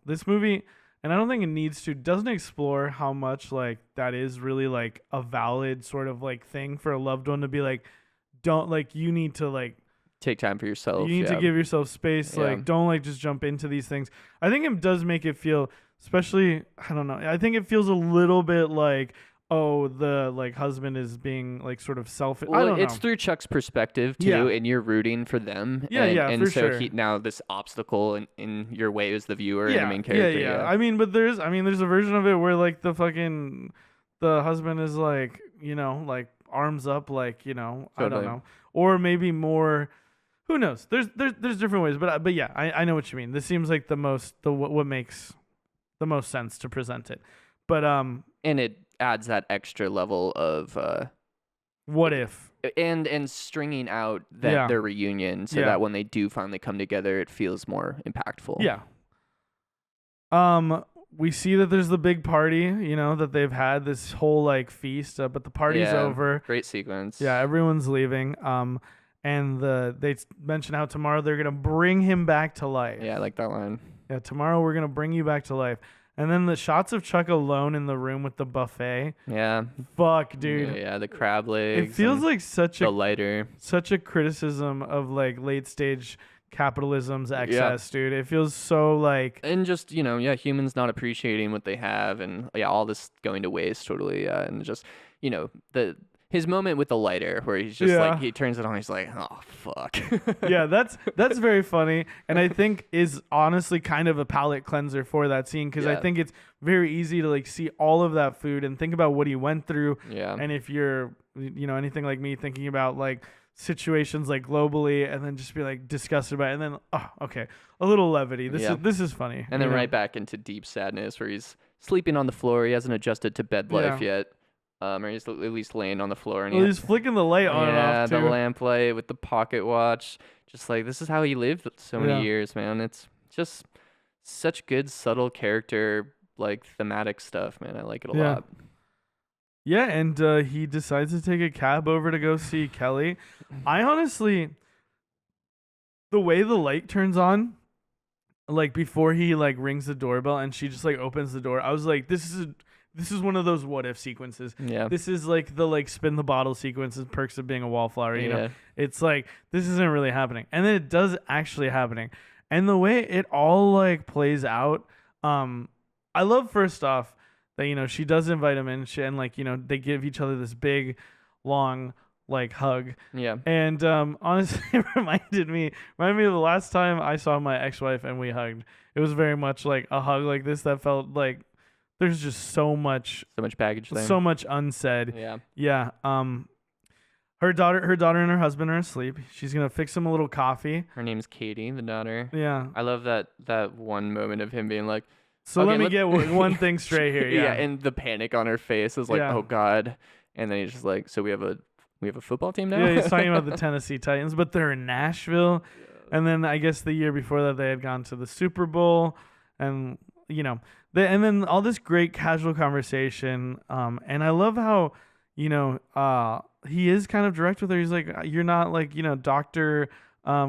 [SPEAKER 1] I don't think it needs to, doesn't explore how much like that is really like a valid sort of like thing for a loved one to be like, don't like you need to like.
[SPEAKER 2] Take time for yourself.
[SPEAKER 1] You need to give yourself space.
[SPEAKER 2] Yeah.
[SPEAKER 1] Like, don't like just jump into these things. I think it does make it feel, especially, I don't know. I think it feels a little bit like, oh, the like husband is being like sort of selfish.
[SPEAKER 2] Well,
[SPEAKER 1] I don't know.
[SPEAKER 2] it's through Chuck's perspective too,
[SPEAKER 1] Yeah.
[SPEAKER 2] and you're rooting for them.
[SPEAKER 1] Yeah, yeah,
[SPEAKER 2] and
[SPEAKER 1] for
[SPEAKER 2] so
[SPEAKER 1] sure.
[SPEAKER 2] now this obstacle in your way as the viewer and the main character.
[SPEAKER 1] Yeah. I mean, but there's a version of it where like the husband is like, you know, like arms up, like, you know, I don't
[SPEAKER 2] Totally.
[SPEAKER 1] know, or maybe more. Who knows? There's different ways, but yeah, I know what you mean. This seems like what makes the most sense to present it. But
[SPEAKER 2] and it adds that extra level of
[SPEAKER 1] what if?
[SPEAKER 2] And stringing out their reunion so
[SPEAKER 1] Yeah.
[SPEAKER 2] that when they do finally come together, it feels more impactful.
[SPEAKER 1] Yeah. We see that there's the big party, you know, that they've had this whole like feast, but the party's
[SPEAKER 2] Yeah.
[SPEAKER 1] over.
[SPEAKER 2] Great sequence.
[SPEAKER 1] Yeah, everyone's leaving. And they mention how tomorrow they're gonna bring him back to life.
[SPEAKER 2] Yeah, I like that line.
[SPEAKER 1] Yeah, tomorrow we're gonna bring you back to life. And then the shots of Chuck alone in the room with the buffet.
[SPEAKER 2] Yeah.
[SPEAKER 1] Fuck, dude.
[SPEAKER 2] Yeah, the crab legs.
[SPEAKER 1] It feels
[SPEAKER 2] and
[SPEAKER 1] like such
[SPEAKER 2] the
[SPEAKER 1] a
[SPEAKER 2] lighter.
[SPEAKER 1] criticism of like late stage capitalism's excess, dude. It feels so like
[SPEAKER 2] And just, humans not appreciating what they have, and all this going to waste totally. And just, his moment with the lighter where he's just like, he turns it on, he's like, oh, fuck.
[SPEAKER 1] yeah, that's very funny, and I think is honestly kind of a palate cleanser for that scene, because I
[SPEAKER 2] Yeah.
[SPEAKER 1] think it's very easy to like see all of that food and think about what he went through.
[SPEAKER 2] Yeah.
[SPEAKER 1] And if you're, anything like me, thinking about like situations like globally, and then just be like disgusted by it, and then okay, a little levity. This is funny.
[SPEAKER 2] And then right back into deep sadness where he's sleeping on the floor. He hasn't adjusted to bed life yet. Or he's at least laying on the floor. And
[SPEAKER 1] he's flicking the light on and off too.
[SPEAKER 2] The lamp light with the pocket watch. Just like, this is how he lived so many years, man. It's just such good, subtle character, like thematic stuff, man. I like it a lot.
[SPEAKER 1] Yeah, and he decides to take a cab over to go see Kelly. I honestly, the way the light turns on, like before he like rings the doorbell and she just like opens the door, I was like, this is one of those what if sequences.
[SPEAKER 2] Yeah.
[SPEAKER 1] This is like the like spin the bottle sequences, perks of being a wallflower, you know.
[SPEAKER 2] Yeah.
[SPEAKER 1] It's like this isn't really happening. And then it does actually happening. And the way it all like plays out, I love first off that she does invite him in, and like they give each other this big long like hug.
[SPEAKER 2] Yeah.
[SPEAKER 1] And honestly it reminded me of the last time I saw my ex-wife and we hugged. It was very much like a hug like this that felt like there's just so much
[SPEAKER 2] baggage there.
[SPEAKER 1] so much unsaid.
[SPEAKER 2] Yeah.
[SPEAKER 1] Yeah. Her daughter and her husband are asleep. She's gonna fix him a little coffee.
[SPEAKER 2] Her name's Katie, the daughter.
[SPEAKER 1] Yeah.
[SPEAKER 2] I love that one moment of him being like,
[SPEAKER 1] So
[SPEAKER 2] okay,
[SPEAKER 1] let me get one thing straight here.
[SPEAKER 2] yeah,
[SPEAKER 1] Yeah.
[SPEAKER 2] and the panic on her face is like,
[SPEAKER 1] Yeah.
[SPEAKER 2] oh God. And then he's just like, so we have a football team now?
[SPEAKER 1] Yeah, he's talking about the Tennessee Titans, but they're in Nashville. And then I guess the year before that they had gone to the Super Bowl, and and then all this great casual conversation. And I love how he is kind of direct with her. He's like, you're not like Doctor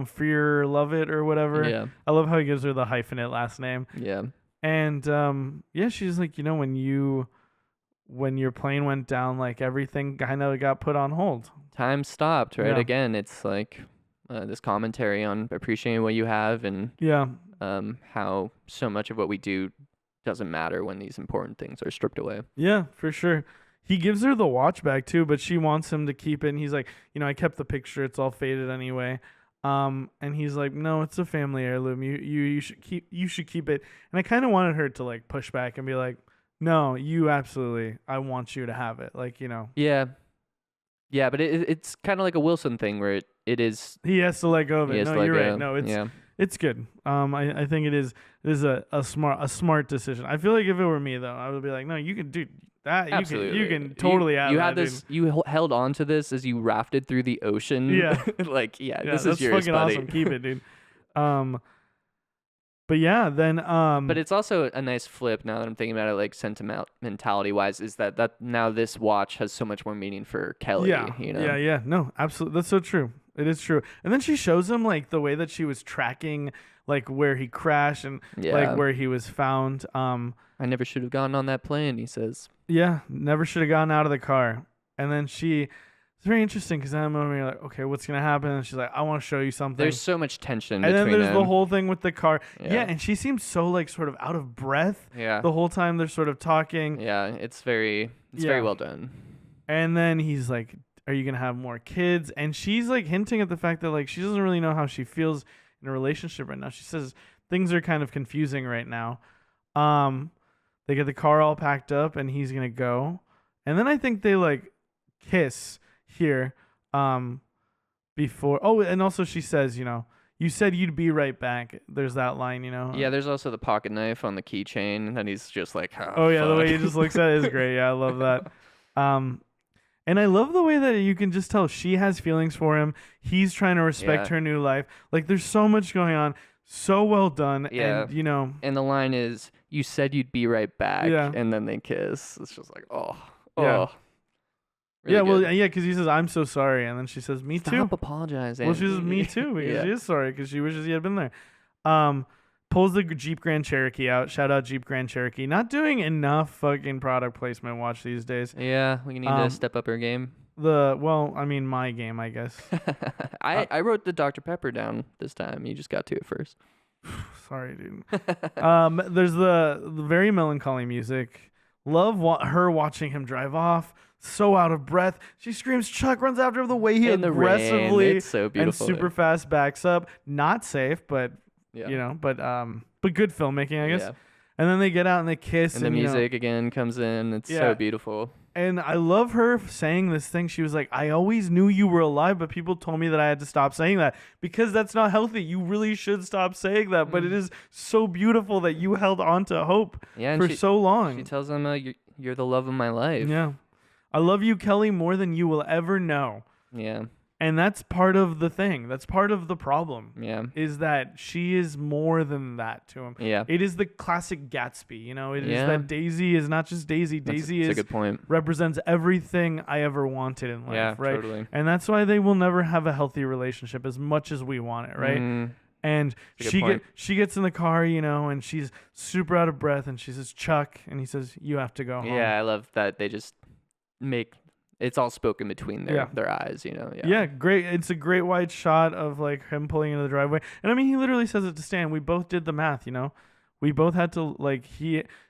[SPEAKER 1] Fear Lovett or whatever.
[SPEAKER 2] Yeah.
[SPEAKER 1] I love how he gives her the hyphenate last name.
[SPEAKER 2] Yeah.
[SPEAKER 1] And yeah, she's like, when your plane went down, like everything kind of got put on hold.
[SPEAKER 2] Time stopped, right?
[SPEAKER 1] Yeah.
[SPEAKER 2] Again, it's like this commentary on appreciating what you have and
[SPEAKER 1] Yeah.
[SPEAKER 2] how so much of what we do doesn't matter when these important things are stripped away.
[SPEAKER 1] Yeah, for sure. He gives her the watch back too, but she wants him to keep it. And he's like, I kept the picture. It's all faded anyway. And he's like, no, it's a family heirloom. You should keep it. And I kind of wanted her to like push back and be like, no, you absolutely. I want you to have it. Like,
[SPEAKER 2] Yeah. Yeah, but it's kind of like a Wilson thing where it is.
[SPEAKER 1] He has to let go of it. No, you're right. No,
[SPEAKER 2] yeah.
[SPEAKER 1] It's good. I think it is a smart decision. I feel like if it were me though, I would be like, no, you can do that.
[SPEAKER 2] Absolutely.
[SPEAKER 1] You can totally have
[SPEAKER 2] you
[SPEAKER 1] that,
[SPEAKER 2] had this.
[SPEAKER 1] dude.
[SPEAKER 2] You held on to this as you rafted through the ocean.
[SPEAKER 1] Yeah.
[SPEAKER 2] Like yeah,
[SPEAKER 1] Yeah,
[SPEAKER 2] this
[SPEAKER 1] that's
[SPEAKER 2] is yours,
[SPEAKER 1] fucking
[SPEAKER 2] buddy.
[SPEAKER 1] awesome. Keep it, dude. But yeah, then
[SPEAKER 2] But it's also a nice flip now that I'm thinking about it, like sentimentality wise, is that now this watch has so much more meaning for Kelly.
[SPEAKER 1] Yeah. Yeah. No, absolutely. That's so true. It is true. And then she shows him like the way that she was tracking like where he crashed and like where he was found.
[SPEAKER 2] I never should have gotten on that plane, he says.
[SPEAKER 1] Yeah, never should have gotten out of the car. And then it's very interesting because then you're like, okay, what's gonna happen? And she's like, I want to show you something.
[SPEAKER 2] There's so much tension
[SPEAKER 1] and
[SPEAKER 2] between
[SPEAKER 1] then there's
[SPEAKER 2] them.
[SPEAKER 1] the whole thing with the car.
[SPEAKER 2] Yeah.
[SPEAKER 1] And she seems so like sort of out of breath.
[SPEAKER 2] Yeah.
[SPEAKER 1] The whole time they're sort of talking.
[SPEAKER 2] Yeah, it's very well done.
[SPEAKER 1] And then he's like, are you gonna have more kids? And she's like hinting at the fact that like she doesn't really know how she feels in a relationship right now. She says things are kind of confusing right now. They get the car all packed up and he's gonna go. And then I think they like kiss here. Before and also she says, you said you'd be right back. There's that line,
[SPEAKER 2] Yeah, there's also the pocket knife on the keychain, and then he's just like,
[SPEAKER 1] oh yeah,
[SPEAKER 2] fuck.
[SPEAKER 1] the way he just looks at it is great. Yeah, I love that. And I love the way that you can just tell she has feelings for him. He's trying to respect her new life. Like there's so much going on. So well done.
[SPEAKER 2] Yeah.
[SPEAKER 1] And
[SPEAKER 2] And the line is, you said you'd be right back.
[SPEAKER 1] Yeah.
[SPEAKER 2] And then they kiss. It's just like, oh.
[SPEAKER 1] Yeah.
[SPEAKER 2] Really
[SPEAKER 1] yeah, well,
[SPEAKER 2] good.
[SPEAKER 1] yeah, because he says, I'm so sorry. And then she says, me too.
[SPEAKER 2] Stop apologizing.
[SPEAKER 1] Well, she says, me too, because
[SPEAKER 2] Yeah.
[SPEAKER 1] she is sorry, because she wishes he had been there. Pulls the Jeep Grand Cherokee out. Shout out Jeep Grand Cherokee. Not doing enough fucking product placement watch these days.
[SPEAKER 2] Yeah, we need to step up our game.
[SPEAKER 1] My game, I guess.
[SPEAKER 2] I wrote the Dr. Pepper down this time. You just got to it first.
[SPEAKER 1] Sorry, dude. There's the very melancholy music. Love her watching him drive off. So out of breath. She screams, Chuck runs after him the way he
[SPEAKER 2] In the rain.
[SPEAKER 1] aggressively
[SPEAKER 2] It's so beautiful.
[SPEAKER 1] and super fast backs up. Not safe, but
[SPEAKER 2] Yeah.
[SPEAKER 1] but good filmmaking, I guess.
[SPEAKER 2] Yeah.
[SPEAKER 1] And then they get out and they kiss.
[SPEAKER 2] And the music again comes in. It's so beautiful.
[SPEAKER 1] And I love her saying this thing. She was like, I always knew you were alive, but people told me that I had to stop saying that because that's not healthy. You really should stop saying that. But it is so beautiful that you held on to hope for so long.
[SPEAKER 2] She tells him, you're the love of my life.
[SPEAKER 1] Yeah. I love you, Kelly, more than you will ever know.
[SPEAKER 2] Yeah.
[SPEAKER 1] And that's part of the thing. That's part of the problem.
[SPEAKER 2] Yeah.
[SPEAKER 1] Is that she is more than that to him.
[SPEAKER 2] Yeah.
[SPEAKER 1] It is the classic Gatsby. It is that Daisy is not just Daisy. Daisy
[SPEAKER 2] that's a good point.
[SPEAKER 1] Represents everything I ever wanted in life.
[SPEAKER 2] Yeah,
[SPEAKER 1] right?
[SPEAKER 2] totally.
[SPEAKER 1] And that's why they will never have a healthy relationship as much as we want it, right?
[SPEAKER 2] Mm.
[SPEAKER 1] And she gets in the car, and she's super out of breath, and she says, Chuck, and he says, you have to go home.
[SPEAKER 2] Yeah, I love that they just make it's all spoken between their eyes,
[SPEAKER 1] Yeah, great. It's a great wide shot of like him pulling into the driveway. And I mean, he literally says it to Stan. We both did the math, We both had to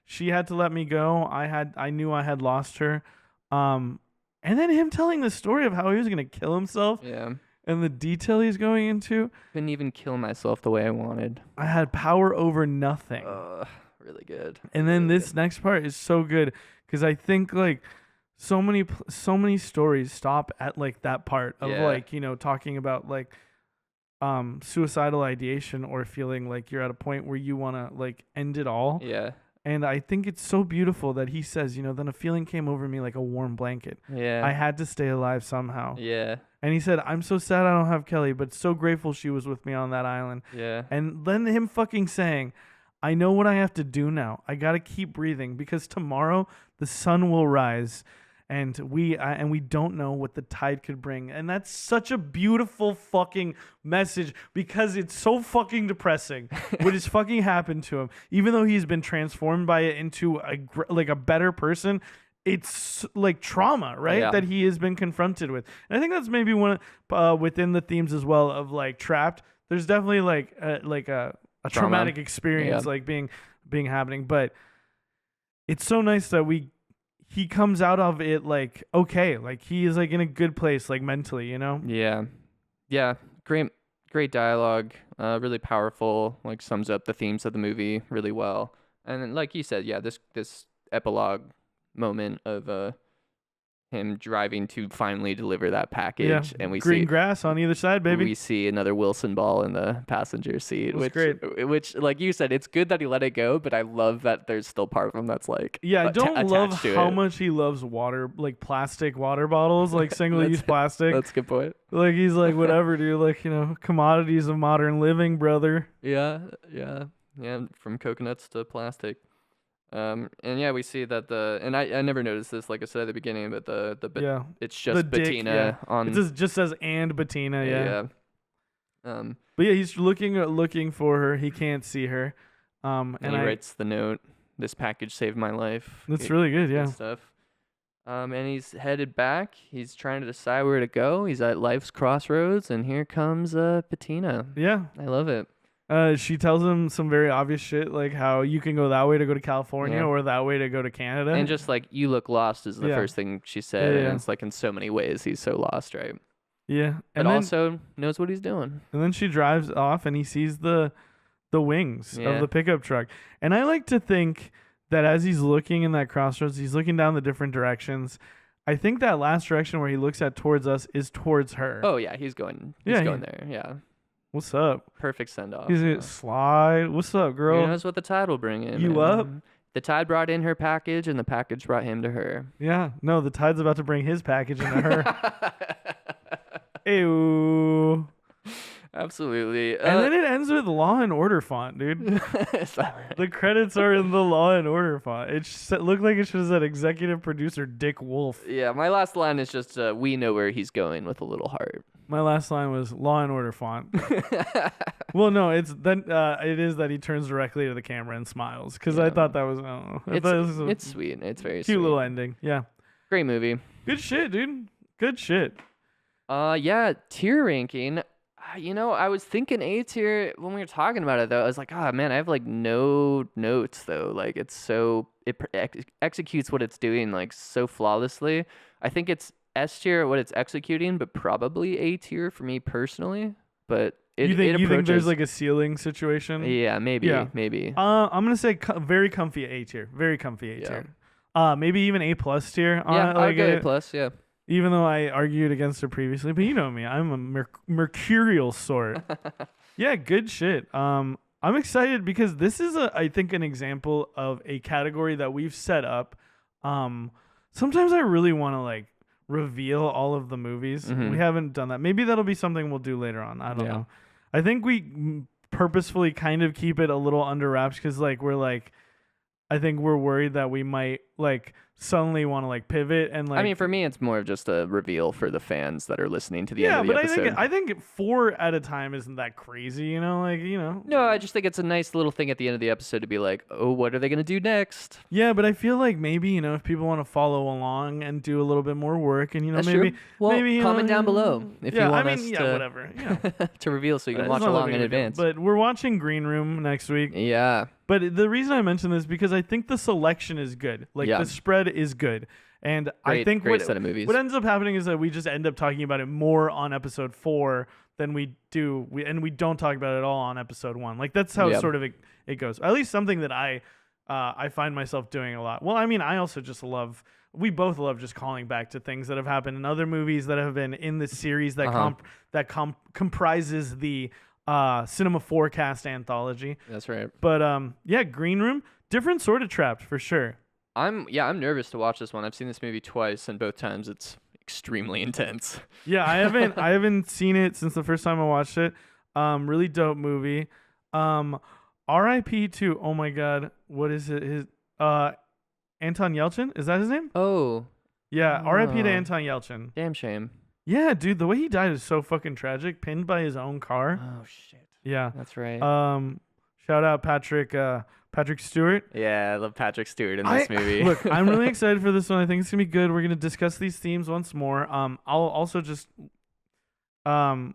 [SPEAKER 1] she had to let me go. I knew I had lost her. And then him telling the story of how he was going to kill himself.
[SPEAKER 2] Yeah.
[SPEAKER 1] And the detail he's going into.
[SPEAKER 2] Couldn't even kill myself the way I wanted.
[SPEAKER 1] I had power over nothing.
[SPEAKER 2] Really good.
[SPEAKER 1] And then this next part is so good because I think like so many stories stop at like that part of
[SPEAKER 2] Yeah.
[SPEAKER 1] like, talking about like suicidal ideation or feeling like you're at a point where you want to like end it all.
[SPEAKER 2] Yeah.
[SPEAKER 1] And I think it's so beautiful that he says, then a feeling came over me like a warm blanket.
[SPEAKER 2] Yeah.
[SPEAKER 1] I had to stay alive somehow.
[SPEAKER 2] Yeah.
[SPEAKER 1] And he said, I'm so sad I don't have Kelly, but so grateful she was with me on that island.
[SPEAKER 2] Yeah.
[SPEAKER 1] And then him fucking saying, I know what I have to do now. I got to keep breathing because tomorrow the sun will rise and we don't know what the tide could bring. And that's such a beautiful fucking message because it's so fucking depressing what has fucking happened to him. Even though he's been transformed by it into a better person, it's like trauma, right?
[SPEAKER 2] Yeah.
[SPEAKER 1] That he has been confronted with. And I think that's maybe one of, within the themes as well of like Trapped. There's definitely like a traumatic experience like being happening, but it's so nice that he comes out of it like okay, like he is like in a good place like mentally,
[SPEAKER 2] Yeah. Great dialogue, really powerful, like sums up the themes of the movie really well. And then, like you said, yeah, this epilogue moment of him driving to finally deliver that package, and we
[SPEAKER 1] green
[SPEAKER 2] see
[SPEAKER 1] grass on either side, baby.
[SPEAKER 2] we see another Wilson ball in the passenger seat,
[SPEAKER 1] That's great.
[SPEAKER 2] which like you said, it's good that he let it go, but I love that there's still part of him that's like
[SPEAKER 1] I don't love
[SPEAKER 2] attached to
[SPEAKER 1] how
[SPEAKER 2] it.
[SPEAKER 1] much he loves water, like plastic water bottles, like single-use plastic.
[SPEAKER 2] That's a good point.
[SPEAKER 1] Like he's like, whatever, dude. Like, commodities of modern living, brother.
[SPEAKER 2] Yeah, from coconuts to plastic. And yeah, we see that I never noticed this, like I said at the beginning, but it's just
[SPEAKER 1] The dick,
[SPEAKER 2] Bettina on.
[SPEAKER 1] It just says and Bettina, yeah. But yeah, he's looking for her. He can't see her.
[SPEAKER 2] And he writes the note. This package saved my life.
[SPEAKER 1] That's really good, yeah.
[SPEAKER 2] Good stuff. And he's headed back. He's trying to decide where to go. He's at life's crossroads, and here comes Bettina.
[SPEAKER 1] Yeah,
[SPEAKER 2] I love it.
[SPEAKER 1] She tells him some very obvious shit, like how you can go that way to go to California or that way to go to Canada.
[SPEAKER 2] And just like, you look lost is the first thing she said.
[SPEAKER 1] Yeah.
[SPEAKER 2] And it's like in so many ways, he's so lost, right?
[SPEAKER 1] Yeah.
[SPEAKER 2] But also knows what he's doing.
[SPEAKER 1] And then she drives off and he sees the wings of the pickup truck. And I like to think that as he's looking in that crossroads, he's looking down the different directions. I think that last direction where he looks at towards us is towards her.
[SPEAKER 2] Oh, yeah. He's going there. Yeah.
[SPEAKER 1] What's up?
[SPEAKER 2] Perfect send off.
[SPEAKER 1] He's gonna slide. What's up, girl?
[SPEAKER 2] Who knows what the tide will bring in?
[SPEAKER 1] You
[SPEAKER 2] man.
[SPEAKER 1] up?
[SPEAKER 2] The tide brought in her package, and the package brought him to her.
[SPEAKER 1] Yeah. No, the tide's about to bring his package into her. Ew.
[SPEAKER 2] Absolutely.
[SPEAKER 1] And then it ends with Law and Order font, dude. The credits are in the Law and Order font. It looked like it should have said executive producer Dick Wolf.
[SPEAKER 2] Yeah, my last line is just, we know where he's going with a little heart.
[SPEAKER 1] My last line was Law and Order font. Well, no, it is that he turns directly to the camera and smiles because I thought that was, I don't know.
[SPEAKER 2] It's sweet. It's very
[SPEAKER 1] cute
[SPEAKER 2] sweet.
[SPEAKER 1] little ending. Yeah.
[SPEAKER 2] Great movie.
[SPEAKER 1] Good shit, dude. Good shit.
[SPEAKER 2] Yeah, tier ranking. I was thinking A tier when we were talking about it, though. I was like, man, I have like no notes, though. Like, it's so, it executes what it's doing like so flawlessly. I think it's S tier what it's executing, but probably A tier for me personally. But you
[SPEAKER 1] think there's like a ceiling situation?
[SPEAKER 2] Yeah, maybe.
[SPEAKER 1] Yeah.
[SPEAKER 2] Maybe.
[SPEAKER 1] I'm gonna say very comfy A tier. Very comfy A tier. Maybe even A plus tier.
[SPEAKER 2] Yeah, I'll go A plus. Yeah.
[SPEAKER 1] Even though I argued against it previously, but you know me, I'm a mercurial sort. Yeah, good shit. I'm excited because this is I think an example of a category that we've set up. Sometimes I really want to like reveal all of the movies.
[SPEAKER 2] Mm-hmm.
[SPEAKER 1] We haven't done that. Maybe that'll be something we'll do later on. I don't know. I think we purposefully kind of keep it a little under wraps because I think we're worried that we might like suddenly want to like pivot and like.
[SPEAKER 2] I mean, for me, it's more of just a reveal for the fans that are listening to the end of the episode.
[SPEAKER 1] Yeah, but I think 4 at a time isn't that crazy,
[SPEAKER 2] No, I just think it's a nice little thing at the end of the episode to be like, oh, what are they gonna do next?
[SPEAKER 1] Yeah, but I feel like maybe if people want to follow along and do a little bit more work, and
[SPEAKER 2] That's
[SPEAKER 1] maybe
[SPEAKER 2] true. Well,
[SPEAKER 1] maybe
[SPEAKER 2] comment down below if you want us to
[SPEAKER 1] whatever. Yeah.
[SPEAKER 2] to reveal so you can
[SPEAKER 1] It's
[SPEAKER 2] watch
[SPEAKER 1] not
[SPEAKER 2] along
[SPEAKER 1] that
[SPEAKER 2] in
[SPEAKER 1] big of a deal.
[SPEAKER 2] advance.
[SPEAKER 1] But we're watching Green Room next week.
[SPEAKER 2] Yeah.
[SPEAKER 1] But the reason I mention this is because I think the selection is good. Like the spread is good. And I think
[SPEAKER 2] great set of movies.
[SPEAKER 1] What ends up happening is that we just end up talking about it more on episode 4 than we don't talk about it at all on episode 1. Like that's how sort of it goes. At least something that I I find myself doing a lot. Well, I mean, I also just love. We both love just calling back to things that have happened in other movies that have been in this series that comprises the Cinema Forecast anthology.
[SPEAKER 2] That's right.
[SPEAKER 1] But yeah, Green Room, different sort of Trapped for sure.
[SPEAKER 2] I'm nervous to watch this one. I've seen this movie twice, and both times it's extremely intense.
[SPEAKER 1] Yeah, I haven't seen it since the first time I watched it. Really dope movie. R.I.P. to, oh my god, what is it? His Anton Yelchin? Is that his name?
[SPEAKER 2] Oh.
[SPEAKER 1] Yeah, R.I.P. to
[SPEAKER 2] Oh.
[SPEAKER 1] Anton Yelchin.
[SPEAKER 2] Damn shame.
[SPEAKER 1] Yeah, dude, the way he died is so fucking tragic. Pinned by his own car.
[SPEAKER 2] Oh shit.
[SPEAKER 1] Yeah.
[SPEAKER 2] That's right.
[SPEAKER 1] Shout out Patrick Stewart.
[SPEAKER 2] Yeah, I love Patrick Stewart in this movie.
[SPEAKER 1] Look, I'm really excited for this one. I think it's gonna be good. We're gonna discuss these themes once more. I'll also just I'll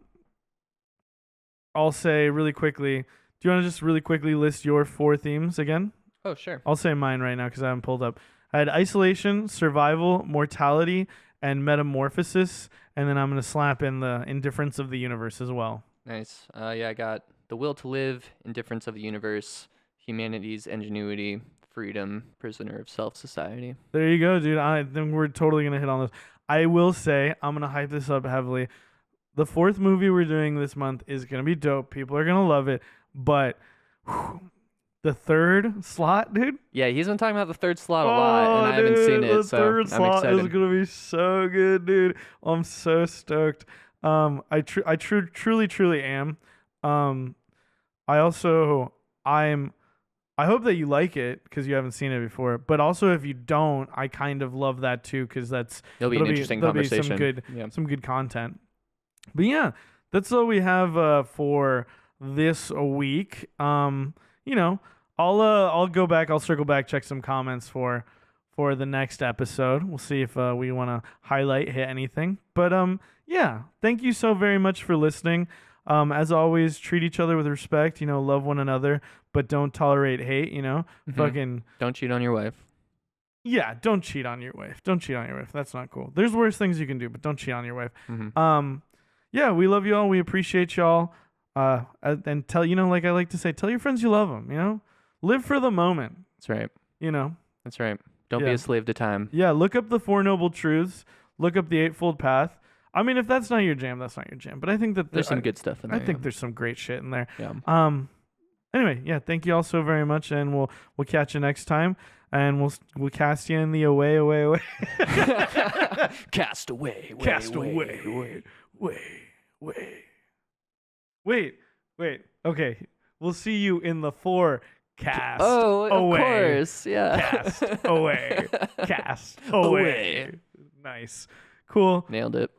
[SPEAKER 1] say really quickly. Do you want to just really quickly list your 4 themes again?
[SPEAKER 2] Oh, sure.
[SPEAKER 1] I'll say mine right now because I haven't pulled up. I had isolation, survival, mortality, and metamorphosis, and then I'm gonna slap in the indifference of the universe as well.
[SPEAKER 2] Nice. Yeah, I got the will to live, indifference of the universe, humanity's ingenuity, freedom, prisoner of self, society.
[SPEAKER 1] There you go, dude. I think we're totally gonna hit on this. I will say I'm gonna hype this up heavily. The 4th movie we're doing this month is gonna be dope. People are gonna love it, but the 3rd slot, dude.
[SPEAKER 2] Yeah, he's been talking about the 3rd slot a lot, and I haven't seen it, so I'm excited.
[SPEAKER 1] The 3rd slot is gonna be so good, dude. I'm so stoked. I truly am. I hope that you like it because you haven't seen it before. But also, if you don't, I kind of love that too because
[SPEAKER 2] it'll be an interesting conversation.
[SPEAKER 1] Some good content. But yeah, that's all we have for this week. You know, I'll go back. I'll circle back, check some comments for the next episode. We'll see if we want to hit anything. But yeah, thank you so very much for listening. As always, treat each other with respect. You know, love one another, but don't tolerate hate. You know, fucking
[SPEAKER 2] don't cheat on your wife.
[SPEAKER 1] Yeah, don't cheat on your wife. Don't cheat on your wife. That's not cool. There's worse things you can do, but don't cheat on your wife. Yeah, we love you all. We appreciate y'all. And tell, you know, like I like to say, tell your friends you love them. You know, live for the moment.
[SPEAKER 2] That's right.
[SPEAKER 1] You know.
[SPEAKER 2] That's right. Don't be a slave to time.
[SPEAKER 1] Yeah, look up the 4 Noble Truths. Look up the Eightfold Path. I mean, if that's not your jam, that's not your jam. But I think that
[SPEAKER 2] there's some good stuff in there.
[SPEAKER 1] I think there's some great shit in there.
[SPEAKER 2] Yeah.
[SPEAKER 1] Anyway, yeah, thank you all so very much, and we'll catch you next time, and we'll cast you in the away.
[SPEAKER 2] Cast away.
[SPEAKER 1] Wait. Okay, we'll see you in the 4. Cast
[SPEAKER 2] away.
[SPEAKER 1] Of
[SPEAKER 2] Course, yeah.
[SPEAKER 1] Cast away. Cast away. Nice. Cool.
[SPEAKER 2] Nailed it.